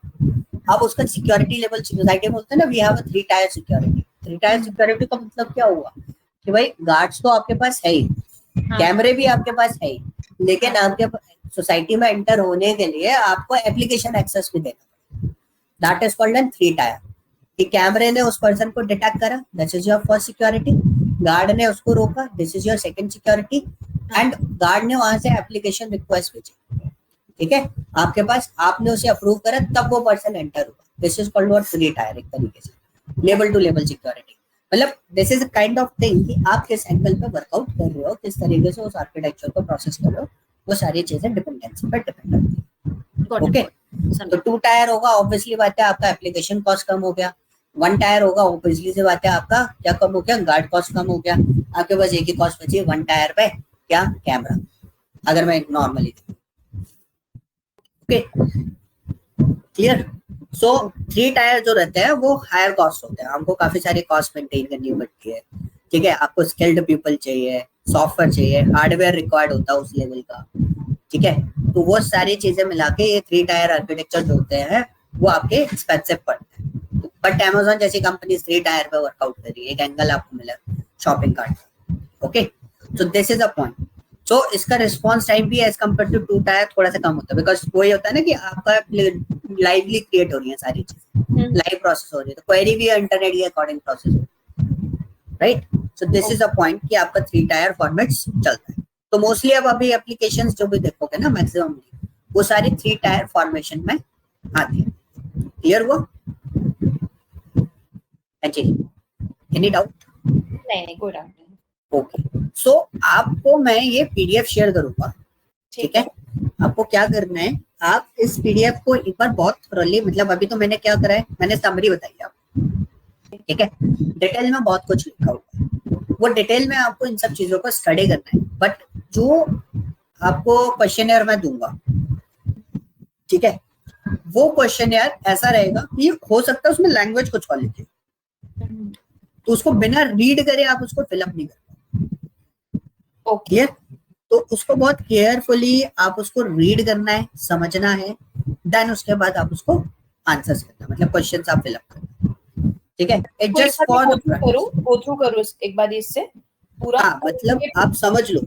अब उसका सिक्योरिटी लेवल सोसाइटी में बोलते हैं ना, we have a 3 tier security. 3 tier security का मतलब क्या हुआ कि भाई गार्ड्स तो आपके पास है ही, कैमरे भी आपके पास है ही, लेकिन आपके सोसाइटी में एंटर होने के लिए आपको एप्लीकेशन एक्सेस भी देना, that is called an 3 tyre. कि कैमरे ने उस पर्सन को डिटेक्ट करा, this is your first security, guard ने उसको रोका, this is your second security, and guard ने वहां से एप्लीकेशन रिक्वेस्ट भेजी, ठीक है, आपके पास, आपने उसे अप्रूव करा, तब वो पर्सन एंटर हुआ। This is called what 3 tyre, एक तरीके से लेवल टू लेवल सिक्योरिटी। मतलब this is kind of thing कि आप किस एंगल पे वर्कआउट कर रहे हो, किस तरीके से उस आर्किटेक्चर को प्रोसेस कर रहे हो, वो सारी चीजें डिपेंडेंसी पर डिपेंड करती है, ओके। तो 2 टायर होगा, ऑब्वियसली बात है आपका एप्लीकेशन कॉस्ट कम हो गया। 1 टायर होगा, ऑब्वियसली से बात है आपका क्या कम हो गया, गार्ड कॉस्ट कम हो गया। आपके पास एक ही कॉस्ट बची 1 टायर पे, क्या, कैमरा, अगर मैं नॉर्मली, ओके। क्लियर? सो 3 टायर जो रहते हैं वो हायर कॉस्ट होते हैं, हमको काफी सारी कॉस्ट मेंटेन करनी पड़ती है, ठीक है? आपको स्किल्ड पीपल चाहिए, सॉफ्टवेयर चाहिए, हार्डवेयर रिक्वायर्ड होता है उस लेवल का, ठीक है? तो वो सारी चीजें मिला के ये 3 टायर आर्किटेक्चर जो होते हैं वो आपके एक्सपेंसिव पड़ते हैं। बट अमेज़न जैसी कंपनी 3 टायर पे वर्कआउट कर रही है, एक एंगल आपको मिला shopping cart. Okay, so this is a point. So इसका रिस्पॉन्स टाइम भी एज कम्पेयर टू 2 टायर थोड़ा सा कम होता है, बिकॉज वही होता है ना कि आपका लाइवली क्रिएट हो रही है सारी चीजें, लाइव प्रोसेस हो रही है, तो क्वेरी भी इंटरनेट के अकॉर्डिंग प्रोसेस हो, right? So this is a point कि आपका 3 टायर फॉर्मेट्स चलता है। तो मोस्टली अब अभी एप्लीकेशंस जो भी देखोगे ना मैक्सिमम वो सारी 3 टायर फॉर्मेशन में आती है। क्लियर हुआ? Any doubt? नहीं, कोई डाउट नहीं। ओके, सो आपको मैं ये पीडीएफ शेयर करूंगा, ठीक है? आपको क्या करना है, आप इस पीडीएफ को एक बार बहुत थोरली, मतलब अभी तो मैंने क्या करा है, मैंने समरी बताई आपको, ठीक है? डिटेल में बहुत कुछ लिखा हुआ है, वो डिटेल में आपको इन सब चीजों को स्टडी करना है। बट जो आपको क्वेश्चनर मैं दूंगा, ठीक है, वो क्वेश्चनर ऐसा रहेगा कि हो सकता है उसमें लैंग्वेज कुछ और लिखे, तो उसको बिना रीड करे आप उसको फिलअप नहीं कर पाओगे। तो उसको बहुत केयरफुली आप उसको रीड करना है, समझना है, देन उसके बाद आप उसको आंसर्स करना, मतलब क्वेश्चंस आप फिलअप करना, ठीक है? It just for go through करो एक बार इससे पूरा। हाँ, मतलब आप समझ लो,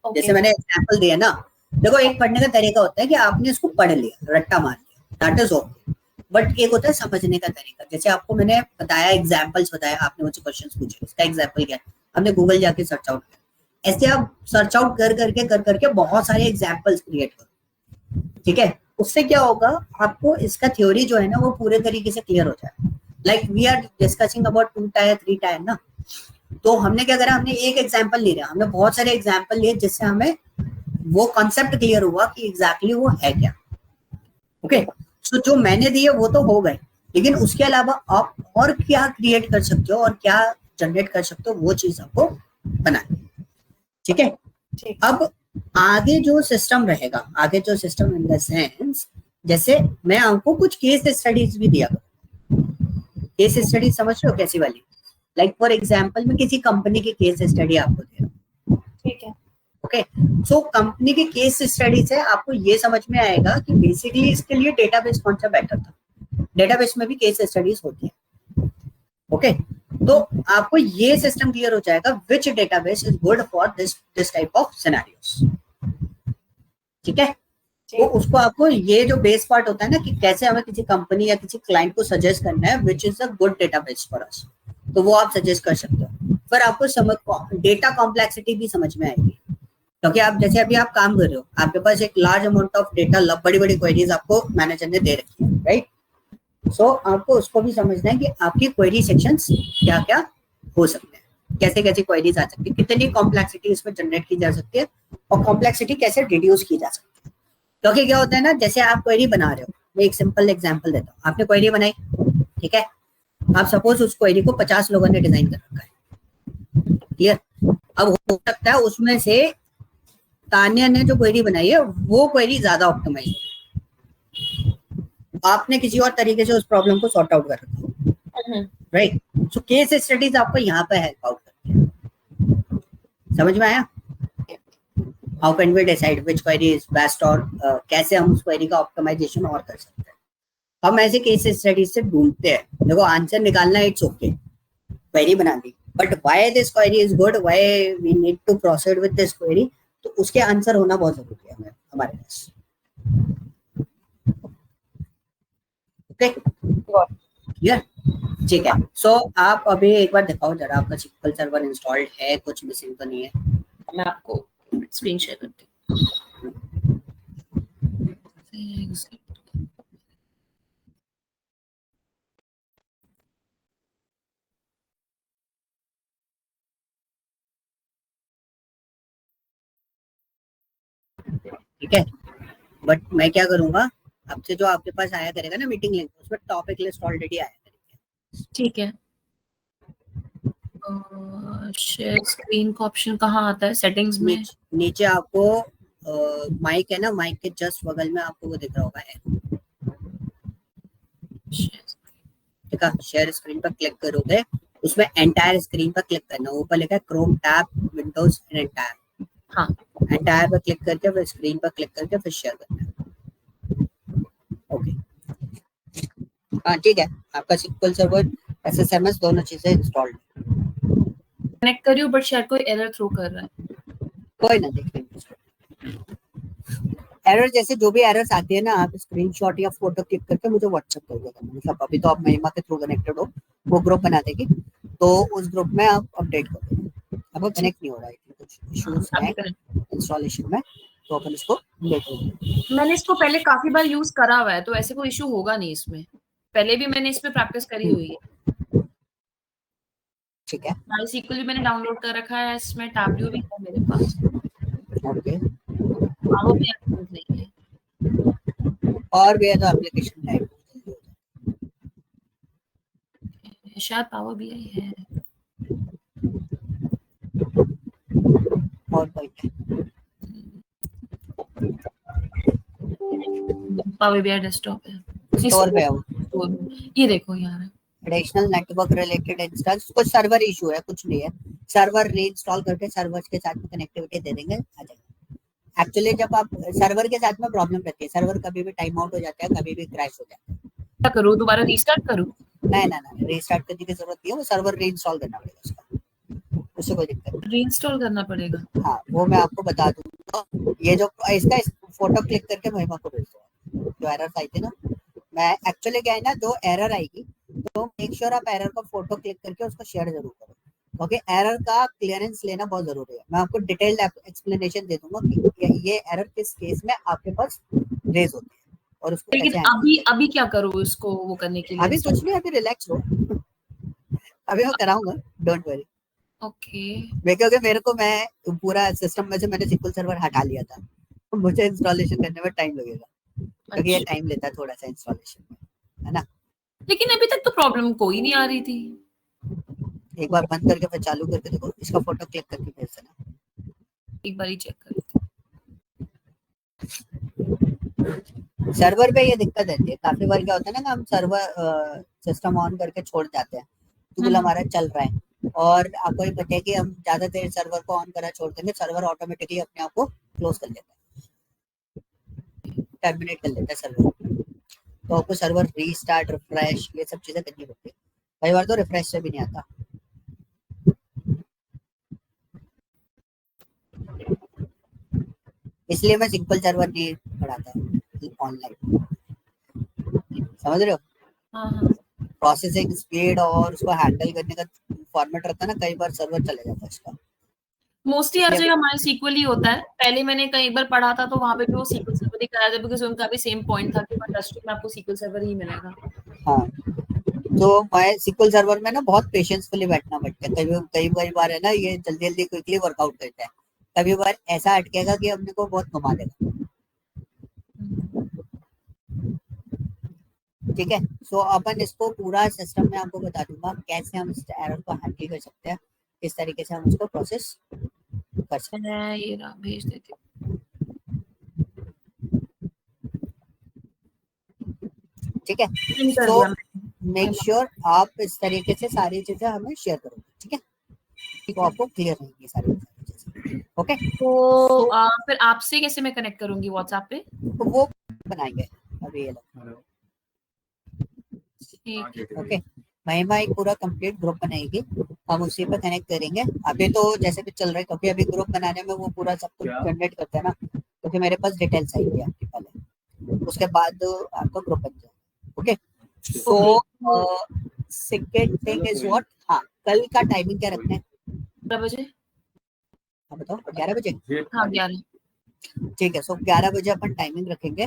जैसे मैंने एग्जांपल दिया ना, देखो एक पढ़ने का तरीका होता है कि आपने इसको पढ़ लिया, रट्टा मार लिया, दैट इज ओके। बट एक होता है समझने का तरीका, जैसे आपको मैंने बताया, एग्जांपल्स बताया, आपने मुझसे क्वेश्चंस पूछे, इसका एग्जांपल क्या है, आपने गूगल जाके सर्च आउट किया, ऐसे आप सर्च आउट कर करके बहुत सारे एग्जांपल्स क्रिएट करो, ठीक है? उससे क्या होगा, आपको इसका थ्योरी जो है ना वो पूरे तरीके से क्लियर हो जाए। Like we are discussing about 2 tier 3 tier ना, तो हमने क्या करा, हमने एक एग्जांपल नहीं लिया, हमने बहुत सारे एग्जांपल लिए, जिससे हमें वो कॉन्सेप्ट क्लियर हुआ कि एग्जैक्टली वो है क्या। ओके, सो जो मैंने दिए वो तो हो गए, लेकिन उसके अलावा आप और क्या क्रिएट कर सकते हो और क्या जनरेट कर सकते हो, वो चीज आपको बनानी है, ठीक है? अब आगे जो सिस्टम रहेगा, आगे जो सिस्टम इन द सेंस, जैसे मैं आपको कुछ केस स्टडीज भी दिया, केस स्टडी समझ रहे हो कैसी वाली? लाइक फॉर एग्जांपल मैं किसी कंपनी की केस स्टडी आपको दे रहा हूँ, ठीक है? ओके, सो कंपनी की केस स्टडी से आपको ये समझ में आएगा कि बेसिकली इसके लिए डेटाबेस कौन सा बेटर था। डेटाबेस में भी केस स्टडीज होती है, ओके? तो आपको ये सिस्टम क्लियर हो जाएगा which database is good for this type of scenarios, ठीक है? तो उसको आपको ये जो बेस पार्ट होता है ना कि कैसे हमें किसी कंपनी या किसी क्लाइंट को सजेस्ट करना है which is a good database for us, तो वो आप सजेस्ट कर सकते हो। पर आपको समझ डेटा कॉम्प्लेक्सिटी भी समझ में आएगी, क्योंकि आप जैसे अभी आप काम कर रहे हो, आपके पास एक लार्ज अमाउंट ऑफ डेटा, बड़ी बड़ी क्वेरीज आपको मैनेजर ने दे रखी है, राइट? सो आपको उसको भी समझना है कि आपकी क्वेरी सेक्शंस क्या क्या हो सकते हैं, कैसे कैसे क्वेरीज आ सकती है, कितनी कॉम्प्लेक्सिटी इसमें जनरेट की जा सकती है, और कॉम्प्लेक्सिटी कैसे रिड्यूस की जा सकती है। क्योंकि क्या होता है ना, जैसे आप क्वेरी बना रहे हो, मैं एक सिंपल एग्जांपल देता हूँ, आपने क्वेरी बनाई, ठीक है? आप सपोज उस क्वेरी को 50 लोगों ने डिजाइन कर रखा है, क्लियर? अब हो सकता है उसमें से तान्या ने जो क्वेरी बनाई है वो क्वेरी ज्यादा ऑप्टिमाइज है, आपने किसी और तरीके से उस प्रॉब्लम को सॉर्ट आउट कर रखा है, राइट? सो केस स्टडीज आपको यहाँ पे हेल्प आउट करती है, समझ में आया? How can we decide which query is best, और कैसे हम उस क्वेरी का ऑप्टिमाइजेशन और कर सकते हैं। हम ऐसे केस स्टडीज से ढूंढते हैं, देखो आंसर निकालना इट्स ओके, क्वेरी बना दी, but why this query is good, why we need to proceed with this query, तो उसके आंसर होना बहुत जरूरी है हमें, हमारे पास, ओके? क्लियर? ठीक है। सो आप अभी एक बार दिखाओ जरा, आपका SQL सर्वर इंस्टॉल्ड है, कुछ मिसिंग तो नहीं है? मैं आपको स्क्रीन शेयर करती हूँ। ठीक है, बट मैं क्या करूंगा, आपसे जो आपके पास आया करेगा ना मीटिंग लिंक, उसमें टॉपिक लिस्ट ऑलरेडी आया करेगी, ठीक है? शेयर स्क्रीन का ऑप्शन कहाँ आता है? सेटिंग्स में नीचे आपको माइक है ना, माइक के जस्ट बगल में आपको वो दिख रहा होगा, ठीक है, शेयर स्क्रीन पर क्लिक करोगे, उसमें एंटायर स्क्रीन पर क्लिक करना, ऊपर लिखा है Chrome tab Windows and entire. हाँ, एंटायर पर क्लिक करके फिर स्क्रीन पर क्लिक करके फिर शेयर करना है। ओके, हाँ ठीक है, आपका SQL सर्वर SSMS दोनों चीजें इंस्टॉल्ड, कनेक्ट करियो, बट शायद कोई एरर थ्रो कर रहा है। कोई ना, देख लेंगे। एरर जैसे जो भी एरर्स आती है ना, आप स्क्रीनशॉट या फोटो क्लिक करके मुझे व्हाट्सएप कर देना। मतलब अभी तो आप महिमा के थ्रू कनेक्टेड हो, वो ग्रुप बना देगी, तो उस ग्रुप में आप अपडेट कर देना। अब कनेक्ट नहीं हो रहा है, कुछ इश्यूज हैं इंस्टॉलेशन में, तो अपन इसको लेते। मैंने इसको पहले काफी बार यूज करा हुआ है, तो ऐसे कोई इशू होगा नहीं इसमें। पहले भी मैंने इसमें प्रैक्टिस करी हुई है। ठीक है, MySQL भी मैंने डाउनलोड कर रखा है, इसमें Tableau भी है मेरे पास। ओके, Power BI नहीं है। और भी है तो एप्लीकेशन टाइप शायद Power BI है। और कोई Power BI डेस्कटॉप है। स्टोर पे हो, ये देखो यार, एडिशनल नेटवर्क रिलेटेड इंस्टॉल्स, कुछ सर्वर इशू है, कुछ नहीं है। सर्वर रीइंस्टॉल करके सर्वर के साथ में कनेक्टिविटी दे देंगे, आ जाएगा। एक्चुअली जब आप सर्वर के साथ में प्रॉब्लम रहती है, सर्वर कभी भी टाइम आउट हो जाता है, कभी भी क्रैश हो जाता है। क्या करूँ, दोबारा रीस्टार्ट करूँ? नहीं ना, रीस्टार्ट करने की जरूरत नहीं है, वो सर्वर रीइंस्टॉल करना पड़ेगा उसका, उससे कोई दिक्कत नहीं। रीइंस्टॉल करना पड़ेगा? हाँ, वो मैं आपको बता दूंगा। ये जो इसका फोटो क्लिक करके महिमा को भेज दो, जो एरर आई थी ना। मैं एक्चुअली क्या है ना, जो एरर आएगी तो मेक श्योर आप एरर का फोटो क्लिक करके उसको शेयर जरूर करो, क्योंकि एरर का क्लियरेंस लेना बहुत जरूरी है। मैं आपको डिटेल्ड एक्सप्लेनेशन दे दूंगा कि ये एरर किस केस में आपके पास रेज होती है और उसको लेकिन कैसे अभी क्या करूँ इसको वो करने के लिए? अभी कुछ नहीं, अभी रिलैक्स हो, अभी मैं कराऊंगा, डोंट वरी। ओके, क्योंकि मेरे को, मैं पूरा सिस्टम में से मैंने SQL सर्वर हटा लिया था, तो मुझे इंस्टॉलेशन करने में टाइम लगेगा, क्योंकि ये टाइम लेता है थोड़ा सा इंस्टॉलेशन में, है ना। लेकिन अभी तक तो प्रॉब्लम कोई नहीं आ रही थी। एक बार बंद करके फिर चालू करके देखो, इसका फोटो क्लिक करके भेज देना, एक बार ही चेक कर लेते सर्वर पे ये दिक्कत रहती है काफी बार। क्या होता है ना, हम सर्वर सिस्टम ऑन करके छोड़ जाते हैं, टूल हमारा चल रहा है, और आपको ये पता है कि हम ज्यादा देर सर्वर को ऑन करा छोड़ देंगे, सर्वर ऑटोमेटिकली अपने आप को क्लोज कर लेता है, टर्मिनेट कर लेता है सर्वर। तो आपको सर्वर रीस्टार्ट, रिफ्रेश, ये सब चीजें करनी पड़ती है। कई बार तो रिफ्रेश से भी नहीं आता। इसलिए मैं सिंपल सर्वर नहीं पढ़ाता ऑनलाइन, समझ रहे हो। हाँ, प्रोसेसिंग स्पीड और उसको हैंडल करने का फॉर्मेट रहता है ना, कई बार सर्वर चले जाता है इसका। मोस्टली हर जगह MySQL ही होता है। पहले मैंने कई बार पढ़ा था, तो वहां पे भी वो SQL सर्वर ही कराया था, बिकॉज उनका भी सेम पॉइंट था कि इंडस्ट्री में आपको SQL सर्वर ही मिलेगा। हाँ, तो मैं SQL सर्वर में ना बहुत पेशेंसफुली बैठना पड़ता है। कई बार है ना, ये जल्दी जल्दी क्विकली वर्कआउट करता है, कभी बार ऐसा अटकेगा कि अपने को बहुत घुमा देगा। ठीक है, सो अपन इसको पूरा सिस्टम में आपको बता दूंगा कैसे हम इस एरर को हैंडल कर सकते हैं, किस तरीके से हम उसको प्रोसेस कर सकते हैं। मैं ये रहा, भेज देती हूँ। ठीक है, सो मेक श्योर आप इस तरीके से सारी चीजें हमें शेयर करोगे, ठीक है, तो आपको क्लियर रहेंगी सारी चीजें। ओके, तो फिर आपसे कैसे मैं कनेक्ट करूंगी व्हाट्सएप पे? तो वो बनाएंगे अभी, ये ओके। महिमा एक पूरा कंप्लीट ग्रुप बनाएगी, हम उसी पे कनेक्ट करेंगे। अभी तो जैसे भी चल रहा है, क्योंकि अभी ग्रुप बनाने में वो पूरा सब कुछ जनरेट करता है ना, क्योंकि मेरे पास डिटेल्स आएगी आपकी पहले, उसके बाद आपका ग्रुप बन जाएगा। Okay, so second thing is what, हाँ, कल का टाइमिंग क्या रखना है? 11 बजे। हाँ बताओ, 11 बजे? हाँ, 11। ठीक है, सो 11 बजे अपन टाइमिंग रखेंगे।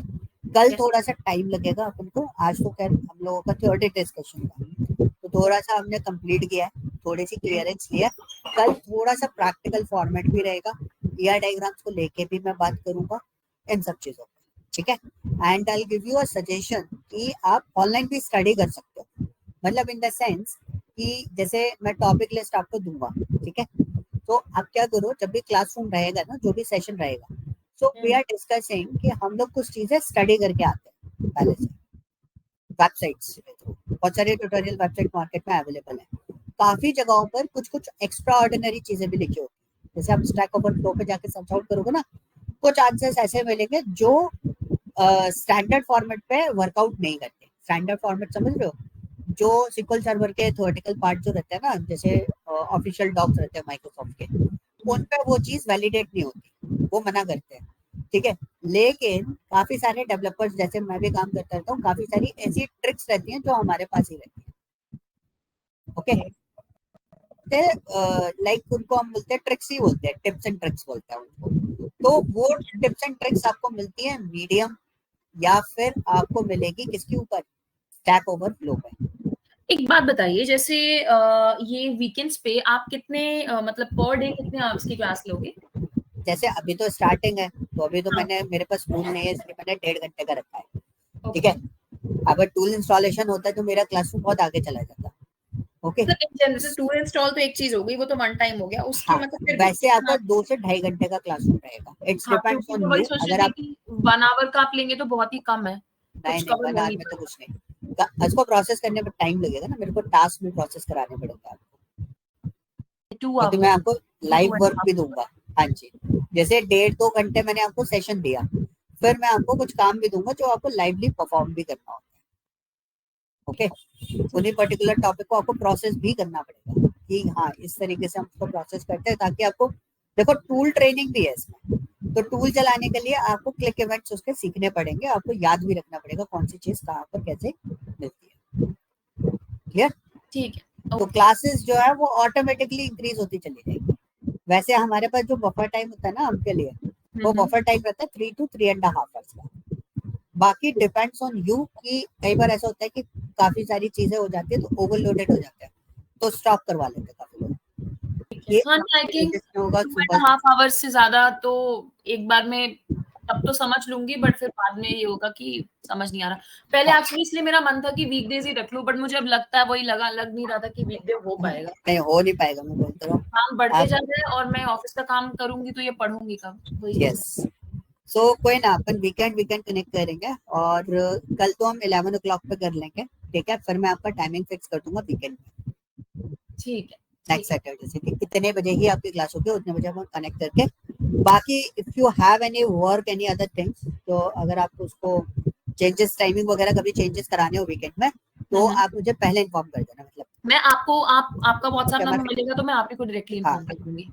कल थोड़ा सा टाइम लगेगा अपन को, आज तो खैर हम लोगों का थ्योरी डिस्कशन था, तो थोड़ा सा हमने कंप्लीट किया है, थोड़ी सी क्लियरेंस लिया। कल थोड़ा सा प्रैक्टिकल फॉर्मेट भी रहेगा, ईआर डायग्राम्स को लेके भी मैं बात करूंगा, इन सब चीजों पर, ठीक है। And I give you a suggestion कि आप ऑनलाइन भी स्टडी कर सकते हो, मतलब इन द सेंस कि जैसे मैं टॉपिक लिस्ट आपको दूंगा, ठीक है, तो आप क्या करो, जब भी क्लासरूम रहेगा ना, जो भी सेशन रहेगा, सो वी आर डिस्कसिंग कि हम लोग कुछ चीजें स्टडी करके आते हैं पहले से, वेबसाइट्स, बहुत सारे ट्यूटोरियल वेबसाइट मार्केट में अवेलेबल है। काफी जगहों पर कुछ कुछ एक्स्ट्रा ऑर्डिनरी चीजें भी लिखी होती है, जैसे आप स्टैक ओवरफ्लो पे जाके सर्च आउट करोगे ना, कुछ आंसर्स ऐसे मिलेंगे जो स्टैंडर्ड फॉर्मेट पे वर्कआउट नहीं करते। स्टैंडर्ड फॉर्मेट समझ रहे हो, जो SQL सर्वर के थ्योरेटिकल पार्ट जो रहते हैं ना, जैसे ऑफिशियल डॉक्स रहते हैं माइक्रोसॉफ्ट के, उन पे वो चीज वैलिडेट नहीं होती, वो मना करते हैं, ठीक है। लेकिन काफी सारे डेवलपर्स, जैसे मैं भी काम करता रहता हूँ, काफी सारी ऐसी ट्रिक्स रहती हैं जो हमारे पास ही रहती है, ओके। लाइक उनको हम बोलते हैं ट्रिक्स ही बोलते हैं, टिप्स एंड ट्रिक्स बोलते हैं उनको। तो वो टिप्स एंड ट्रिक्स आपको मिलती है मीडियम, या फिर आपको मिलेगी किसके ऊपर, स्टैक ओवरफ्लो पे। एक बात बताइए, जैसे ये वीकेंड्स पे आप कितने मतलब पर डे कितने आवर्स की क्लास लोगे? जैसे अभी तो स्टार्टिंग है, तो अभी तो हाँ। मैंने, मेरे पास टूल नहीं है, इसलिए मैंने 1.5 घंटे का रखा है, ओके। ठीक है। अगर टूल इंस्टॉलेशन होता है तो मेरा क्लासरूम बहुत आगे चला जाता, ओके। मतलब इन जनरल टूल इंस्टॉल तो एक चीज हो गई, वो तो वन टाइम हो गया, उसके हाँ, मतलब फिर भी वैसे आपका 2 से 2.5 घंटे का क्लासरूम रहेगा, इट्स हाँ, डिपेंड्स क्योंकि ऑन मैं वही यू। सोच रही अगर थी आप, कि 1 आवर का आप लेंगे तो बहुत ही कम है, नहीं कुछ नहीं, कवर 1 हो आवर नहीं में तो पाएगा। कुछ नहीं, इसको प्रोसेस करने में टाइम लगेगा ना, मेरे को टास्क में प्रोसेस कराने पड़ेंगे आपको, 2 क्योंकि मैं आवर आपको 2 लाइव एंड वर्क हाफ। भी दूंगा। हाँ जी, जैसे 1.5-2 घंटे मैंने आपको सेशन दिया, फिर मैं आपको कुछ काम भी दूंगा जो आपको लाइवली परफॉर्म भी करना होता है, ओके। उन्हीं पर्टिकुलर टॉपिक को आपको प्रोसेस भी करना पड़ेगा कि हाँ इस तरीके से हम उसको प्रोसेस करते हैं, ताकि आपको, देखो टूल ट्रेनिंग भी है इसमें, तो टूल चलाने के लिए आपको क्लिक इवेंट्स उसके सीखने पड़ेंगे, आपको याद भी रखना पड़ेगा कौन सी चीज कहाँ पर कैसे मिलती है, क्लियर। ठीक है। तो क्लासेस जो है वो ऑटोमेटिकली इंक्रीज होती चली जाएगी। वैसे हमारे पास जो बफर टाइम होता है ना आपके लिए, वो बफर टाइम रहता है 3 to 3.5 आवर्स का। बाकी डिपेंड्स ऑन यू, कि कई बार ऐसा होता है कि काफी सारी चीजें हो जाती है तो ओवरलोडेड हो जाते हैं, तो स्टॉप करवा लेते हैं काफी लोग। ये हाँ, आई थिंक जिसमें होगा 2 सुबह एंड हाफ आवर्स से ज्यादा तो एक बार में तब तो समझ लूंगी, बट फिर बाद में ये होगा कि समझ नहीं आ रहा। पहले एक्चुअली इसलिए मेरा मन था कि वीकडेज ही रख लूं, बट मुझे अब लगता है, वही लग नहीं रहा था कि वीकडे हो पाएगा। नहीं हो नहीं पाएगा, मैं बोलता हूँ काम बढ़ते आप। जा रहे हैं और मैं ऑफिस का काम करूंगी तो ये पढ़ूंगी कब, वही चीज यस, सो कोई ना, अपन वीकेंड वीकेंड कनेक्ट करेंगे, और कल तो हम 11 o'clock पे कर लेंगे, ठीक है। फिर मैं आपका टाइमिंग फिक्स कर दूंगा वीकेंड में, ठीक है। नेक्स्ट सैटरडे से, कि कितने बजे ही आपकी क्लास होगी, उतने बजे हम कनेक्ट करके। बाकी if you have any work any other things, तो अगर आप उसको चेंजेस, टाइमिंग वगैरह कभी चेंजेस कराने हो वीकेंड में, तो आप मुझे पहले इन्फॉर्म कर देना, मतलब मैं आपको आपका व्हाट्सएप क्या नंबर मिलेगा तो मैं आप ही को डायरेक्टली हाँ, इन्फॉर्म कर दूंगी।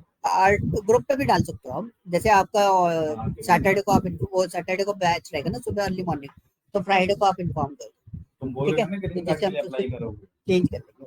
ग्रुप पे भी डाल सकते हो हम, जैसे आपका सैटरडे को आप, वो सैटरडे को बैच रहेगा ना सुबह अर्ली मॉर्निंग, तो फ्राइडे को आप इन्फॉर्म कर दो, ठीक है, तो जैसे हम चेंज कर लेंगे।